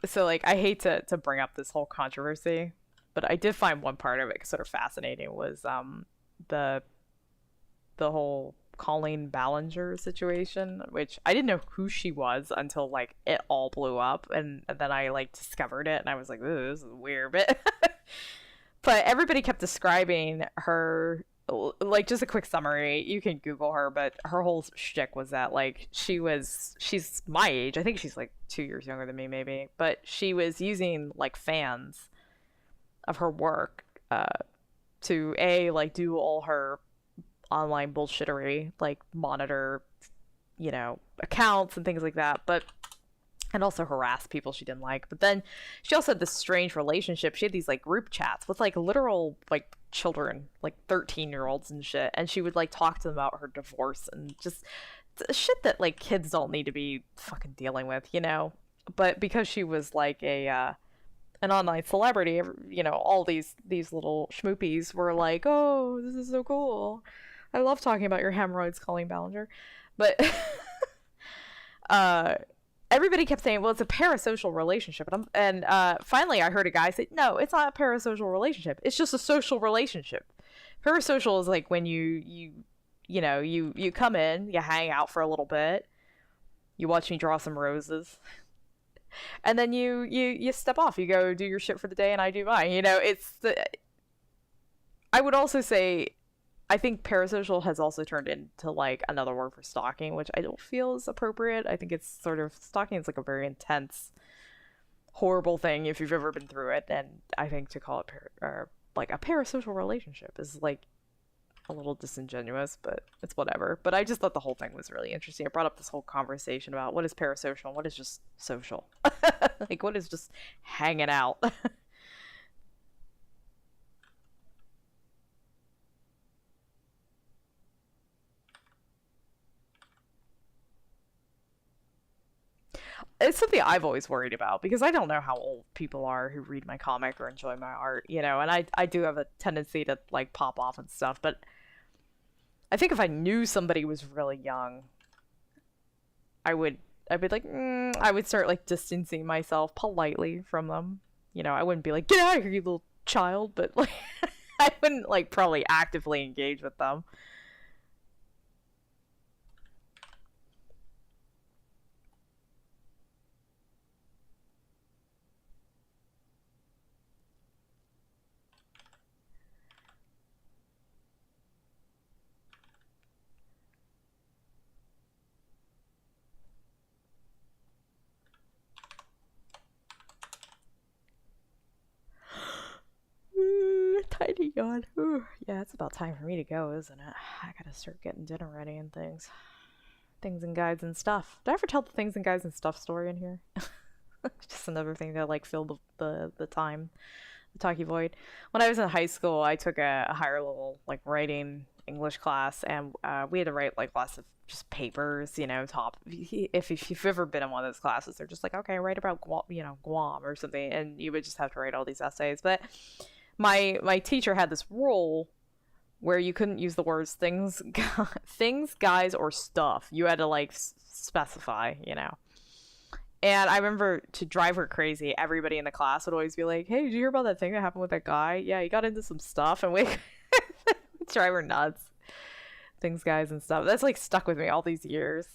So like I hate to bring up this whole controversy, but I did find one part of it sort of fascinating was the the whole Colleen Ballinger situation, which I didn't know who she was until like it all blew up, and then I like discovered it, and I was like, "Ooh, this is weird." But everybody kept describing her, like, just a quick summary. You can Google her, but her whole shtick was that like she's my age. I think she's like 2 years younger than me, maybe, but she was using like fans of her work to a like do all her online bullshittery, like monitor, accounts and things like that, but and also harass people she didn't like. But then she also had this strange relationship. She had these like group chats with like literal like children, like 13-year-olds and shit, and she would like talk to them about her divorce and just shit that like kids don't need to be fucking dealing with, But because she was like a an online celebrity, all these little schmoopies were like, "Oh, this is so cool. I love talking about your hemorrhoids, Colleen Ballinger." But uh, everybody kept saying, "Well, it's a parasocial relationship," and finally, I heard a guy say, "No, it's not a parasocial relationship. It's just a social relationship. Parasocial is like when you come in, you hang out for a little bit, you watch me draw some roses." And then you step off. You go do your shit for the day, and I do mine. I would also say, I think parasocial has also turned into like another word for stalking, which I don't feel is appropriate. I think it's sort of stalking is like a very intense, horrible thing if you've ever been through it, and I think to call it like a parasocial relationship is like a little disingenuous, but it's whatever. But I just thought the whole thing was really interesting. It brought up this whole conversation about what is parasocial and what is just social. Like, what is just hanging out? It's something I've always worried about because I don't know how old people are who read my comic or enjoy my art, and I do have a tendency to like pop off and stuff, but I think if I knew somebody was really young, I'd be like, I would start like distancing myself politely from them. I wouldn't be like, "Get out of here, you little child," but like, I wouldn't like probably actively engage with them. Tiny yawn. Ooh. Yeah, it's about time for me to go, isn't it? I gotta start getting dinner ready and things. Things and guides and stuff. Did I ever tell the things and guides and stuff story in here? Just another thing to like fill the time, the talkie void. When I was in high school, I took a higher level like writing English class, and we had to write like lots of just papers, top. If you've ever been in one of those classes, they're just like, okay, write about Guam or something, and you would just have to write all these essays. But my teacher had this rule where you couldn't use the words things, things, guys, or stuff. You had to like specify. And I remember, to drive her crazy, everybody in the class would always be like, hey, did you hear about that thing that happened with that guy? Yeah, he got into some stuff, and we drive her nuts. Things, guys, and stuff. That's like stuck with me all these years.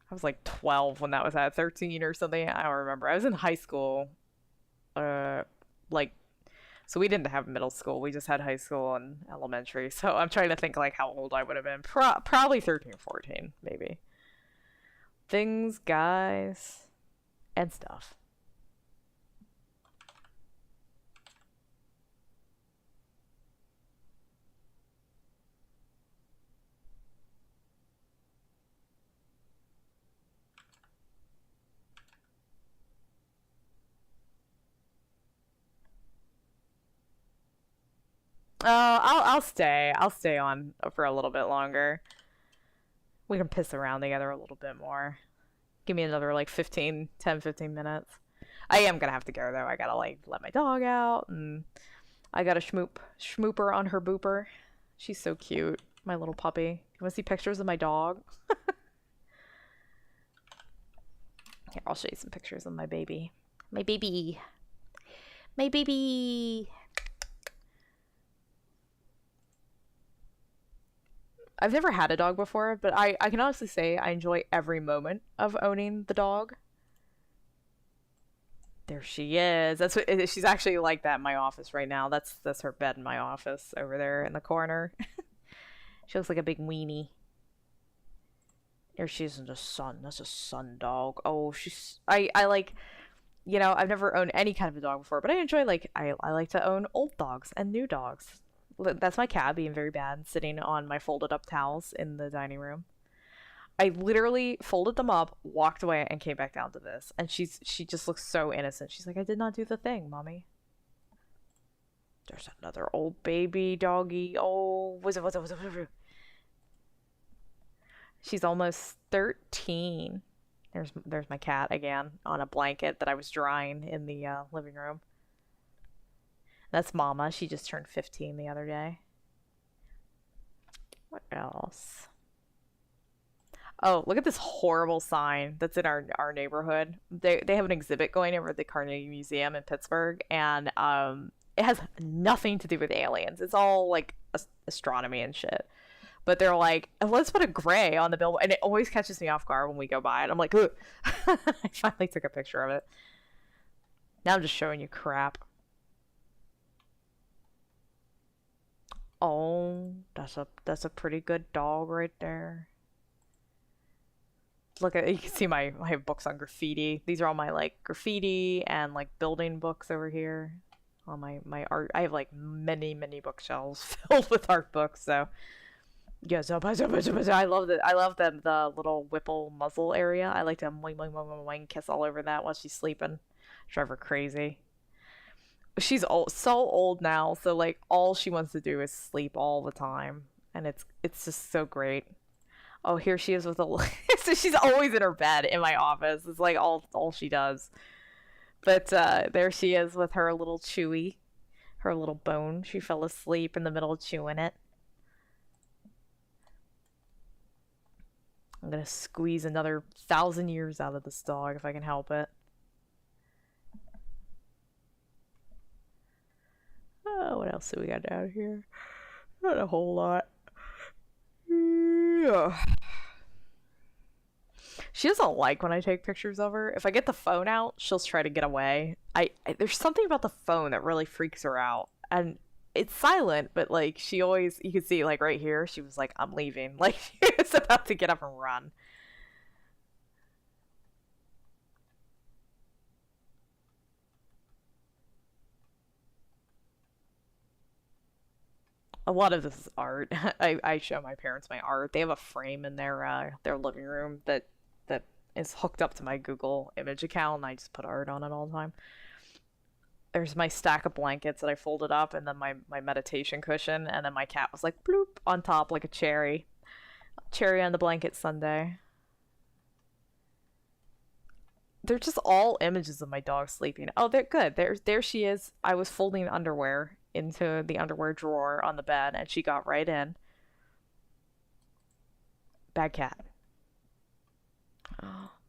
I was like 12 when that was at 13 or something. I don't remember. I was in high school. Like, so we didn't have middle school. We just had high school and elementary. So I'm trying to think like how old I would have been. Probably 13 or 14, maybe. Things, guys, and stuff. I'll stay. I'll stay on for a little bit longer. We can piss around together a little bit more. Give me another like 15 minutes. I am gonna have to go though. I gotta like let my dog out, and I gotta schmooper on her booper. She's so cute, my little puppy. You wanna see pictures of my dog? Here, I'll show you some pictures of my baby. My baby. My baby. I've never had a dog before, but I can honestly say I enjoy every moment of owning the dog. There she is. That's what she's actually like that in my office right now. That's her bed in my office over there in the corner. She looks like a big weenie. There she is in the sun. That's a sun dog. Oh, I like, you know, I've never owned any kind of a dog before, but I enjoy like I like to own old dogs and new dogs. That's my cat being very bad, sitting on my folded up towels in the dining room. I literally folded them up, walked away, and came back down to this. And she just looks so innocent. She's like, I did not do the thing, mommy. There's another old baby doggy. Oh, what's it? She's almost 13. There's my cat again on a blanket that I was drying in the living room. That's Mama. She just turned 15 the other day. What else? Oh, look at this horrible sign that's in our neighborhood. They have an exhibit going over at the Carnegie Museum in Pittsburgh, and it has nothing to do with aliens. It's all like astronomy and shit. But they're like, let's put a gray on the billboard, and it always catches me off guard when we go by it. I'm like, ooh. I finally took a picture of it. Now I'm just showing you crap. Oh, that's a pretty good dog right there. Look at, you can see my books on graffiti. These are all my like graffiti and like building books over here. All my art. I have like many bookshelves filled with art books. So yeah, I love it. I love the little Whipple muzzle area. I like to kiss all over that while she's sleeping. Drive her crazy. She's so old now, so like all she wants to do is sleep all the time, and it's just so great. Oh, here she is with a so she's always in her bed in my office. It's like all she does. But there she is with her little Chewy, her little bone. She fell asleep in the middle of chewing it. I'm gonna squeeze another 1,000 years out of this dog if I can help it. Oh, what else do we got down here? Not a whole lot. Yeah. She doesn't like when I take pictures of her. If I get the phone out, she'll try to get away. There's something about the phone that really freaks her out. And it's silent, but like she always, you can see like right here, she was like, I'm leaving. Like she was about to get up and run. A lot of this is art. I show my parents my art. They have a frame in their living room that is hooked up to my Google image account, and I just put art on it all the time. There's my stack of blankets that I folded up, and then my meditation cushion, and then my cat was like bloop on top like a cherry. Cherry on the blanket Sunday. They're just all images of my dog sleeping. Oh, they're good. There she is. I was folding underwear into the underwear drawer on the bed, and she got right in. Bad cat.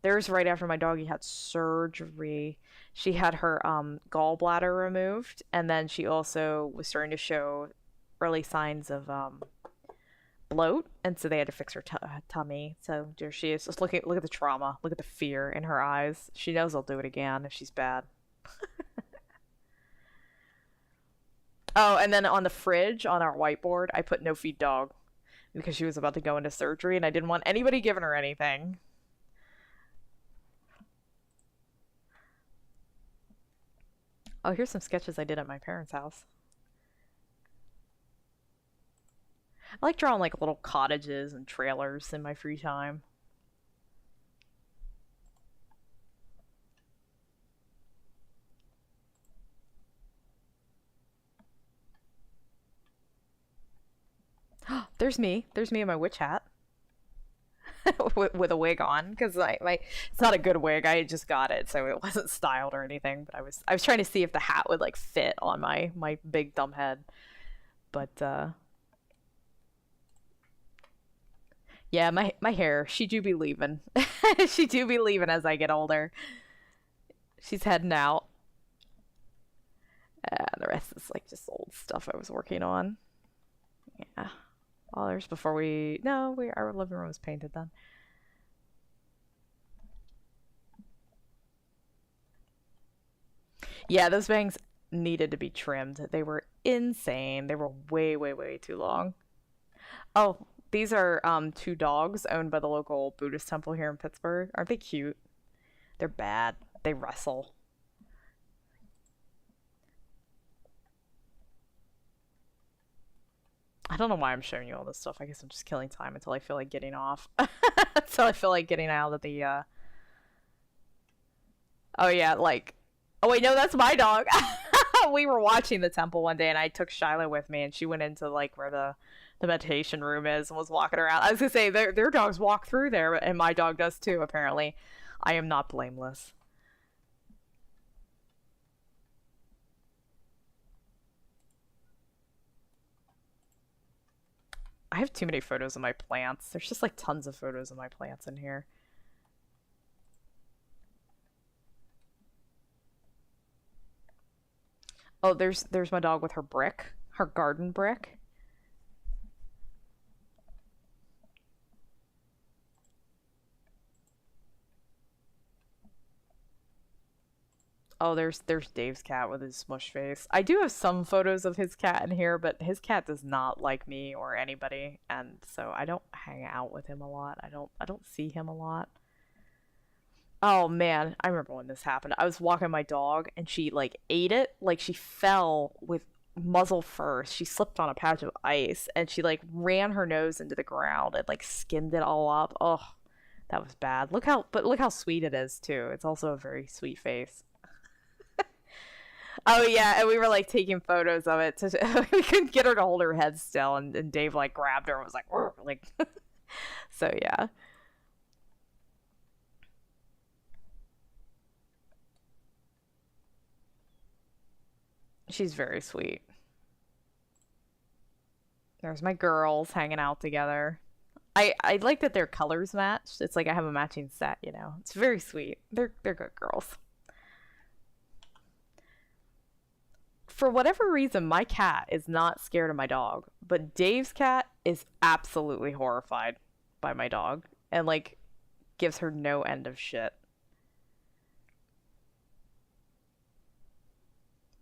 There's right after my doggy had surgery. She had her gallbladder removed, and then she also was starting to show early signs of bloat, and so they had to fix her tummy. So there she is. Just look at the trauma, look at the fear in her eyes. She knows I'll do it again if she's bad. Oh, and then on the fridge on our whiteboard, I put no feed dog because she was about to go into surgery, and I didn't want anybody giving her anything. Oh, here's some sketches I did at my parents' house. I like drawing like little cottages and trailers in my free time. There's me. There's me in my witch hat. with a wig on because it's not a good wig. I just got it, so it wasn't styled or anything. But I was trying to see if the hat would like fit on my big dumb head. But yeah, my hair. She do be leaving. She do be leaving as I get older. She's heading out. The rest is like just old stuff I was working on. Yeah. Oh, there's before we... No, our living room was painted then. Yeah, those bangs needed to be trimmed. They were insane. They were way, way, way too long. Oh, these are two dogs owned by the local Buddhist temple here in Pittsburgh. Aren't they cute? They're bad. They wrestle. I don't know why I'm showing you all this stuff. I guess I'm just killing time until I feel like getting off. Until I feel like getting out of the, Oh yeah, like... Oh wait, no, that's my dog! We were watching the temple one day and I took Shiloh with me and she went into, like, where the meditation room is and was walking around. I was gonna say, their dogs walk through there, and my dog does too, apparently. I am not blameless. I have too many photos of my plants. There's just like tons of photos of my plants in here. Oh, there's my dog with her brick, her garden brick. Oh, there's Dave's cat with his smush face. I do have some photos of his cat in here, but his cat does not like me or anybody, and so I don't hang out with him a lot. I don't see him a lot. Oh man, I remember when this happened. I was walking my dog and she like ate it. Like she fell with muzzle first. She slipped on a patch of ice and she like ran her nose into the ground and like skinned it all up. Oh, that was bad. Look how sweet it is too. It's also a very sweet face. Oh yeah, and we were like taking photos of it. We couldn't get her to hold her head still, and Dave like grabbed her and was like, "Rrr," like. So yeah. She's very sweet. There's my girls hanging out together. I like that their colors match. It's like I have a matching set, you know. It's very sweet. They're good girls. For whatever reason, my cat is not scared of my dog, but Dave's cat is absolutely horrified by my dog and like gives her no end of shit.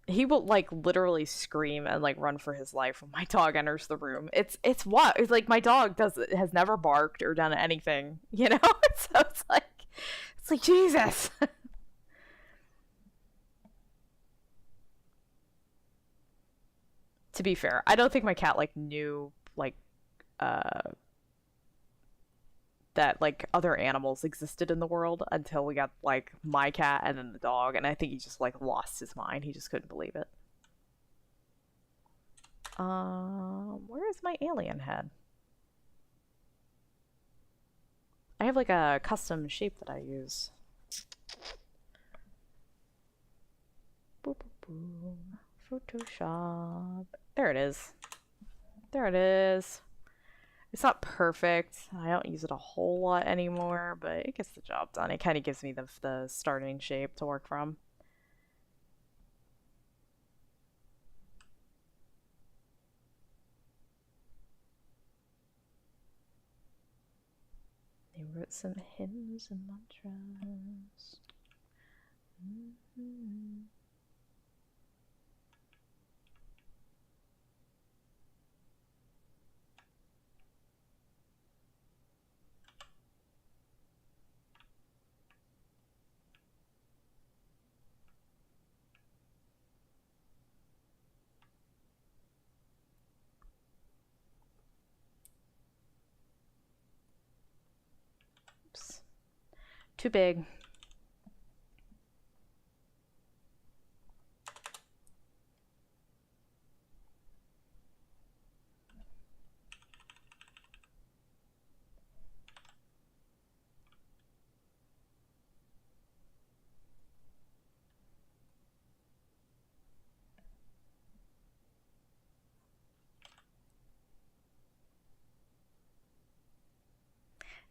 He will like literally scream and like run for his life when my dog enters the room. It's like my dog has never barked or done anything, you know? So it's like Jesus. To be fair, I don't think my cat like knew like uh that like other animals existed in the world until we got like my cat and then the dog, and I think he just like lost his mind. He just couldn't believe it. Where is my alien head? I have like a custom shape that I use. Boop, boop, boop. Photoshop. There it is. There it is. It's not perfect. I don't use it a whole lot anymore, but it gets the job done. It kind of gives me the starting shape to work from. They wrote some hymns and mantras. Mm-hmm. Oops. Too big.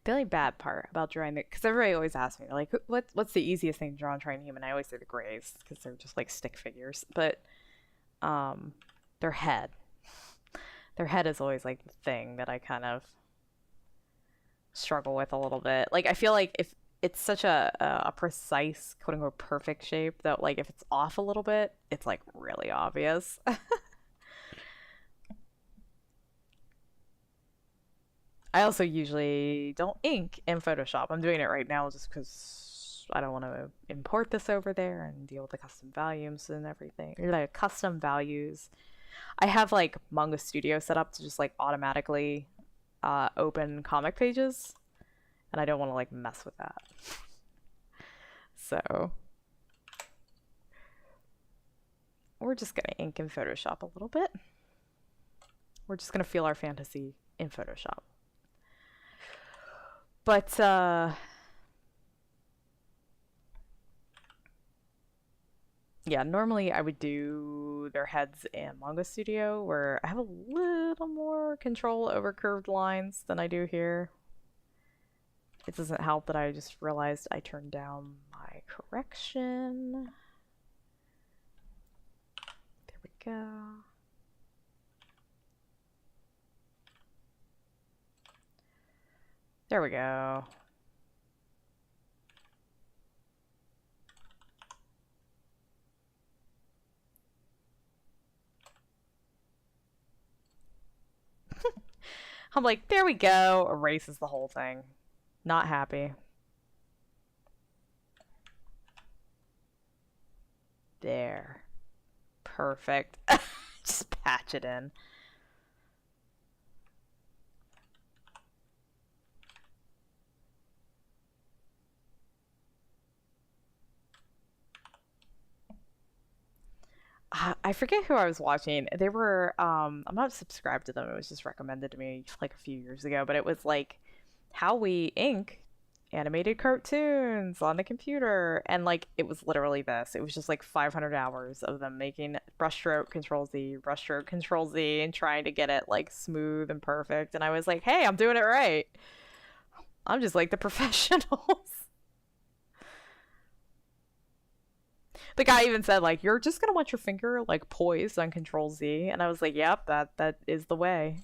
The only bad part about drawing it, because everybody always asks me, like, what's the easiest thing to draw and trying human? I always say the grays, because they're just like stick figures. But their head. Their head is always like the thing that I kind of struggle with a little bit. Like, I feel like if it's such a precise, quote unquote, perfect shape that, like, if it's off a little bit, it's like really obvious. I also usually don't ink in Photoshop. I'm doing it right now just because I don't want to import this over there and deal with the custom values and everything. Or the custom values. I have like Manga Studio set up to just like automatically open comic pages, and I don't want to like mess with that. So we're just gonna ink in Photoshop a little bit. We're just gonna feel our fantasy in Photoshop. But yeah, normally I would do their heads in Manga Studio, where I have a little more control over curved lines than I do here. It doesn't help that I just realized I turned down my correction. There we go. There we go. I'm like, there we go. Erases the whole thing. Not happy. There. Perfect. Just patch it in. I forget who I was watching. They were I'm not subscribed to them. It was just recommended to me like a few years ago, but it was like how we ink animated cartoons on the computer, and like it was literally this. It was just like 500 hours of them making brushstroke control Z, brushstroke control Z, and trying to get it like smooth and perfect. And I was like, "Hey, I'm doing it right. I'm just like the professionals." The guy even said like, "You're just gonna want your finger like poised on Control Z," and I was like, "Yep, that is the way."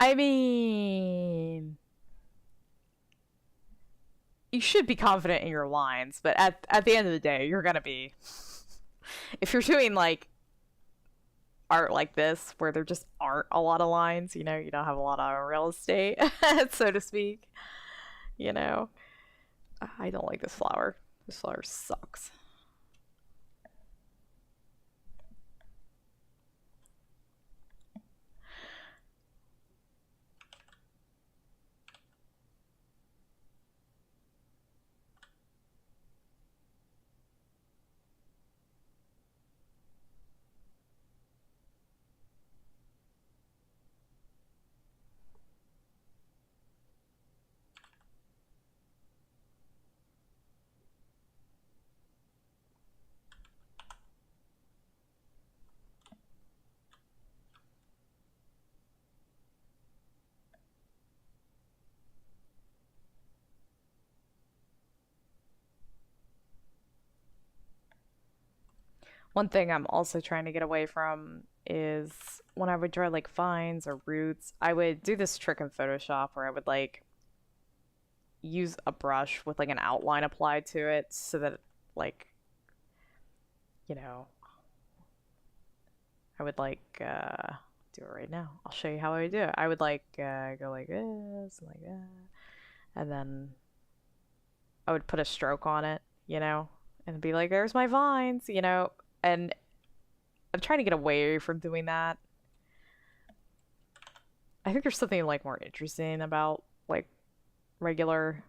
I mean, you should be confident in your lines, but at the end of the day, you're gonna be. If you're doing like art like this, where there just aren't a lot of lines, you know, you don't have a lot of real estate, so to speak, you know. I don't like this flower. This flower sucks. One thing I'm also trying to get away from is when I would draw like vines or roots, I would do this trick in Photoshop where I would like use a brush with like an outline applied to it so that like, you know, I would like do it right now. I'll show you how I would do it. I would like go like this and like that, and then I would put a stroke on it, and be like, there's my vines, and I'm trying to get away from doing that. I think there's something like more interesting about like regular,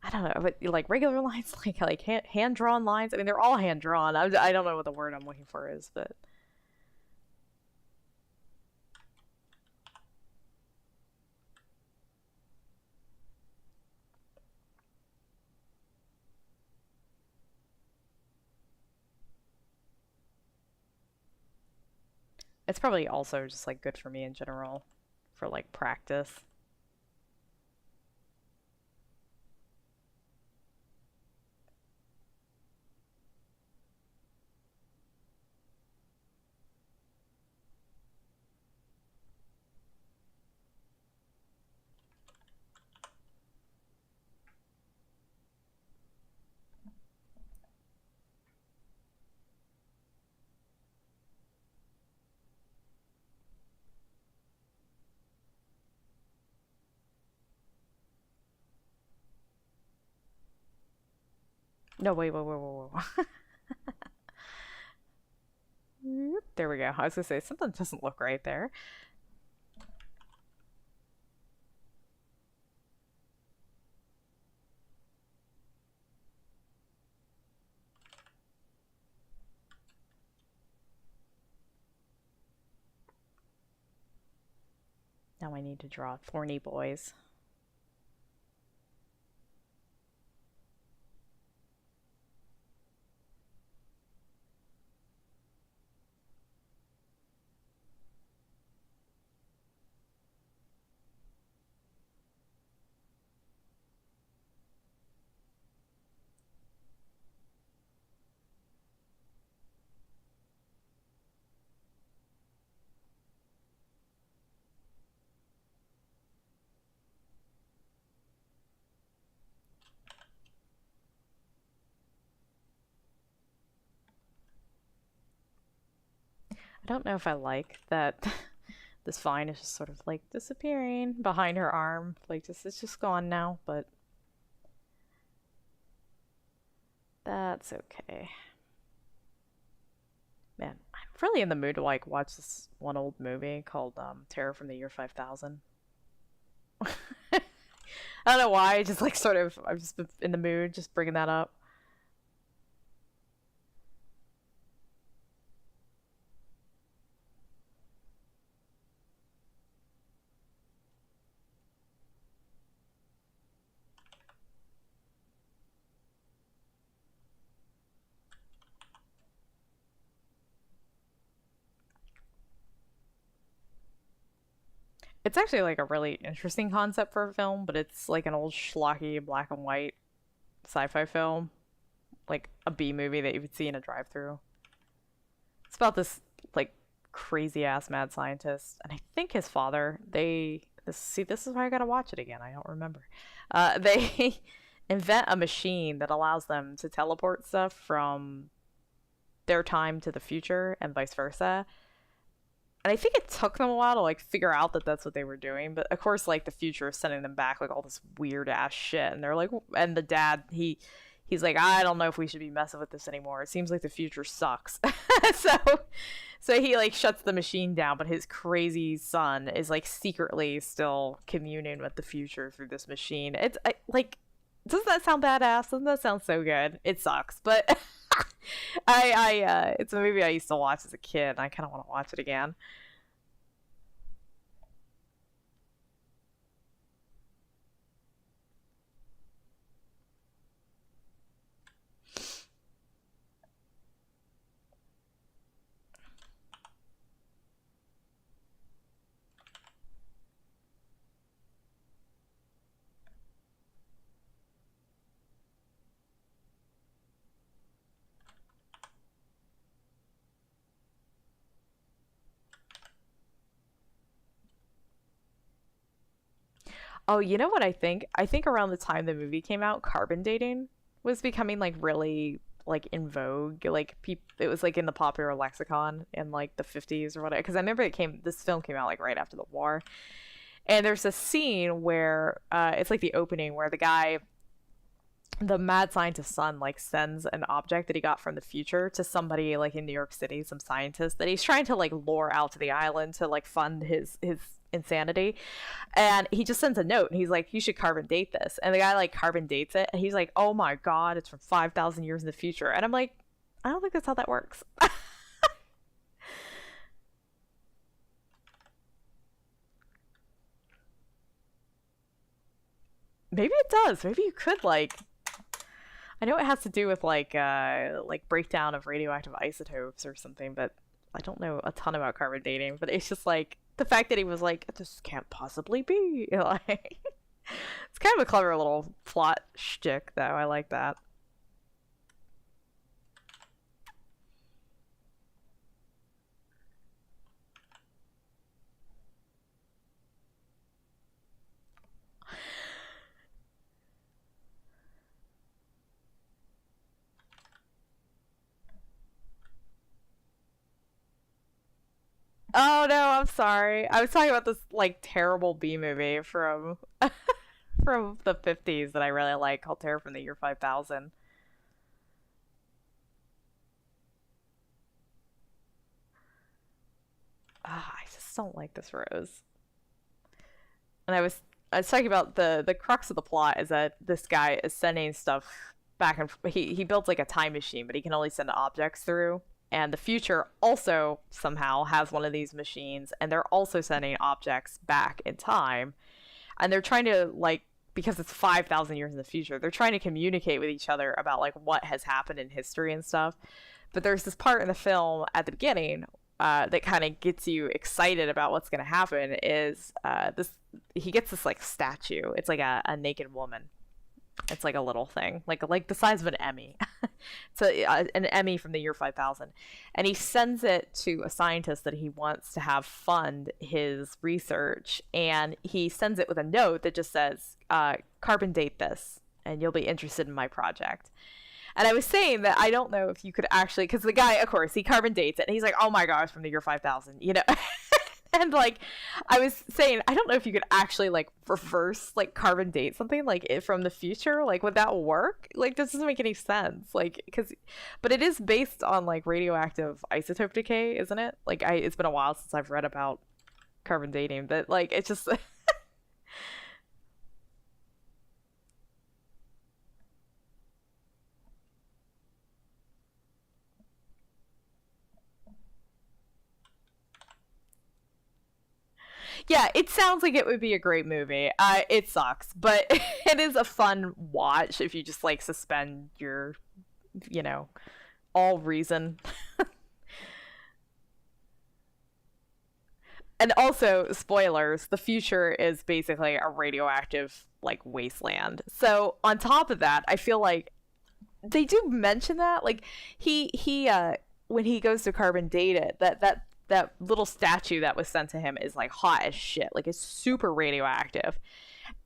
I don't know, but like regular lines, like hand drawn lines. I mean, they're all hand drawn. I don't know what the word I'm looking for is, but it's probably also just like good for me in general for like practice. No, wait, wait, wait, wait, wait. There we go. I was gonna say something doesn't look right there. Now I need to draw thorny boys. I don't know if I like that this vine is just sort of like disappearing behind her arm. Like it's just gone now, but that's okay. Man, I'm really in the mood to like watch this one old movie called Terror from the Year 5000. I don't know why, just like sort of I've just been in the mood just bringing that up. It's actually like a really interesting concept for a film, but it's like an old schlocky black and white sci-fi film, like a B movie that you would see in a drive-through. It's about this like crazy ass mad scientist, and I think his father. This is why I gotta watch it again. I don't remember. They invent a machine that allows them to teleport stuff from their time to the future and vice versa. And I think it took them a while to like figure out that that's what they were doing. But of course, like the future is sending them back like all this weird ass shit, and they're like, and the dad he's like, I don't know if we should be messing with this anymore. It seems like the future sucks. so so he like shuts the machine down, but his crazy son is like secretly still communing with the future through this machine. It's like, doesn't that sound badass? Doesn't that sound so good? It sucks, but it's a movie I used to watch as a kid, and I kind of want to watch it again. Oh, you know what I think? I think around the time the movie came out, carbon dating was becoming like really like in vogue. Like it was like in the popular lexicon in like the 50s or whatever. Because I remember this film came out like right after the war. And there's a scene where it's like the opening where the mad scientist's son like sends an object that he got from the future to somebody like in New York City, some scientist that he's trying to like lure out to the island to like fund his insanity. And he just sends a note and he's like, you should carbon date this. And the guy like carbon dates it and he's like, oh my god, it's from 5,000 years in the future. And I'm like, I don't think that's how that works. Maybe it does. Maybe you could like, I know it has to do with like breakdown of radioactive isotopes or something, but I don't know a ton about carbon dating. But it's just like the fact that he was like, this can't possibly be. Like, it's kind of a clever little plot shtick, though. I like that. Oh no, I'm sorry. I was talking about this like terrible B movie from from the 50s that I really like called Terror from the Year 5000. Ah, I just don't like this rose. And I was talking about the crux of the plot is that this guy is sending stuff back and he builds like a time machine, but he can only send objects through. And the future also somehow has one of these machines, and they're also sending objects back in time. And they're trying to like, because it's 5,000 years in the future, they're trying to communicate with each other about like what has happened in history and stuff. But there's this part in the film at the beginning that kind of gets you excited about what's going to happen. Is this he gets this like statue. It's like a naked woman. It's like a little thing, like the size of an Emmy. So an Emmy from the year 5000, and he sends it to a scientist that he wants to have fund his research, and he sends it with a note that just says, "Carbon date this, and you'll be interested in my project." And I was saying that I don't know if you could actually, because the guy, of course, he carbon dates it, and he's like, "Oh my gosh, from the year 5000," you know. And like I was saying, I don't know if you could actually like reverse like carbon date something like it from the future. Like, would that work? Like, this doesn't make any sense. Like, but it is based on like radioactive isotope decay, isn't it? Like, it's been a while since I've read about carbon dating, but like it's just yeah, it sounds like it would be a great movie. It sucks, but it is a fun watch if you just like suspend your, you know, all reason. And also, spoilers, the future is basically a radioactive like wasteland. So on top of that, I feel like they do mention that like he when he goes to carbon date it, that little statue that was sent to him is like hot as shit. Like it's super radioactive.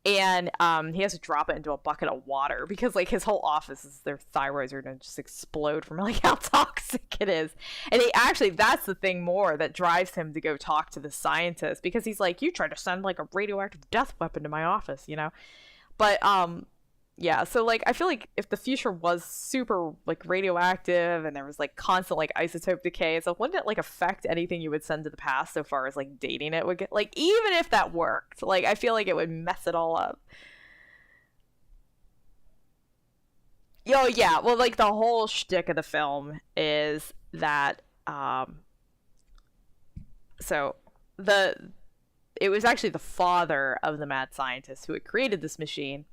And he has to drop it into a bucket of water because like his whole office is their thyroids are gonna just explode from like how toxic it is. And he actually, that's the thing more that drives him to go talk to the scientist, because he's like, you tried to send like a radioactive death weapon to my office, you know. But yeah, so like I feel like if the future was super like radioactive and there was like constant like isotope decay, so wouldn't it like affect anything you would send to the past so far as like dating it would get, like, even if that worked, like I feel like it would mess it all up. Yo, yeah, well, like the whole shtick of the film is that so the it was actually the father of the mad scientist who had created this machine,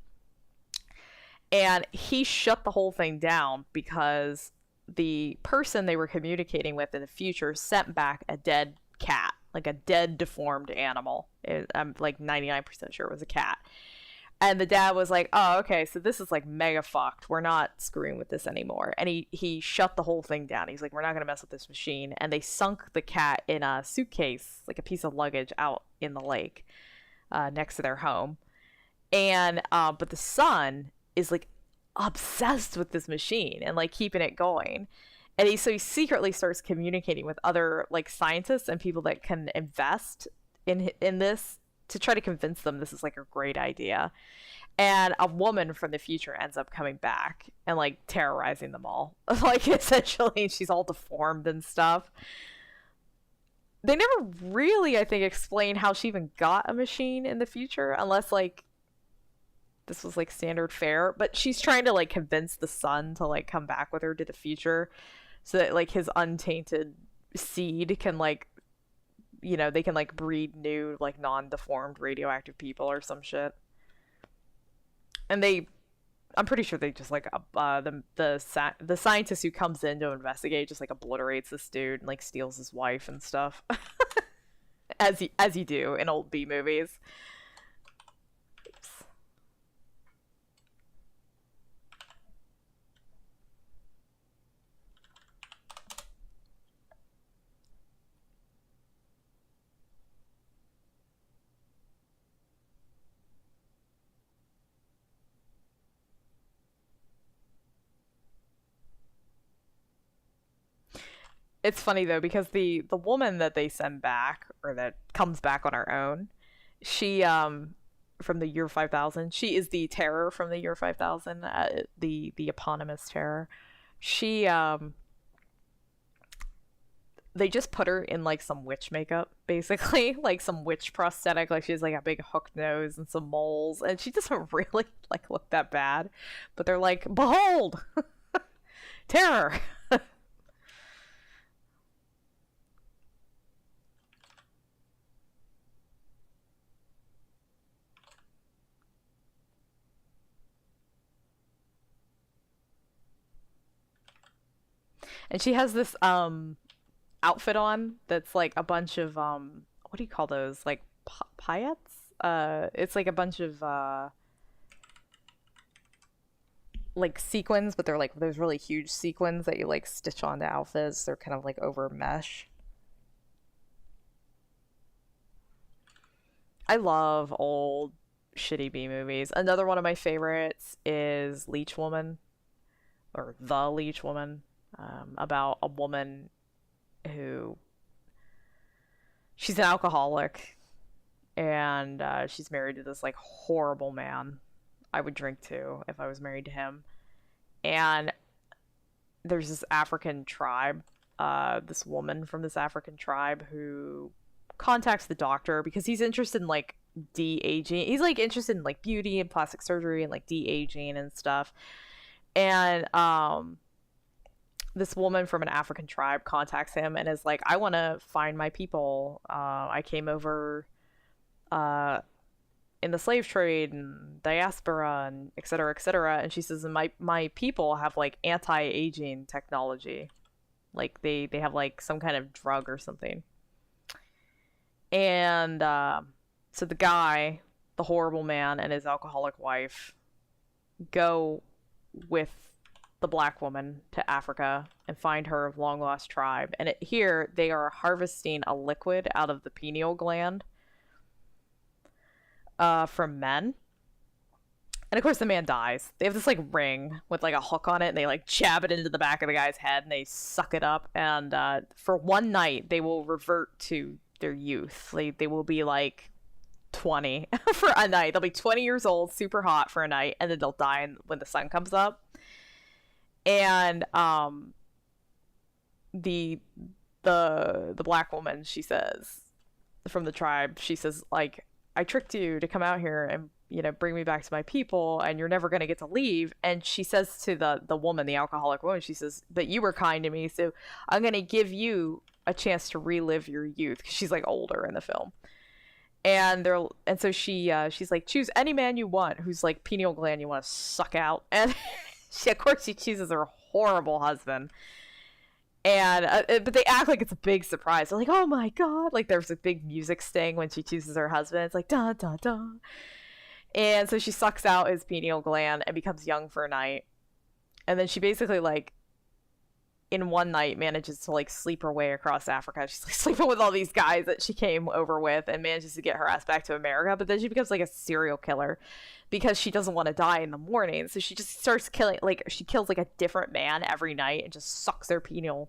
and he shut the whole thing down because the person they were communicating with in the future sent back a dead cat, like a dead deformed animal. I'm like 99% sure it was a cat. And the dad was like, oh, okay, so this is like mega fucked. We're not screwing with this anymore. And he shut the whole thing down. He's like, we're not going to mess with this machine. And they sunk the cat in a suitcase, like a piece of luggage, out in the lake next to their home. And but the son is like obsessed with this machine and like keeping it going. And he secretly starts communicating with other like scientists and people that can invest in this, to try to convince them this is like a great idea. And a woman from the future ends up coming back and like terrorizing them all. Like essentially she's all deformed and stuff. They never really, I think, explain how she even got a machine in the future, unless like this was like standard fare. But she's trying to like convince the son to like come back with her to the future so that like his untainted seed can like, you know, they can like breed new like non-deformed radioactive people or some shit. And I'm pretty sure they just like the scientist who comes in to investigate just like obliterates this dude and like steals his wife and stuff. as you do in old B movies. Oops. It's funny though, because the woman that they send back, or that comes back on her own, she from the year 5000, she is the terror from the year 5000, the eponymous terror. She they just put her in like some witch makeup, basically, like some witch prosthetic. Like she has like a big hook nose and some moles, and she doesn't really like look that bad. But they're like, behold, terror. And she has this outfit on that's like a bunch of what do you call those, like paillettes? It's like a bunch of like sequins, but they're like those really huge sequins that you like stitch onto outfits. They're kind of like over mesh. I love old shitty B movies. Another one of my favorites is Leech Woman, or The Leech Woman, about a woman who, she's an alcoholic, and she's married to this like horrible man. I would drink too if I was married to him. And there's this African tribe, this woman from this African tribe who contacts the doctor because he's interested in like de-aging. He's like interested in like beauty and plastic surgery and like de-aging and stuff. And this woman from an African tribe contacts him and is like, I want to find my people. I came over in the slave trade and diaspora and et cetera, et cetera. And she says, my people have like anti-aging technology. Like they have like some kind of drug or something. And so the guy, the horrible man, and his alcoholic wife go with the black woman to Africa and find her long lost tribe. And here they are harvesting a liquid out of the pineal gland from men. And of course the man dies. They have this like ring with like a hook on it, and they like jab it into the back of the guy's head, and they suck it up, and for one night they will revert to their youth. They will be like 20 for a night. They'll be 20 years old, super hot for a night, and then they'll die when the sun comes up. And the black woman, she says, from the tribe, she says, like, I tricked you to come out here and, you know, bring me back to my people, and you're never going to get to leave. And she says to the woman, the alcoholic woman, she says, but you were kind to me, so I'm going to give you a chance to relive your youth, because she's like older in the film. And so she's like, choose any man you want whose like pineal gland you want to suck out. And of course she chooses her horrible husband. And but they act like it's a big surprise. They're like, oh my god, like there's a big music sting when she chooses her husband. It's like da da da. And so she sucks out his pineal gland and becomes young for a night. And then she basically like in one night manages to like sleep her way across Africa. She's like sleeping with all these guys that she came over with, and manages to get her ass back to America. But then she becomes like a serial killer because she doesn't want to die in the morning. So she just starts killing, like she kills like a different man every night and just sucks their pineal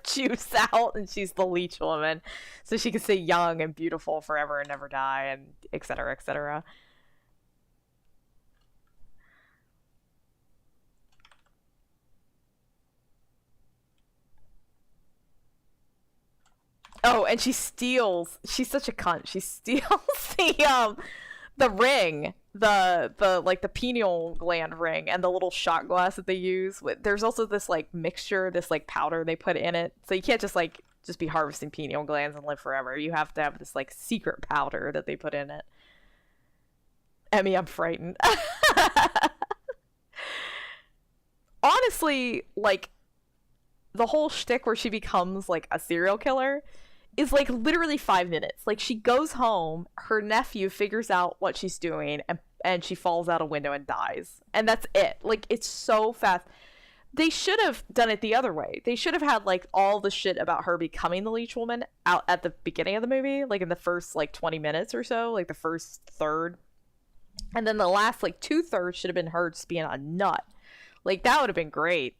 juice out. And she's the leech woman, so she can stay young and beautiful forever and never die, and etc., etc. Oh, and she's such a cunt. She steals the ring, the like the pineal gland ring, and the little shot glass that they use. There's also this like mixture, this like powder they put in it. So you can't just be harvesting pineal glands and live forever. You have to have this like secret powder that they put in it. Emmy, I'm frightened. Honestly, like the whole shtick where she becomes like a serial killer is like literally 5 minutes. Like she goes home, her nephew figures out what she's doing, and she falls out a window and dies. And that's it. Like it's so fast. They should have done it the other way. They should have had like all the shit about her becoming the leech woman out at the beginning of the movie, like in the first like 20 minutes or so, like the first third. And then the last like 2/3 should have been her just being a nut. Like that would have been great.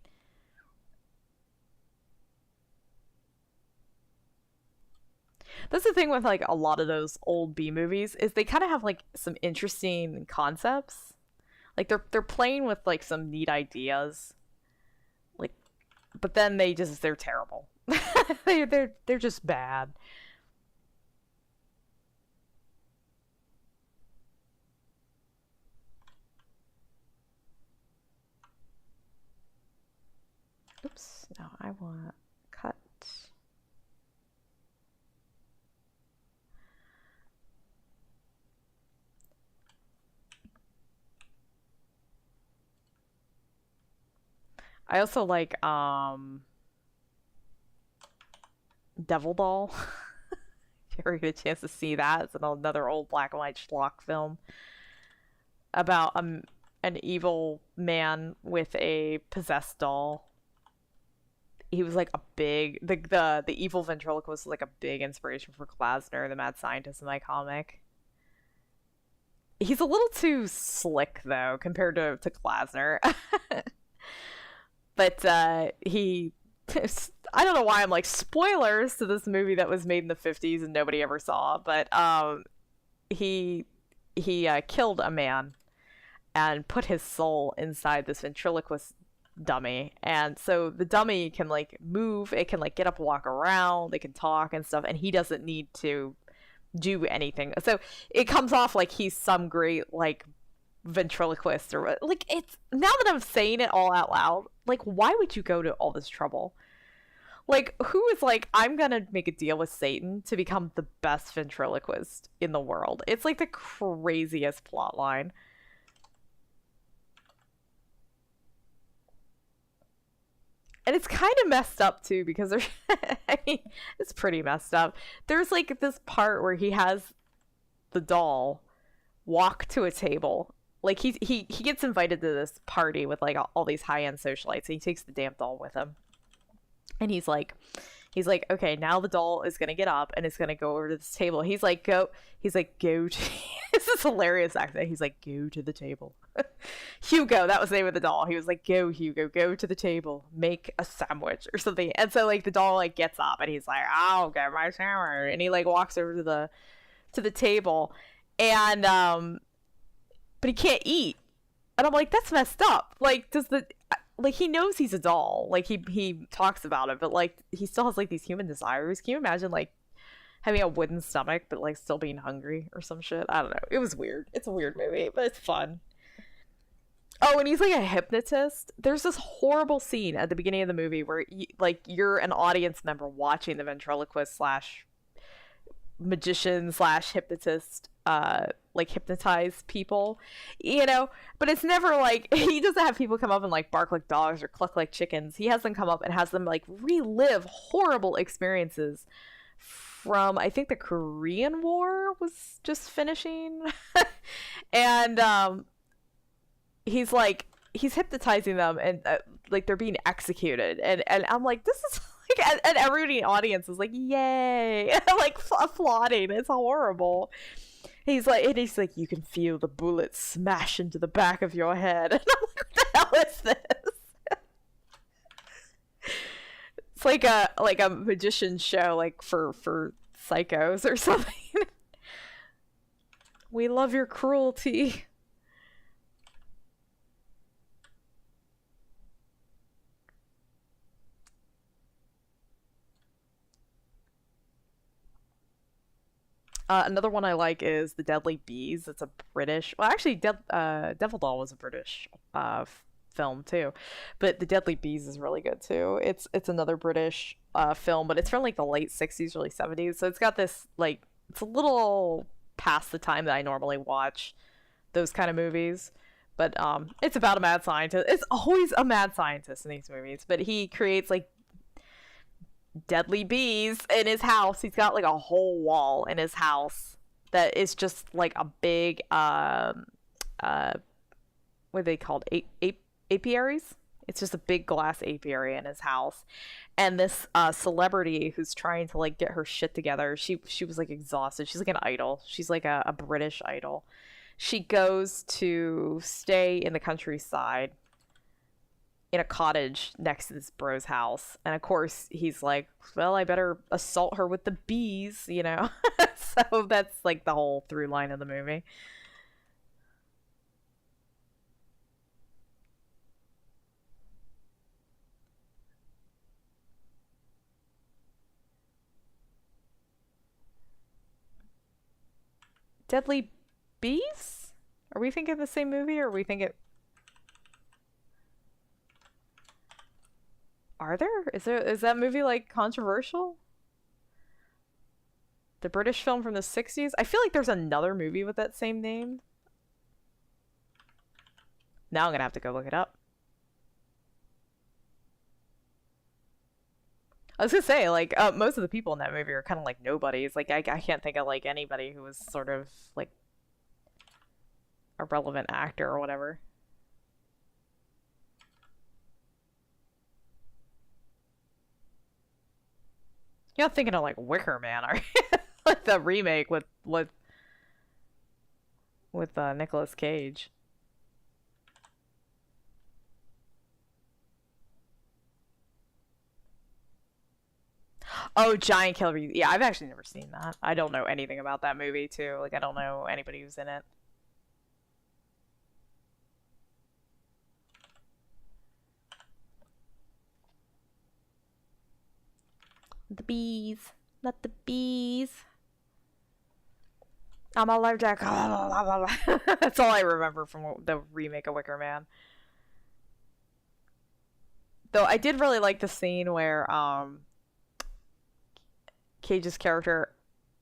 That's the thing with like a lot of those old B movies, is they kind of have like some interesting concepts. Like they're playing with like some neat ideas. Like, but then they're terrible. they're just bad. Oops, no, I want cut. I also like Devil Doll. If you ever get a chance to see that, it's another old black and white schlock film about an evil man with a possessed doll. He was like a big the evil ventriloquist was like a big inspiration for Glasner, the mad scientist in my comic. He's a little too slick though compared to Glasner. But he I don't know why I'm like spoilers to this movie that was made in the 50s and nobody ever saw, but he killed a man and put his soul inside this ventriloquist dummy, and so the dummy can like move, it can like get up and walk around, they can talk and stuff, and he doesn't need to do anything. So it comes off like he's some great like ventriloquist, or like, it's, now that I'm saying it all out loud, like why would you go to all this trouble? Like, who is like, I'm gonna make a deal with Satan to become the best ventriloquist in the world? It's like the craziest plot line. And it's kind of messed up too, because there's I mean, it's pretty messed up. There's like this part where he has the doll walk to a table. Like he gets invited to this party with like all these high-end socialites, and he takes the damn doll with him. And he's like, He's like, okay, now the doll is gonna get up and it's gonna go over to this table. He's like, go. He's like, go to. This is hilarious accent. He's like, go to the table. Hugo, that was the name of the doll. He was like, go Hugo, go to the table, make a sandwich or something. And so like the doll like gets up and he's like, I'll get my sandwich, and he like walks over to the table, and but he can't eat. And I'm like, that's messed up. Like, does the like he knows he's a doll. Like he talks about it, but like he still has like these human desires. Can you imagine like having a wooden stomach but like still being hungry or some shit? I don't know. It was weird. It's a weird movie, but it's fun. Oh, and he's like a hypnotist. There's this horrible scene at the beginning of the movie where you're an audience member watching the ventriloquist slash magician slash hypnotist like hypnotize people, but it's never like he doesn't have people come up and like bark like dogs or cluck like chickens. He has them come up and has them like relive horrible experiences from, I think, the Korean War was just finishing. And he's hypnotizing them, and like they're being executed, and I'm like, this is like, and everybody in the audience is like, yay, like applauding. It's horrible. He's like, you can feel the bullets smash into the back of your head. And I'm like, what the hell is this? It's like a magician show, like for psychos or something. We love your cruelty. Another one I like is The Deadly Bees. It's a British... Well, actually, Devil Doll was a British film, too. But The Deadly Bees is really good, too. It's another British film, but it's from, like, the late 60s, early 70s. So it's got this, like... It's a little past the time that I normally watch those kind of movies. But it's about a mad scientist. It's always a mad scientist in these movies. But he creates, like, deadly bees in his house. He's got like a whole wall in his house that is just like a big what are they called, apiaries. It's just a big glass apiary in his house. And this celebrity who's trying to like get her shit together, she was like exhausted. She's like an idol. She's like a British idol. She goes to stay in the countryside in a cottage next to this bro's house, and of course he's like, well, I better assault her with the bees, So that's like the whole through line of the movie. Deadly Bees? Are we thinking the same movie, or are we thinking... Are there? Is that movie like controversial? The British film from the 60s? I feel like there's another movie with that same name. Now I'm gonna have to go look it up. I was gonna say, like, most of the people in that movie are kind of like nobodies. Like, I can't think of like anybody who was sort of like a relevant actor or whatever. You're not thinking of like Wicker Man, are you? Like the remake with Nicolas Cage. Oh, Giant Killer Bees. Yeah, I've actually never seen that. I don't know anything about that movie too. Like, I don't know anybody who's in it. The bees. Not the bees. I'm allergic. That's all I remember from the remake of Wicker Man. Though I did really like the scene where Cage's character,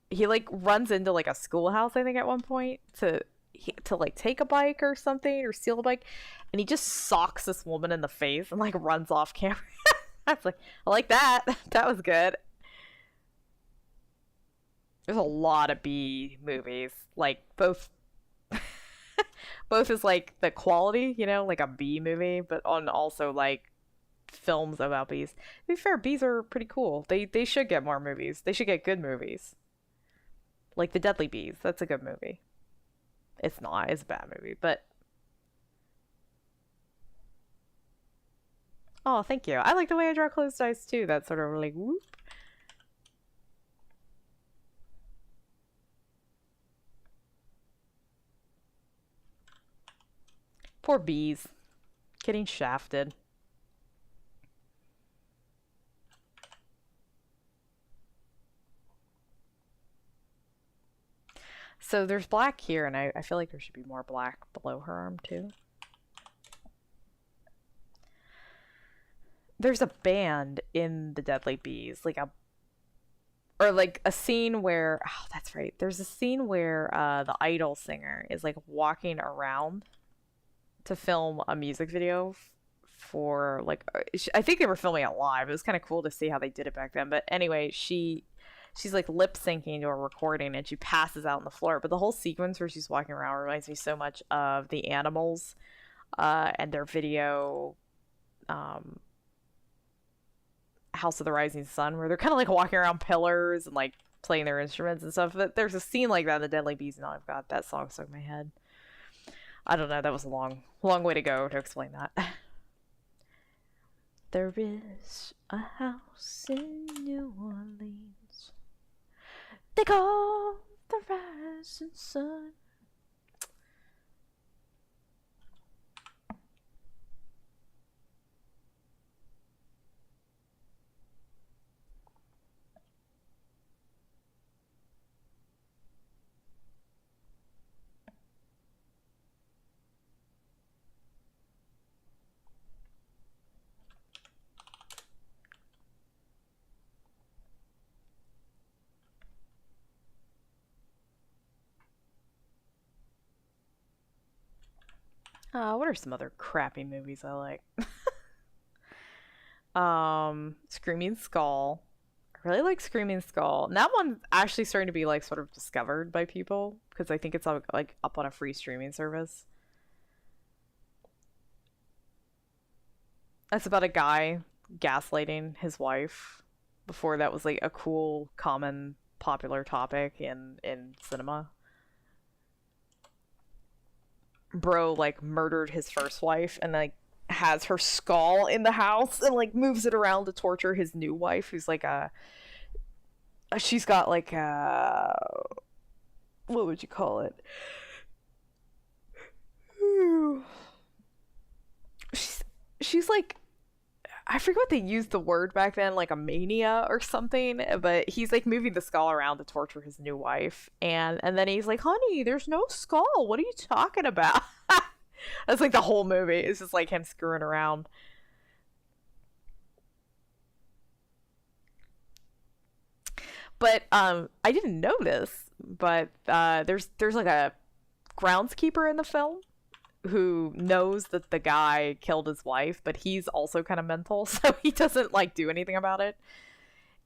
he like runs into like a schoolhouse, I think, at one point to like take a bike or something, or steal a bike, and he just socks this woman in the face and like runs off camera. I was like, I like that. That was good. There's a lot of B movies, like both both is like the quality, like a B movie, but on also like films about bees. To be fair, bees are pretty cool. They should get more movies. They should get good movies. Like The Deadly Bees. That's a good movie. It's not. It's a bad movie, but oh, thank you. I like the way I draw closed eyes too. That sort of like whoop. Poor bees. Getting shafted. So there's black here, and I feel like there should be more black below her arm too. There's a band in The Deadly Bees, like a scene where, oh, that's right. There's a scene where the idol singer is like walking around to film a music video for like, I think they were filming it live. It was kind of cool to see how they did it back then. But anyway, she's like lip syncing to a recording, and she passes out on the floor. But the whole sequence where she's walking around reminds me so much of the Animals and their video House of the Rising Sun, where they're kind of like walking around pillars and like playing their instruments and stuff. But there's a scene like that in The Deadly Bees, and I've got that song stuck in my head. I don't know. That was a long way to go to explain that. There is a house in New Orleans they call the Rising Sun. What are some other crappy movies I like? Screaming Skull. I really like Screaming Skull. And that one's actually starting to be like sort of discovered by people because I think it's like up on a free streaming service. That's about a guy gaslighting his wife. Before that was like a cool, common, popular topic in cinema. Bro like murdered his first wife and like has her skull in the house and like moves it around to torture his new wife, who's like she's got like what would you call it? She's like, I forget what they used the word back then, like a mania or something, but he's like moving the skull around to torture his new wife, and then he's like, honey, there's no skull, what are you talking about? That's like the whole movie. It's just like him screwing around. But I didn't know this, but there's like a groundskeeper in the film who knows that the guy killed his wife, but he's also kind of mental, so he doesn't like do anything about it.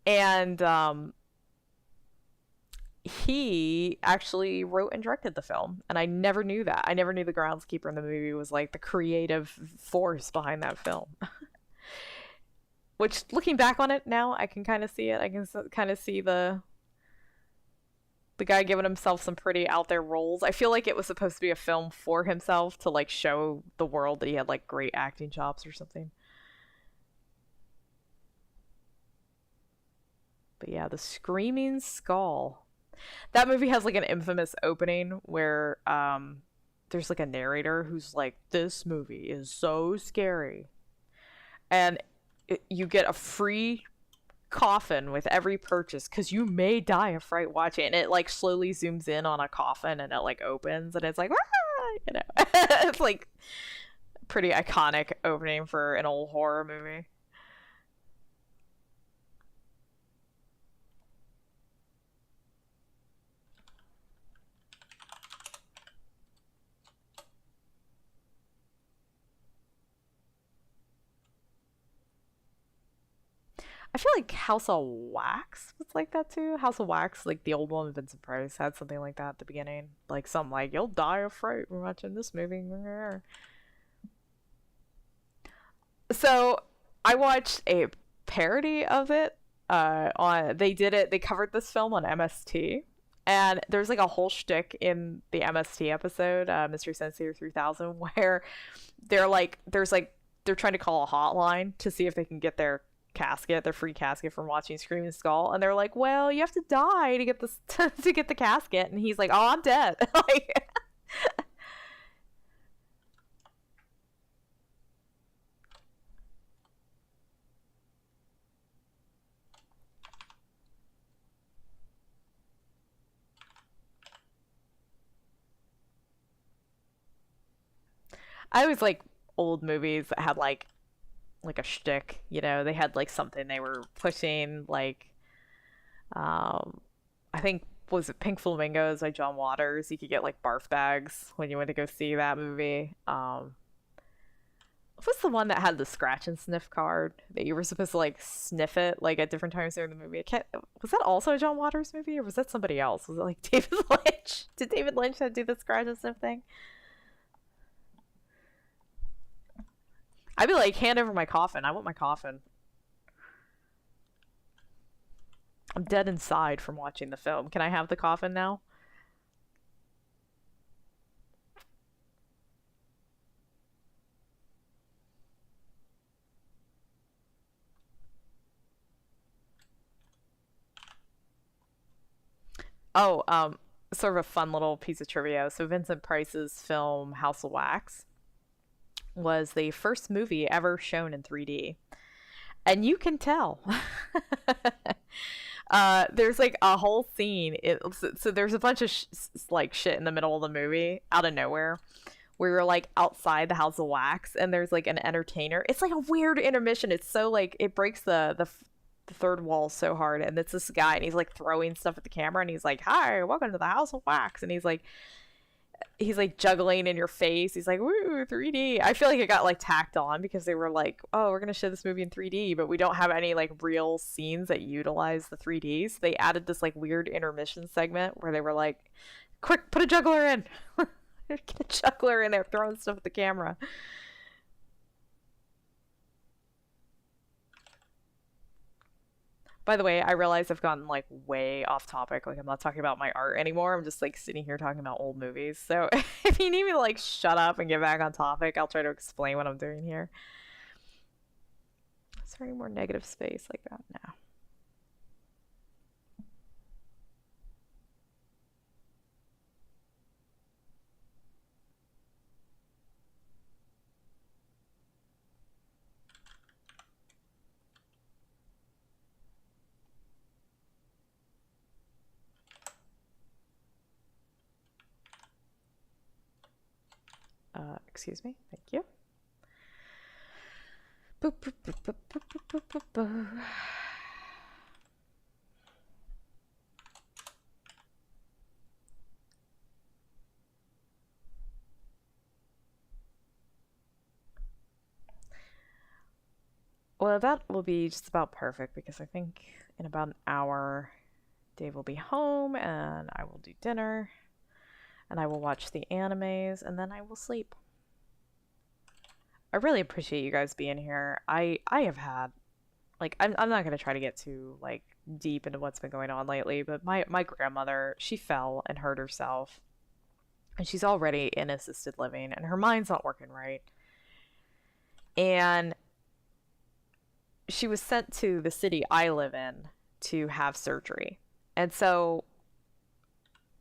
And he actually wrote and directed the film, and I never knew that. I never knew the groundskeeper in the movie was like the creative force behind that film. Which, looking back on it now, I can kind of see it. I can kind of see the guy giving himself some pretty out there roles. I feel like it was supposed to be a film for himself to like show the world that he had like great acting chops or something. But yeah, The Screaming Skull. That movie has like an infamous opening where there's like a narrator who's like, this movie is so scary. And you get a free coffin with every purchase because you may die of fright watching it. And it like slowly zooms in on a coffin and it like opens and it's like, you know. It's like pretty iconic opening for an old horror movie. I feel like House of Wax was like that too. House of Wax, like the old one with Vincent Price, had something like that at the beginning. Like something like, you'll die of fright watching this movie. So I watched a parody of it. They covered this film on MST, and there's like a whole shtick in the MST episode, Mystery Sensei 3000, where they're trying to call a hotline to see if they can get their free casket from watching Screaming Skull, and they're like, well, you have to die to get this to get the casket, and he's like, oh, I'm dead. Like, I always like old movies that had like a shtick, they had like something they were pushing, like um I think, was it Pink Flamingos by John Waters? You could get like barf bags when you went to go see that movie. What's the one that had the scratch and sniff card that you were supposed to like sniff it like at different times during the movie? I can't, was that also a John Waters movie, or was that somebody else? Was it like David Lynch? Did David Lynch have to do the scratch and sniff thing? I'd be like, hand over my coffin. I want my coffin. I'm dead inside from watching the film. Can I have the coffin now? Oh, sort of a fun little piece of trivia. So Vincent Price's film House of Wax was the first movie ever shown in 3D. And you can tell. There's like a whole scene. So there's a bunch of like shit in the middle of the movie out of nowhere, where you're like outside the House of Wax, and there's like an entertainer. It's like a weird intermission. It's so like it breaks the third wall so hard, and it's this guy, and he's like throwing stuff at the camera, and he's like, "Hi, welcome to the House of Wax," and he's like juggling in your face. He's like, "Woo, 3D." I feel like it got like tacked on because they were like, "Oh, we're gonna show this movie in 3D, but we don't have any like real scenes that utilize the 3D." So they added this like weird intermission segment where they were like, "Quick, put a juggler in." Get a juggler in there throwing stuff at the camera. By the way, I realize I've gotten like way off topic. Like, I'm not talking about my art anymore. I'm just like sitting here talking about old movies. So if you need me to like shut up and get back on topic, I'll try to explain what I'm doing here. Is there any more negative space like that? No. Excuse me. Thank you. Boop, boop, boop, boop, boop, boop, boop, boop. Well, that will be just about perfect because I think in about an hour, Dave will be home and I will do dinner and I will watch the animes and then I will sleep. I really appreciate you guys being here. I have had like I'm not gonna try to get too like deep into what's been going on lately, but my grandmother, she fell and hurt herself, and she's already in assisted living, and her mind's not working right, and she was sent to the city I live in to have surgery, and so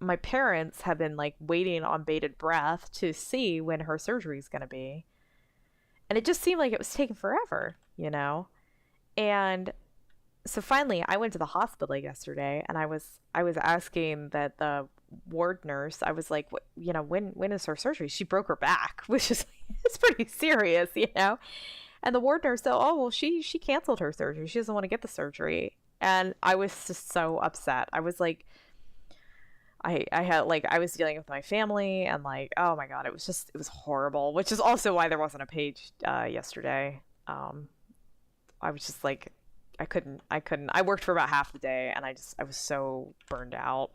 my parents have been like waiting on bated breath to see when her surgery is gonna be, and it just seemed like it was taking forever. And so finally I went to the hospital yesterday, and I was asking that the ward nurse, I was like, what, when is her surgery? She broke her back, which is it's pretty serious. And the ward nurse said, oh well, she canceled her surgery, she doesn't want to get the surgery. And I was just so upset. I was like, I had like I was dealing with my family, and like, oh my god, it was horrible, which is also why there wasn't a page yesterday. I was just like, I couldn't. I worked for about half the day, and I was so burned out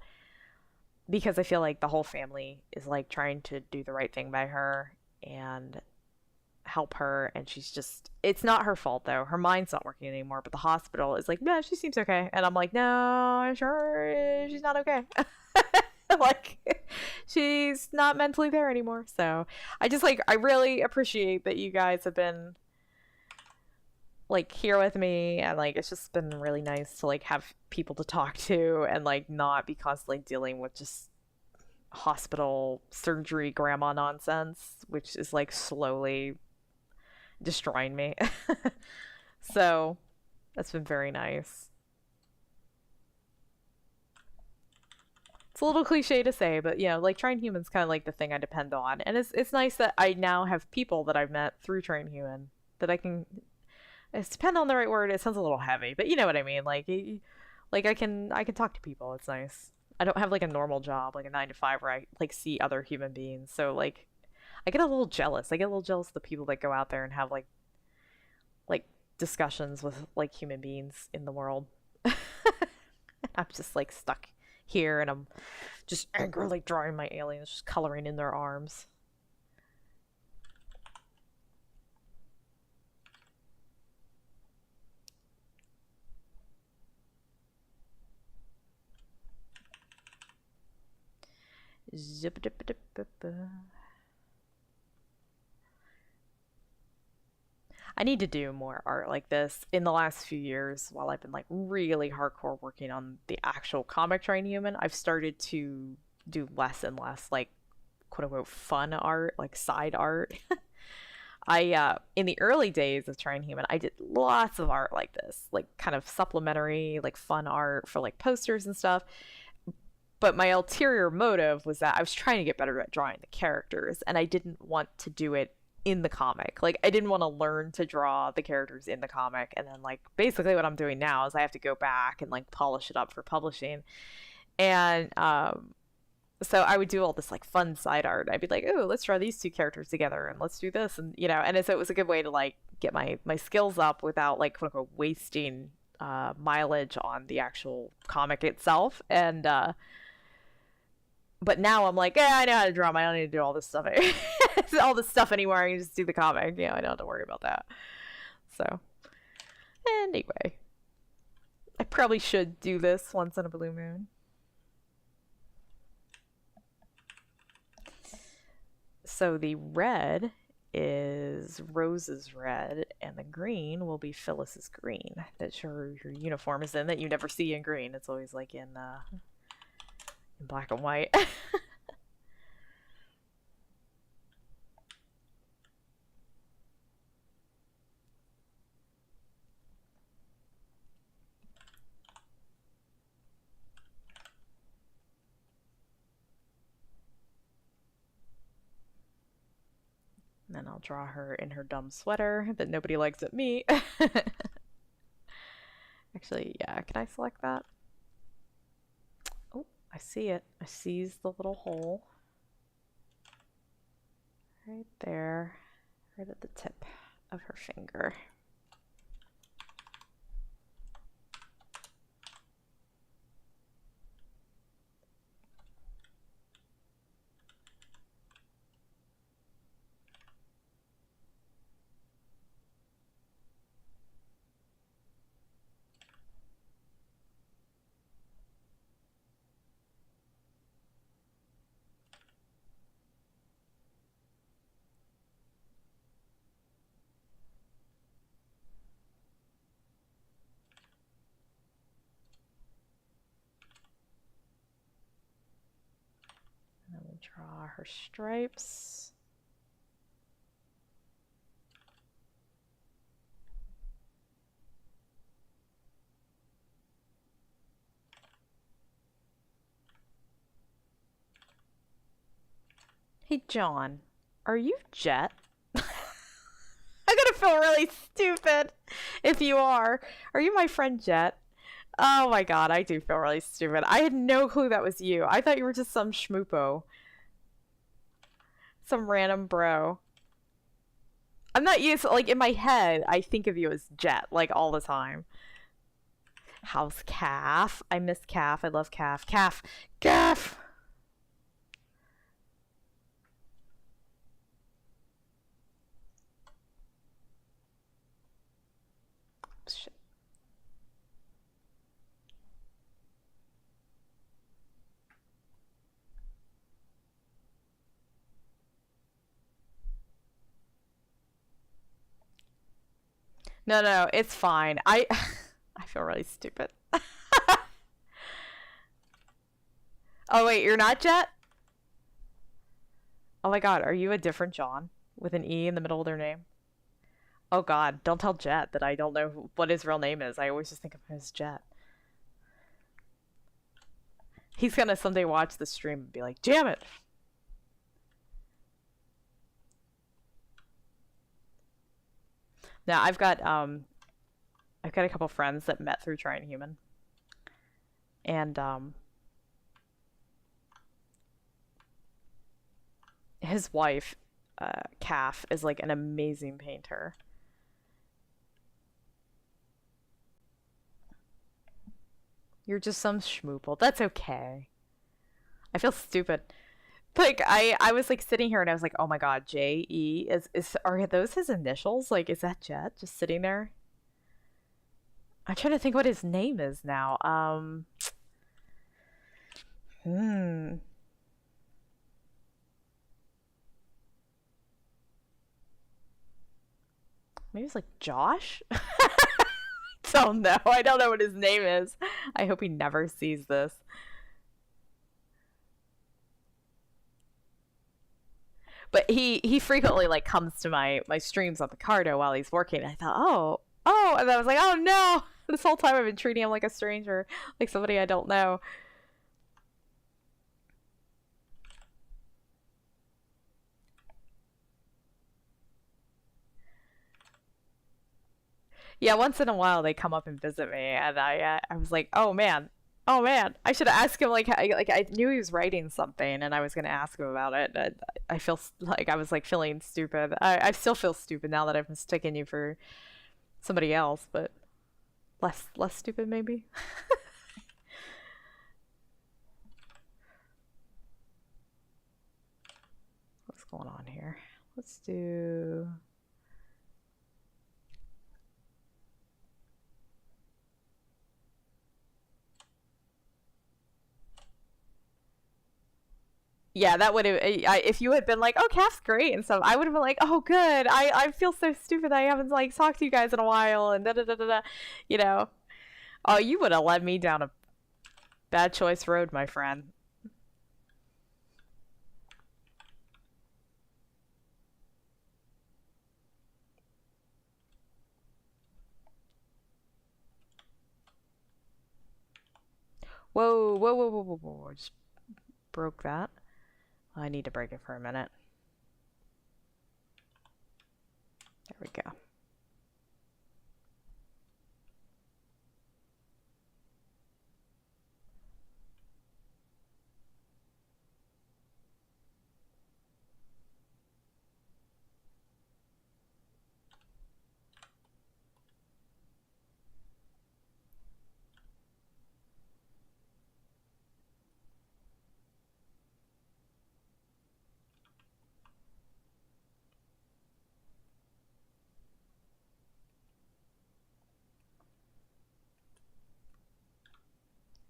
because I feel like the whole family is like trying to do the right thing by her, and help her, and she's just, it's not her fault though. Her mind's not working anymore, but the hospital is like, yeah, she seems okay. And I'm like, no, sure, she's not okay. Like, she's not mentally there anymore. So I just like, I really appreciate that you guys have been like here with me, and like it's just been really nice to like have people to talk to and like not be constantly dealing with just hospital surgery grandma nonsense, which is like slowly destroying me. So that's been very nice. It's a little cliche to say, but you know, like Train Human's kind of like the thing I depend on, and it's nice that I now have people that I've met through Train Human that I can. It's depend on the right word. It sounds a little heavy, but you know what I mean. Like I can talk to people. It's nice. I don't have like a normal job, like a 9 to 5, where I like see other human beings. So like, I get a little jealous. I get a little jealous of the people that go out there and have like discussions with like human beings in the world. I'm just like stuck here, and I'm just angrily drawing my aliens, just coloring in their arms. Zip dip dip dip. I need to do more art like this. In the last few years, while I've been like really hardcore working on the actual comic Train Human, I've started to do less and less like quote unquote fun art, like side art. I in the early days of Train Human, I did lots of art like this, like kind of supplementary, like fun art for like posters and stuff. But my ulterior motive was that I was trying to get better at drawing the characters, and I didn't want to do it in the comic. Like, I didn't want to learn to draw the characters in the comic, and then like basically what I'm doing now is I have to go back and like polish it up for publishing. And so I would do all this like fun side art. I'd be like, oh, let's draw these two characters together, and let's do this, and you know. And so it was a good way to like get my skills up without like quote unquote wasting mileage on the actual comic itself. And but now I'm like, I know how to draw. I don't need to do all this stuff. All this stuff anymore. I can just do the comic. You know, I don't have to worry about that. So, anyway, I probably should do this once in a blue moon. So the red is Rose's red, and the green will be Phyllis's green. That your uniform is in, that you never see in green. It's always like in black and white. And then I'll draw her in her dumb sweater that nobody likes but me. Actually, yeah, can I select that? Oh, I see it. I seize the little hole. Right there. Right at the tip of her finger. Draw her stripes. Hey John, are you Jet? I'm gonna feel really stupid if you are. Are you my friend Jet? Oh my god, I do feel really stupid. I had no clue that was you. I thought you were just some schmoopo. Some random bro. I'm not used to, like, in my head, I think of you as Jet, like, all the time. How's Calf? I miss Calf. I love Calf. Calf! Calf! No, no, no, it's fine. I I feel really stupid. Oh wait, you're not Jet? Oh my god, are you a different John with an E in the middle of their name? Oh god, don't tell Jet that I don't know what his real name is. I always just think of him as Jet. He's gonna someday watch the stream and be like, damn it! Now I've got a couple friends that met through Trying Human. And his wife, Calf, is like an amazing painter. You're just some schmoople. That's okay. I feel stupid. Like I was like sitting here and I was like, oh my god, J.E. is are those his initials? Like, is that Jet just sitting there? I'm trying to think what his name is now. Maybe it's like Josh? Don't know. I don't know what his name is. I hope he never sees this. But he frequently like comes to my streams on Picardo while he's working. I thought, oh, and I was like, oh no! This whole time I've been treating him like a stranger, like somebody I don't know. Yeah, once in a while they come up and visit me, and I was like, oh man, I should have asked him like I knew he was writing something, and I was gonna ask him about it. I feel like I was like feeling stupid. I still feel stupid now that I've mistaken you for somebody else, but less stupid maybe. What's going on here? Let's do. Yeah, that would have. If you had been like, "Oh, Calf's great" and stuff, I would have been like, "Oh, good." I feel so stupid that I haven't like talked to you guys in a while, and da da da da da. You know. Oh, you would have led me down a bad choice road, my friend. Whoa, whoa, whoa, whoa, whoa, whoa! Just broke that. I need to break it for a minute. There we go.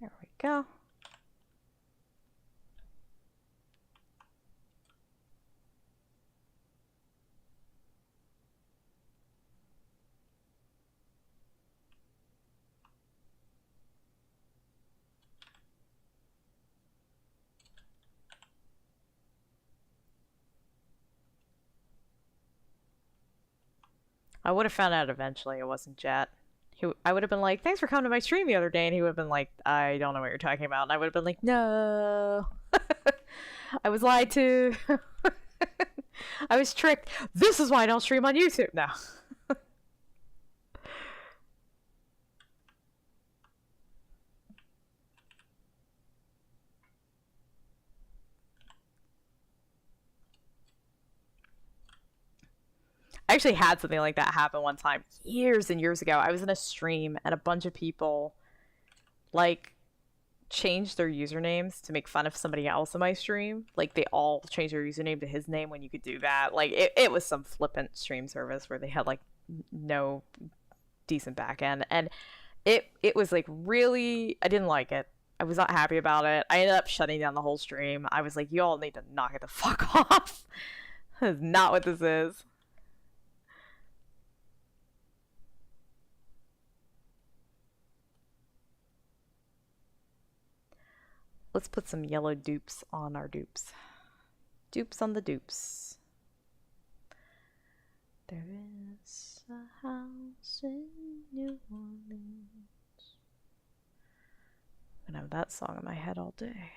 There we go. I would have found out eventually it wasn't Jet. I would have been like, thanks for coming to my stream the other day, and he would have been like, I don't know what you're talking about. And I would have been like, no. I was lied to. I was tricked. This is why I don't stream on YouTube now. I actually had something like that happen one time years and years ago. I was in a stream and a bunch of people like changed their usernames to make fun of somebody else in my stream. Like they all changed their username to his name when you could do that. Like it was some flippant stream service where they had like no decent back end, and it was like really, I didn't like it. I was not happy about it. I ended up shutting down the whole stream. I was like, you all need to knock it the fuck off. That is not what this is. Let's put some yellow dupes on our dupes. Dupes on the dupes. There is a house in New Orleans. I'm gonna have that song in my head all day.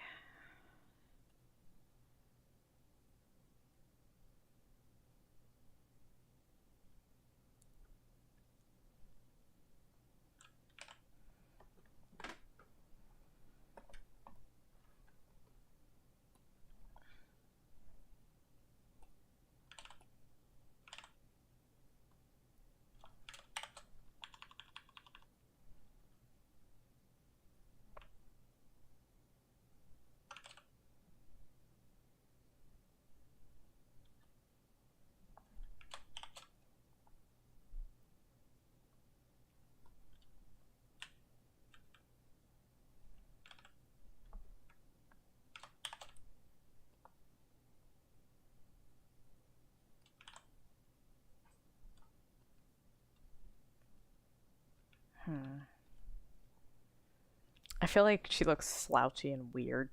I feel like she looks slouchy and weird.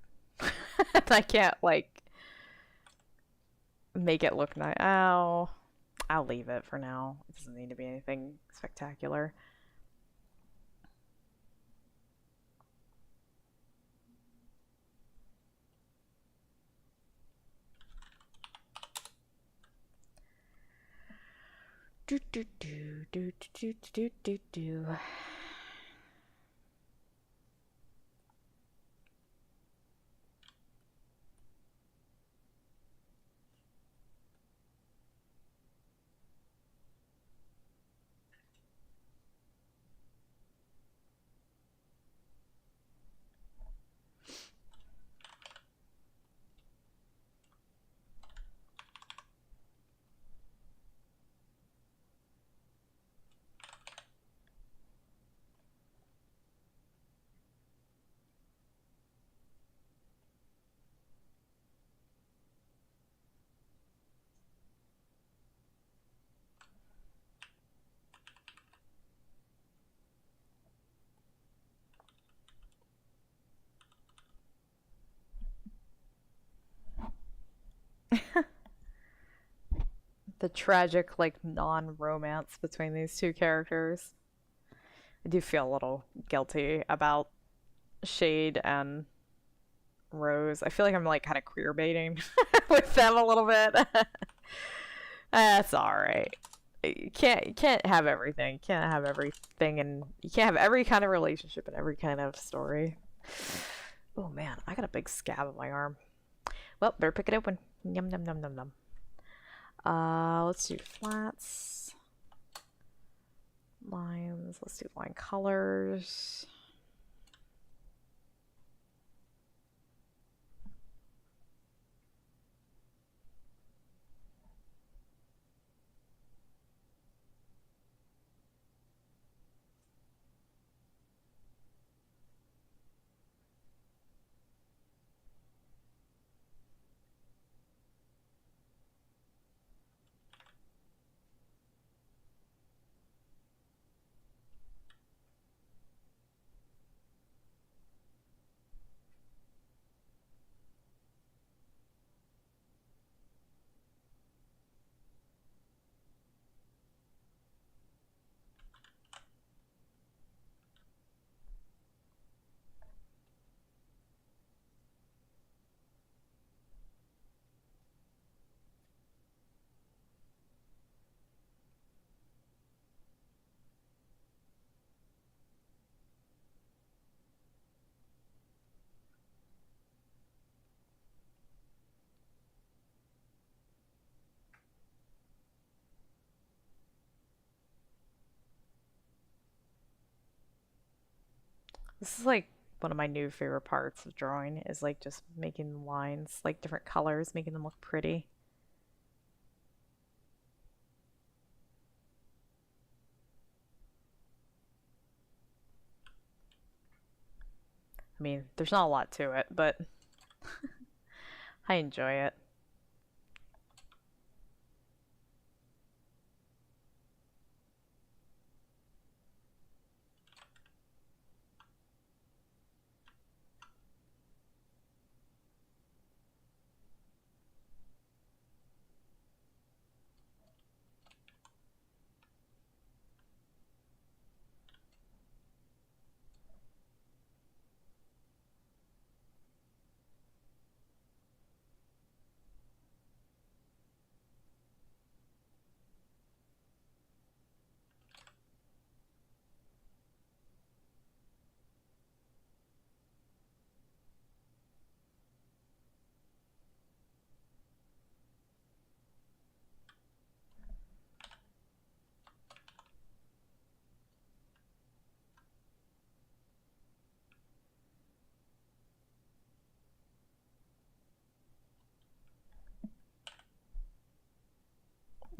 I can't, like, make it look nice. Oh, I'll leave it for now. It doesn't need to be anything spectacular. Do do do do do do do do. The tragic, like, non-romance between these two characters. I do feel a little guilty about Shade and Rose. I feel like I'm, like, kind of queer baiting with them a little bit. That's alright. You can't have everything. You can't have everything, and you can't have every kind of relationship and every kind of story. Oh man, I got a big scab on my arm. Well, better pick it open. Yum num num num num. Let's do flats. Lines. Let's do line colors. This is like one of my new favorite parts of drawing is like just making lines, like different colors, making them look pretty. I mean, there's not a lot to it, but I enjoy it.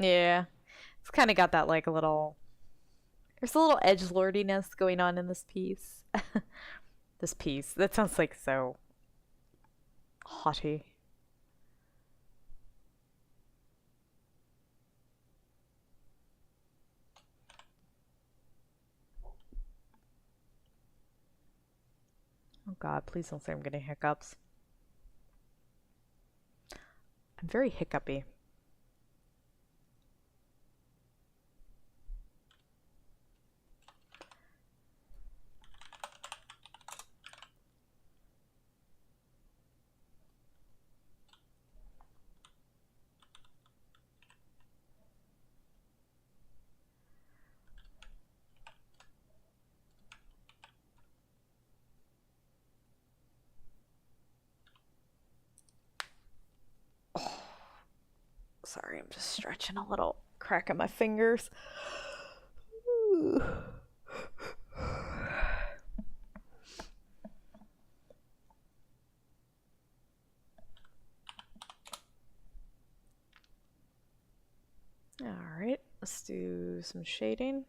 Yeah. It's kind of got that like a little, there's a little edgelordiness going on in this piece. This piece. That sounds like so haughty. Oh God, please don't say I'm getting hiccups. I'm very hiccupy. Sorry, I'm just stretching a little, cracking my fingers. All right, let's do some shading.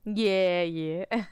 Yeah, yeah.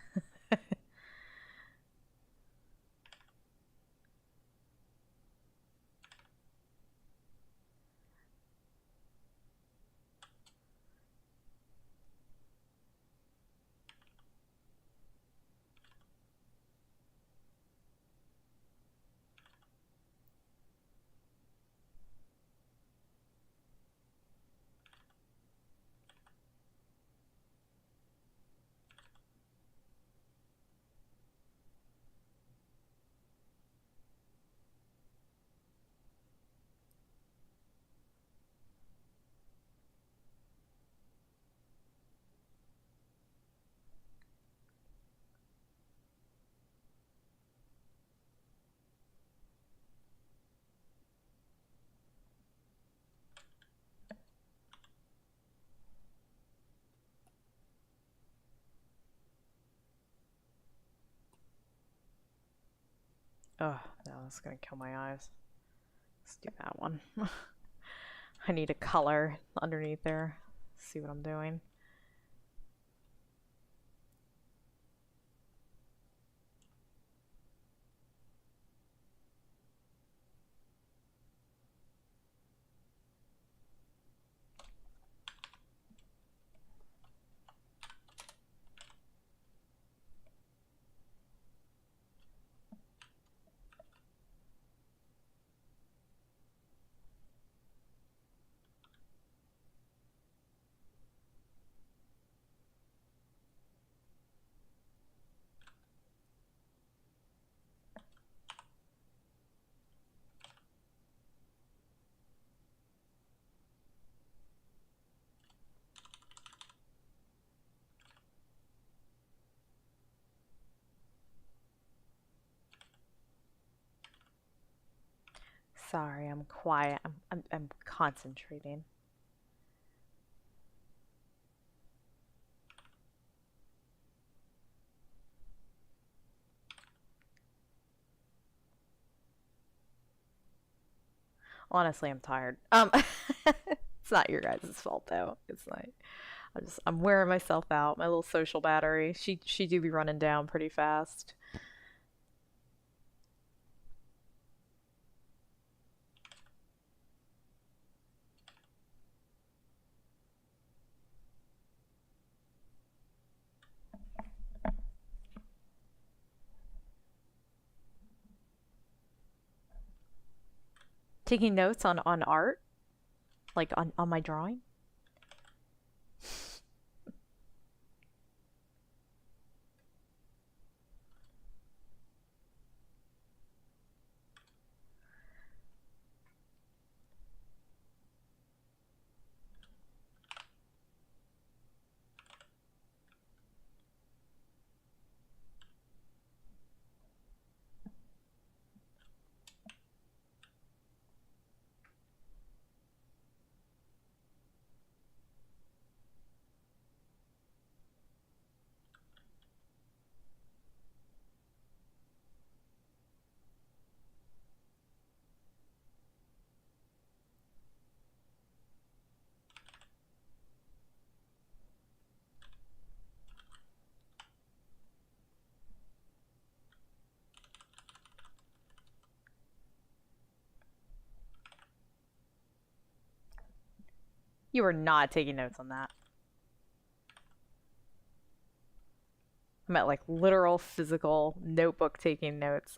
Oh, no, that's gonna kill my eyes. Let's do that one. I need a color underneath there. See what I'm doing. Sorry, I'm quiet. I'm concentrating. Honestly, I'm tired. It's not your guys' fault though. It's like I'm wearing myself out. My little social battery. She do be running down pretty fast. Taking notes on art, like on my drawing. You are not taking notes on that. I'm at like literal physical notebook taking notes.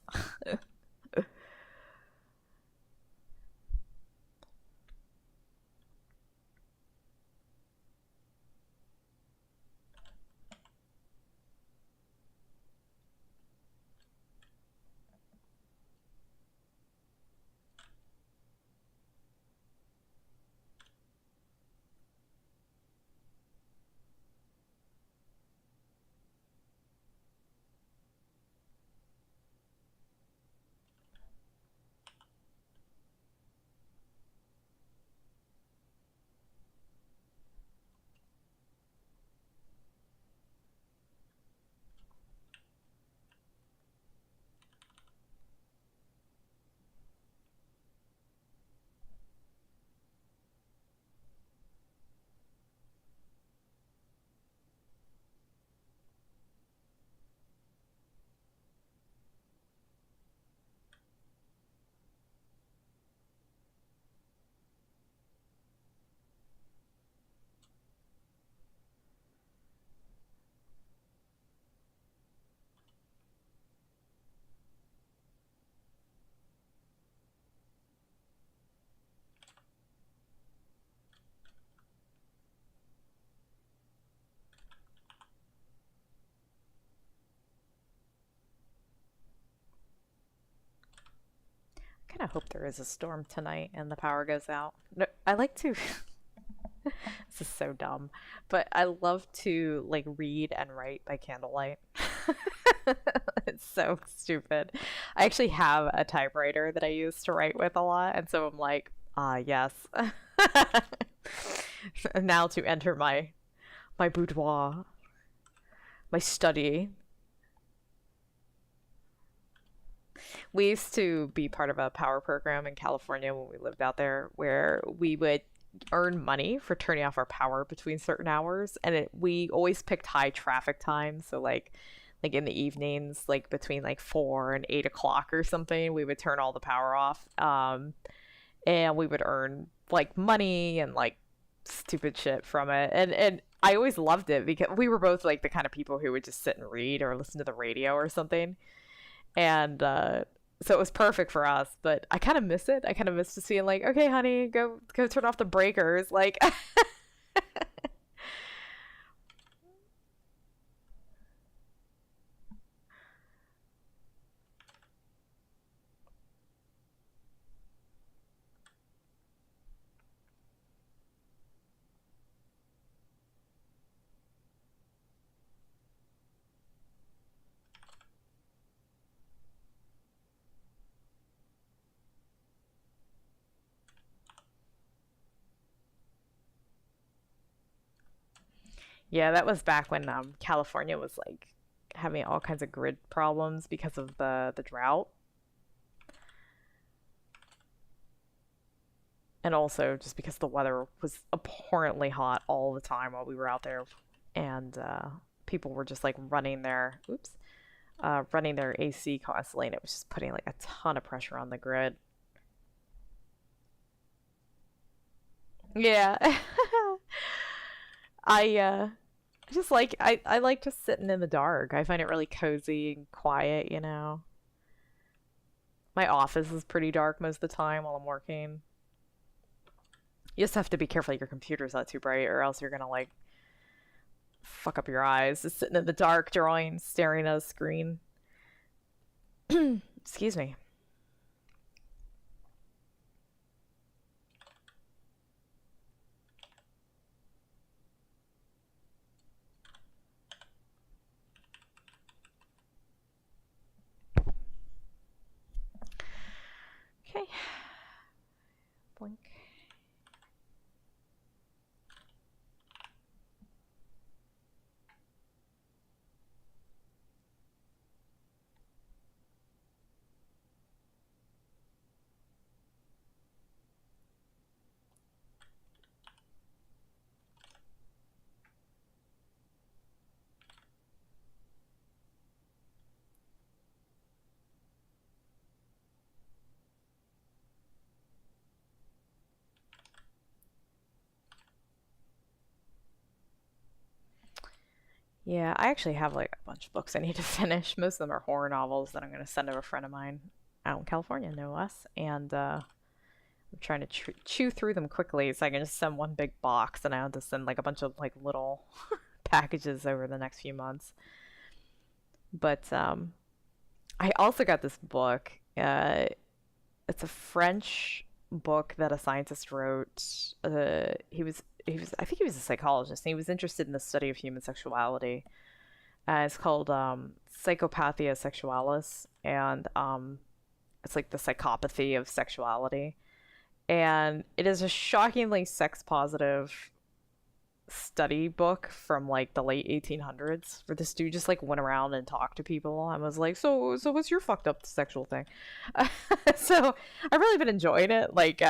I kind of hope there is a storm tonight and the power goes out. No, I like to. This is so dumb, but I love to like read and write by candlelight. It's so stupid. I actually have a typewriter that I use to write with a lot, and so I'm like, ah, yes. And now to enter my boudoir, my study. We used to be part of a power program in California when we lived out there where we would earn money for turning off our power between certain hours, and we always picked high traffic times, so like in the evenings, like between like 4 and 8 o'clock or something, we would turn all the power off, and we would earn like money and like stupid shit from it, and I always loved it because we were both like the kind of people who would just sit and read or listen to the radio or something, and so it was perfect for us. But I kind of miss it. I kind of miss just being like, okay, honey, go turn off the breakers, like. Yeah, that was back when California was like having all kinds of grid problems because of the drought, and also just because the weather was abhorrently hot all the time while we were out there, and people were just like running their AC constantly, and it was just putting like a ton of pressure on the grid. Yeah. I just like I like just sitting in the dark. I find it really cozy and quiet, you know. My office is pretty dark most of the time while I'm working. You just have to be careful your computer's not too bright, or else you're gonna like fuck up your eyes just sitting in the dark drawing, staring at a screen. Excuse me. Okay. Blink. Yeah, I actually have like a bunch of books I need to finish. Most of them are horror novels that I'm going to send to a friend of mine out in California, no less. And I'm trying to chew through them quickly so I can just send one big box, and I have to send like a bunch of like little packages over the next few months. But I also got this book. It's a French book that a scientist wrote. He was I think he was a psychologist, and he was interested in the study of human sexuality. It's called Psychopathia Sexualis, and it's like the psychopathy of sexuality. And it is a shockingly sex positive study book from like the late 1800s, where this dude just like went around and talked to people and was like, so what's your fucked up sexual thing? So I've really been enjoying it. Like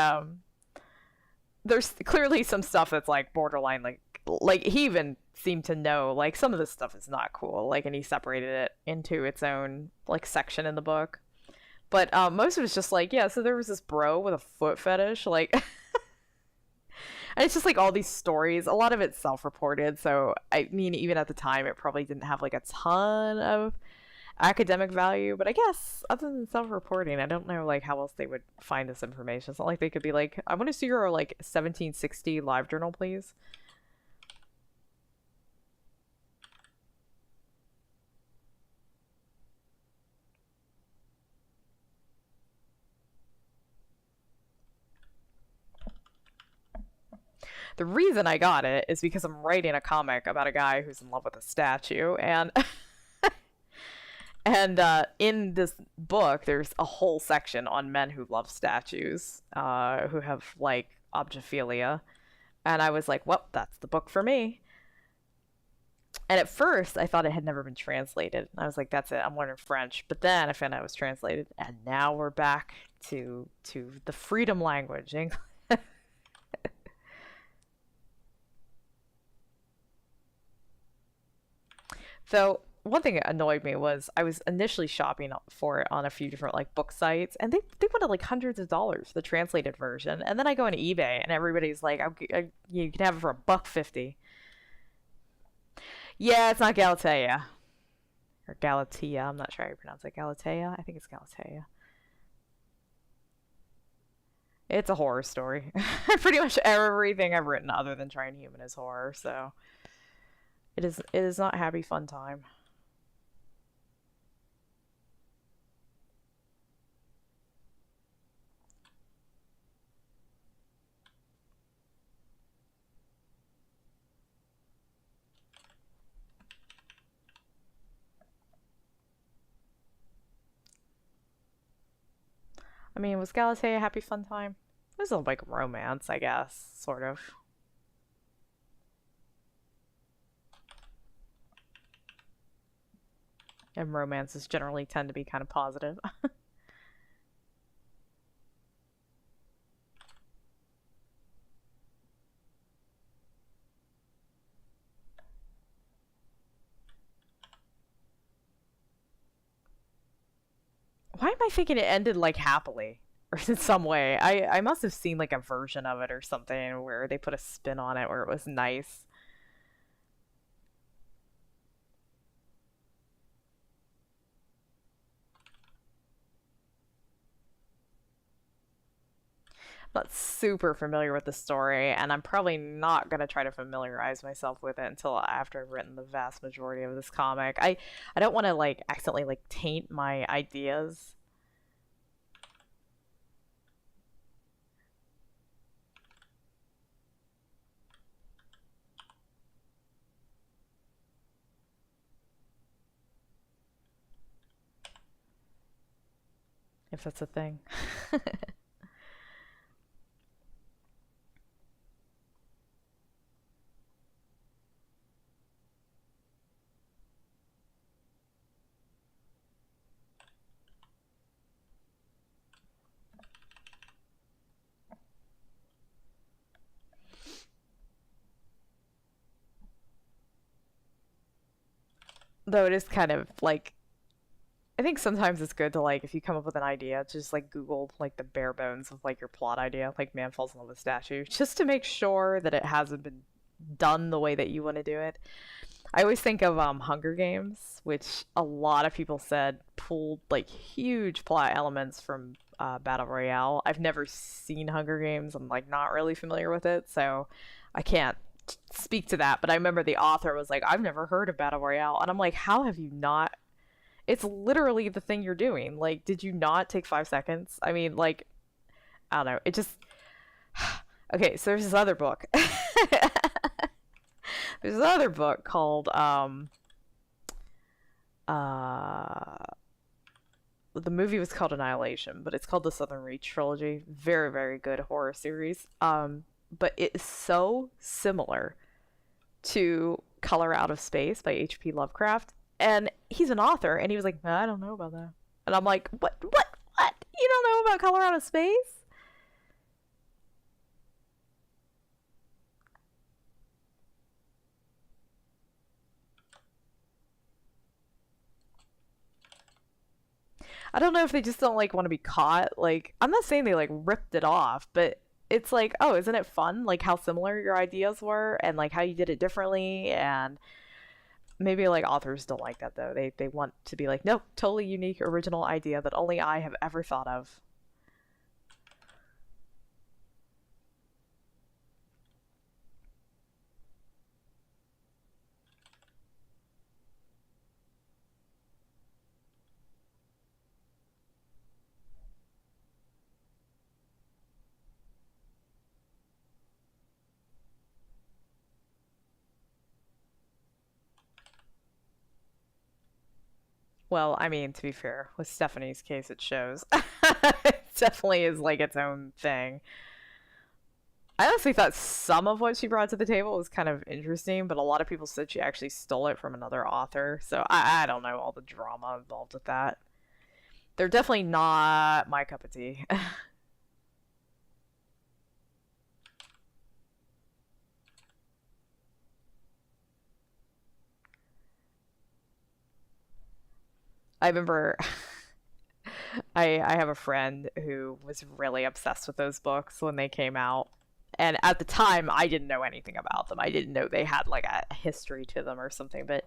there's clearly some stuff that's like borderline, like he even seemed to know like some of this stuff is not cool, like, and he separated it into its own like section in the book. But most of it's just like, yeah, so there was this bro with a foot fetish, like, and it's just like all these stories. A lot of it's self-reported, so I mean, even at the time, it probably didn't have like a ton of academic value. But I guess other than self-reporting, I don't know like how else they would find this information. It's not like they could be like, I want to see your like 1760 live journal, please. The reason I got it is because I'm writing a comic about a guy who's in love with a statue, and and in this book, there's a whole section on men who love statues, who have like objophilia, and I was like, well, that's the book for me. And at first, I thought it had never been translated. I was like, that's it, I'm learning French. But then I found out it was translated, and now we're back to the freedom language, English. So one thing that annoyed me was I was initially shopping for it on a few different like book sites, and they wanted like hundreds of dollars for the translated version. And then I go on eBay, and everybody's like, "You can have it for $1.50." Yeah, it's not Galatea or Galatea. I'm not sure how you pronounce it. Galatea. I think it's Galatea. It's a horror story. Pretty much everything I've written other than Trying Human is horror, so it is not happy fun time. I mean, was Galatea a happy fun time? It was a like romance, I guess, sort of. And romances generally tend to be kind of positive. Why am I thinking it ended like happily? Or in some way. I must have seen like a version of it or something where they put a spin on it where it was nice. I'm not super familiar with the story, and I'm probably not going to try to familiarize myself with it until after I've written the vast majority of this comic. I don't want to like accidentally like taint my ideas. If that's a thing. Though it is kind of like, I think sometimes it's good to like, if you come up with an idea, to just like Google like the bare bones of like your plot idea, like man falls in love with statue, just to make sure that it hasn't been done the way that you want to do it. I always think of Hunger Games, which a lot of people said pulled like huge plot elements from Battle Royale. I've never seen Hunger Games. I'm like not really familiar with it, so I can't speak to that. But I remember the author was like, "I've never heard of Battle Royale," and I'm like, "How have you not?" It's literally the thing you're doing. Like, did you not take 5 seconds? I mean, like, I don't know. It just okay. So there's this other book. There's another book called uh the movie was called Annihilation, but it's called the Southern Reach trilogy. Very, very good horror series. But it is so similar to Color Out of Space by H.P. Lovecraft. And he's an author, and he was like, I don't know about that. And I'm like, what? You don't know about Color Out of Space? I don't know if they just don't like want to be caught. Like, I'm not saying they like ripped it off, but it's like, oh, isn't it fun? Like how similar your ideas were and like how you did it differently. And maybe like authors don't like that though. They want to be like, nope, totally unique, original idea that only I have ever thought of. Well, I mean, to be fair, with Stephanie's case, it shows. It definitely is like its own thing. I honestly thought some of what she brought to the table was kind of interesting, but a lot of people said she actually stole it from another author. So I don't know all the drama involved with that. They're definitely not my cup of tea. I remember I have a friend who was really obsessed with those books when they came out. And at the time, I didn't know anything about them. I didn't know they had like a history to them or something. But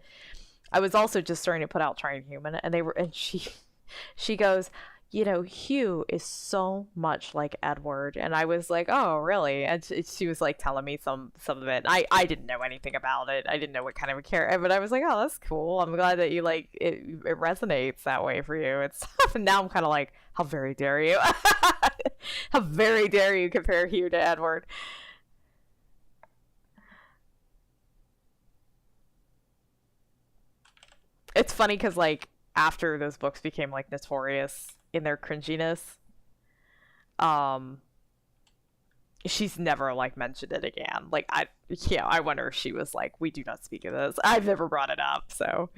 I was also just starting to put out Trying Human, and she goes, Hugh is so much like Edward, and I was like, oh, really? And she was like telling me some of it. I didn't know anything about it. I didn't know what kind of a character, but I was like, oh, that's cool. I'm glad that you like it. It resonates that way for you and stuff. And now I'm kind of like, how very dare you? How very dare you compare Hugh to Edward? It's funny because like after those books became like notorious in their cringiness, um, she's never like mentioned it again. Like I wonder if she was like, we do not speak of this. I've never brought it up, so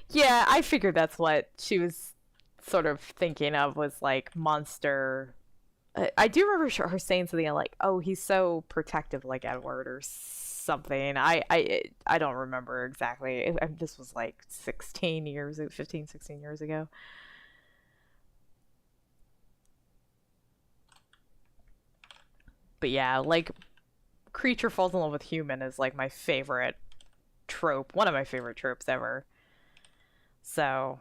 yeah, I figured that's what she was sort of thinking of was like monster. I do remember her saying something like, "Oh, he's so protective, like Edward," or something. I don't remember exactly. This was like 16 years, 15, 16 years ago. But yeah, like creature falls in love with human is like my favorite trope, one of my favorite tropes ever. So,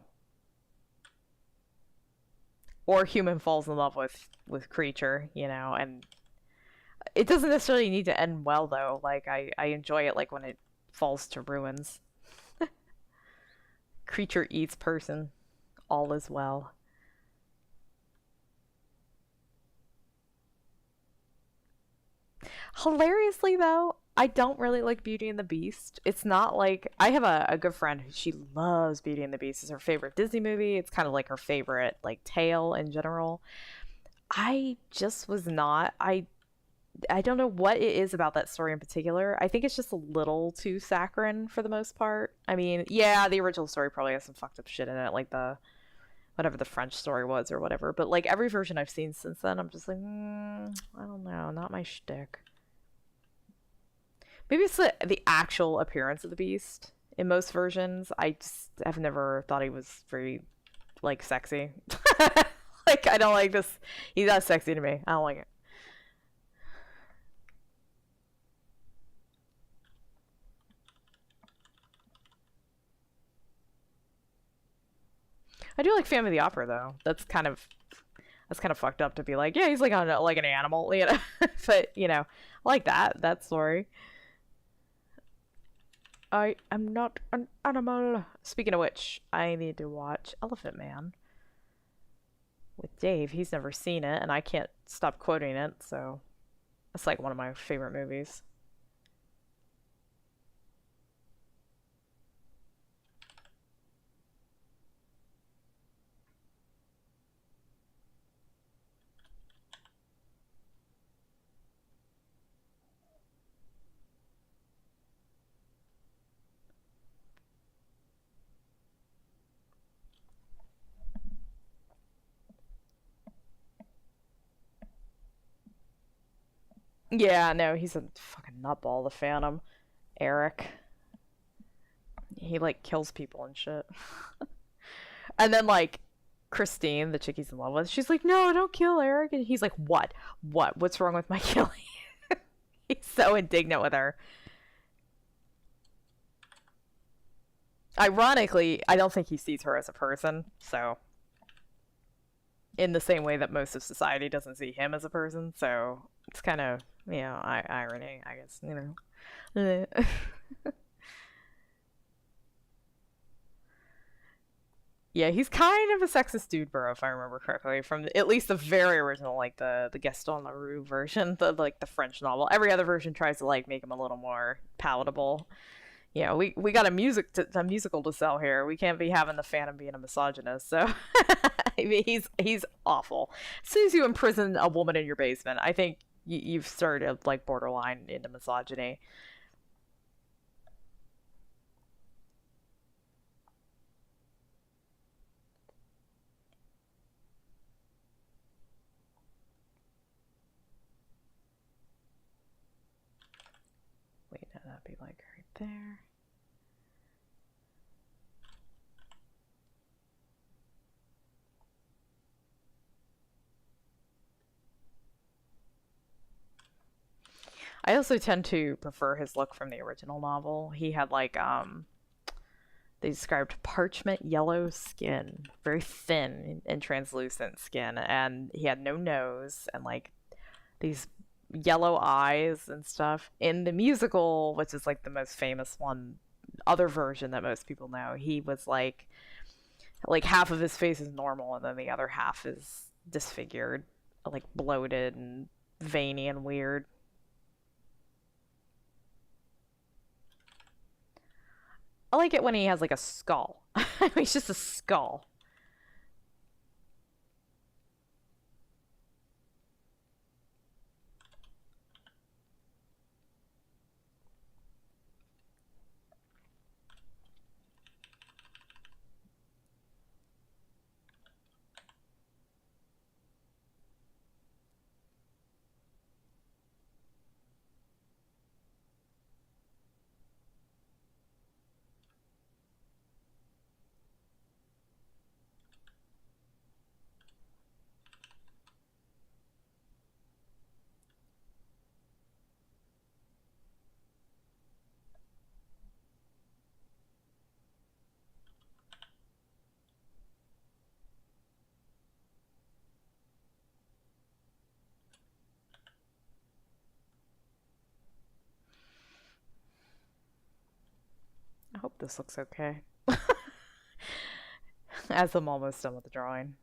or human falls in love with creature, you know, and it doesn't necessarily need to end well though. Like I enjoy it like when it falls to ruins. Creature eats person, all is well. Hilariously though, I don't really like Beauty and the Beast. It's not like I have a good friend who she loves Beauty and the Beast. It's her favorite Disney movie. It's kind of like her favorite like tale in general. I just was not. I don't know what it is about that story in particular. I think it's just a little too saccharine for the most part. I mean, yeah, the original story probably has some fucked up shit in it, like the whatever the French story was or whatever. But like every version I've seen since then, I'm just like, I don't know, not my shtick. Maybe it's the actual appearance of the beast. In most versions, I just have never thought he was very like sexy. Like I don't like this. He's not sexy to me. I don't like it. I do like Phantom of the Opera though. That's kind of fucked up to be like, yeah, he's like on like an animal, you know. But you know, I like that story. I am not an animal. Speaking of which, I need to watch Elephant Man with Dave. He's never seen it, and I can't stop quoting it, so it's like one of my favorite movies. Yeah, no, he's a fucking nutball, the Phantom. Eric. He like kills people and shit. And then like Christine, the chick he's in love with, she's like, "No, don't kill Eric." And he's like, "What? What? What's wrong with my killing?" He's so indignant with her. Ironically, I don't think he sees her as a person. So, in the same way that most of society doesn't see him as a person, so it's kind of irony, I guess. Yeah, he's kind of a sexist dude, bro, if I remember correctly, from at least the very original, like the Gaston Leroux version, the like the French novel. Every other version tries to like make him a little more palatable. Yeah, we got a musical to sell here. We can't be having the Phantom being a misogynist. So I mean, he's awful. As soon as you imprison a woman in your basement, I think you've started like borderline into misogyny. Wait, no, that'd be like right there. I also tend to prefer his look from the original novel. He had like they described parchment yellow skin, very thin and translucent skin, and he had no nose and like these yellow eyes and stuff. In the musical, which is like the most famous one, other version that most people know, he was like half of his face is normal and then the other half is disfigured, like bloated and veiny and weird. I like it when he has like a skull. He's just a skull. hope this looks okay. As I'm almost done with the drawing.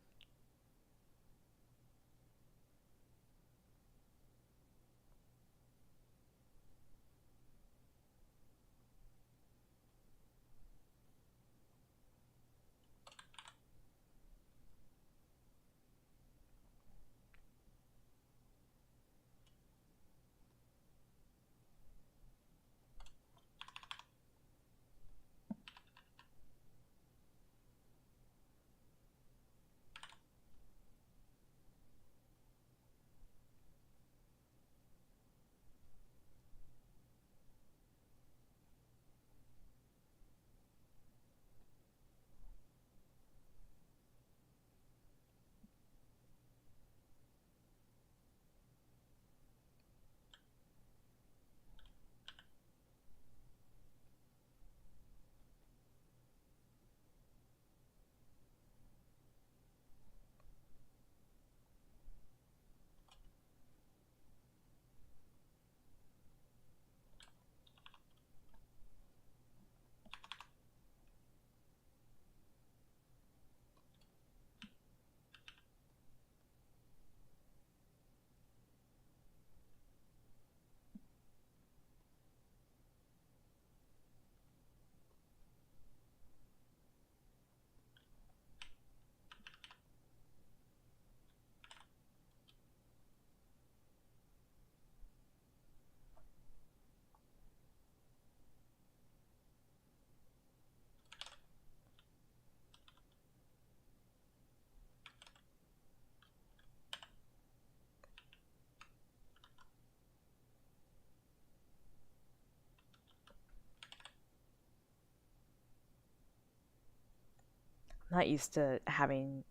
I'm not used to having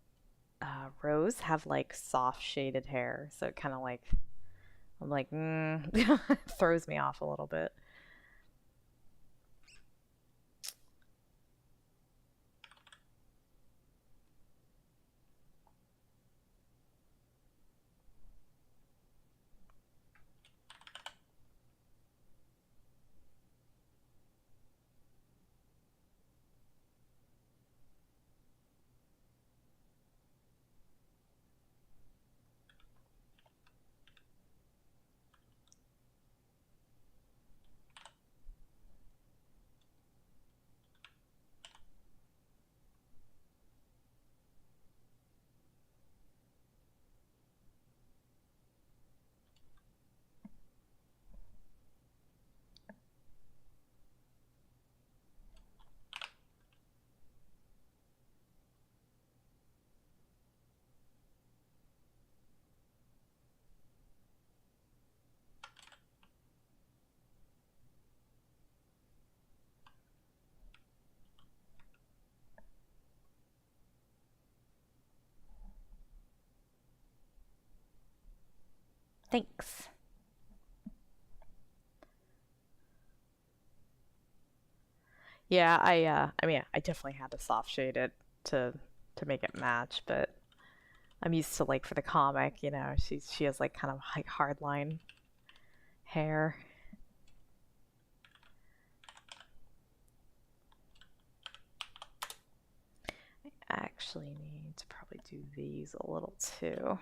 Rose have like soft shaded hair, so it kind of like I'm like throws me off a little bit. Thanks. Yeah, I mean, I definitely had to soft shade it to make it match, but I'm used to like for the comic, you know, she has like kind of like hard line hair. I actually need to probably do these a little too.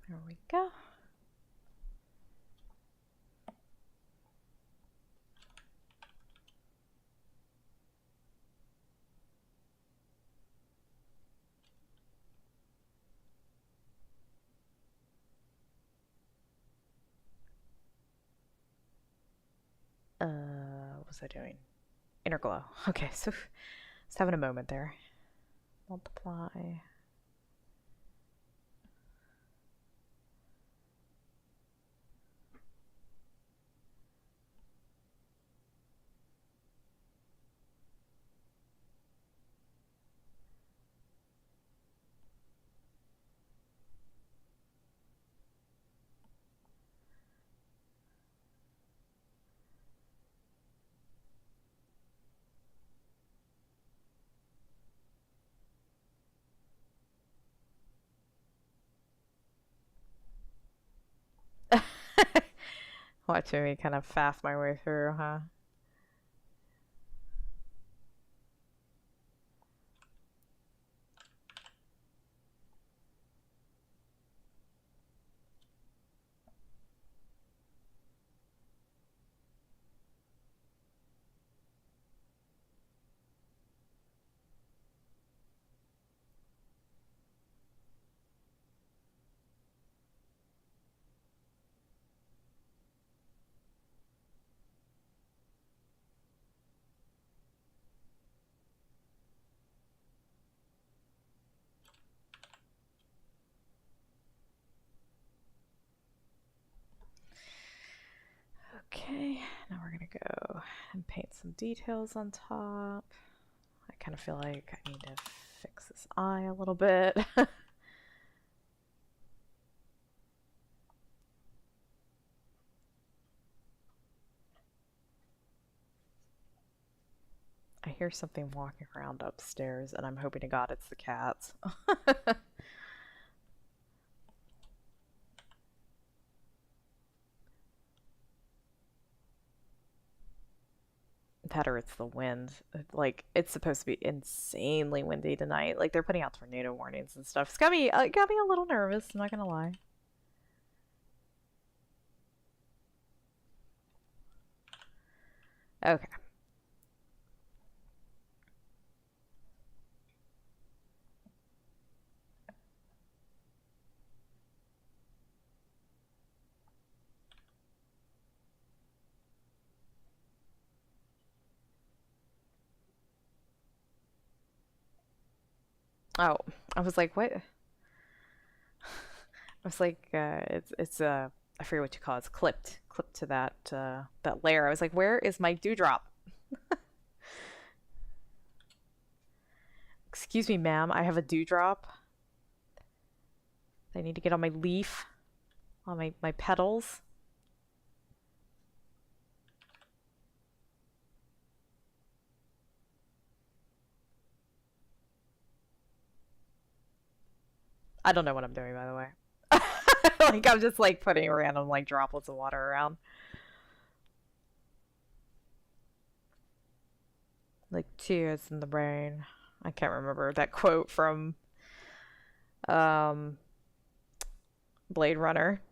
There we go. What was I doing? Inner glow. Okay, so just having a moment there. Multiply. Watching me kind of faff my way through, huh? Okay, now we're gonna go and paint some details on top. I kind of feel like I need to fix this eye a little bit. I hear something walking around upstairs, and I'm hoping to God it's the cats. That or it's the wind. Like, it's supposed to be insanely windy tonight. Like, they're putting out tornado warnings and stuff. It's got me a little nervous, I'm not gonna lie. Okay. Oh, I was like, what? I was like, it's I forget what you call it. It's clipped to that layer. I was like, where is my dewdrop? Excuse me, ma'am, I have a dewdrop. I need to get on my leaf, on my petals. I don't know what I'm doing, by the way. Like, I'm just like putting random like droplets of water around. Like tears in the rain. I can't remember that quote from um Blade Runner.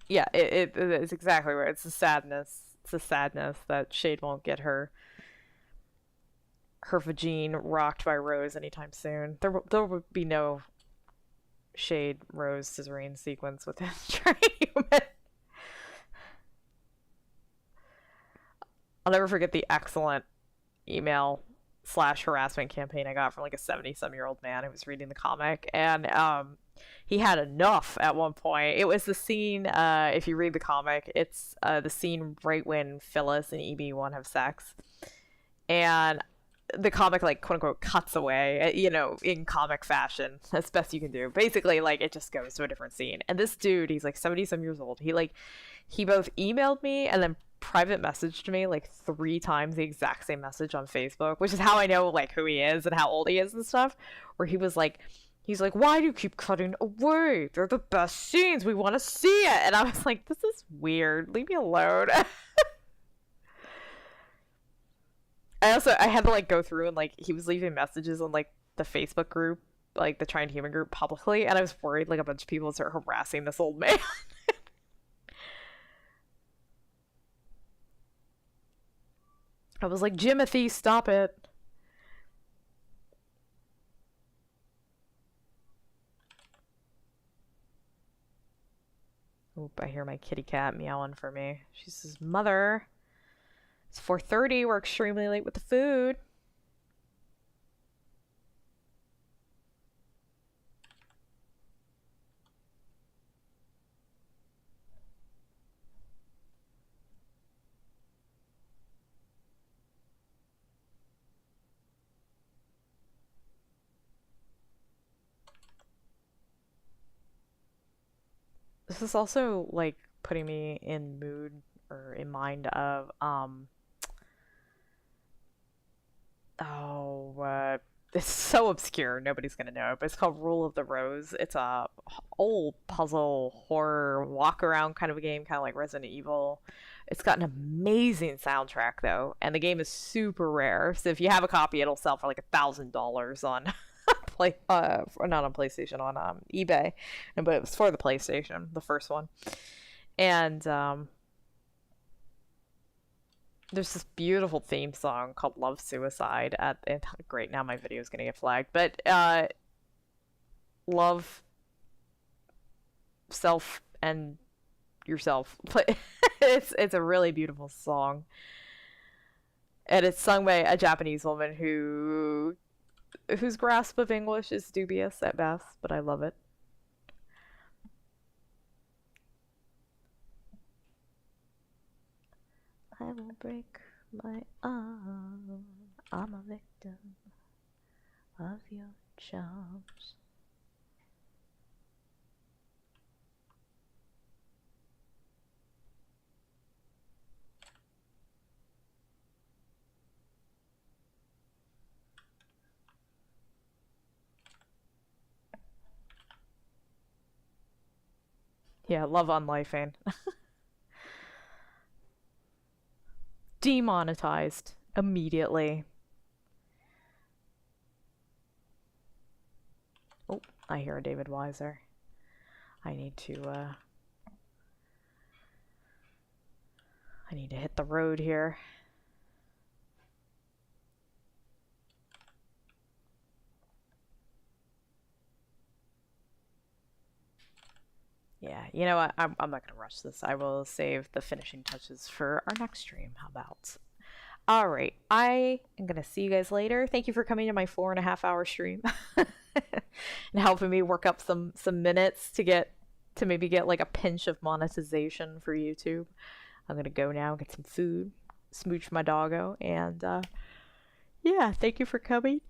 Yeah, it is exactly right. It's a sadness. It's a sadness that Shade won't get her vagine rocked by Rose anytime soon. There would be no Shade Rose scissoring sequence within Human. I'll never forget the excellent email slash harassment campaign I got from like a 70-some-year-old man who was reading the comic, and he had enough at one point. It was the scene, if you read the comic, it's the scene right when Phyllis and Emy want to have sex, and the comic, like, quote unquote cuts away, in comic fashion as best you can do. Basically, like, it just goes to a different scene, and this dude, he's like 70 some years old, he both emailed me and then private messaged me like 3 times the exact same message on Facebook, which is how I know like who he is and how old he is and stuff, where he's like, why do you keep cutting away? They're the best scenes. We want to see it. And I was like, this is weird. Leave me alone. I had to like go through and like he was leaving messages on like the Facebook group, like the Trying Human group publicly, and I was worried like a bunch of people would start harassing this old man. I was like, Jimothy, stop it. Oop, I hear my kitty cat meowing for me. She says, Mother, it's 4:30. We're extremely late with the food. This is also like putting me in mood or in mind of it's so obscure, nobody's gonna know it, but it's called Rule of the Rose. It's a old puzzle horror walk around kind of a game, kind of like Resident Evil. It's got an amazing soundtrack though, and the game is super rare. So if you have a copy, it'll sell for like $1,000 on not on PlayStation, on eBay, but it was for the PlayStation, the first one. And there's this beautiful theme song called Love Suicide great, now my video is gonna get flagged, but love self and yourself. It's a really beautiful song, and it's sung by a Japanese woman whose grasp of English is dubious at best, but I love it. I will break my arm. I'm a victim of your charms. Yeah, love unlifing. Demonetized immediately. Oh, I hear a David Weiser. I need to hit the road here. Yeah, you know what? I'm not gonna rush this. I will save the finishing touches for our next stream. How about? All right, I am gonna see you guys later. Thank you for coming to my 4.5-hour stream and helping me work up some minutes to maybe get like a pinch of monetization for YouTube. I'm gonna go now, get some food, smooch my doggo, and yeah, thank you for coming.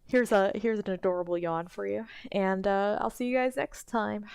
Here's an adorable yawn for you, and I'll see you guys next time.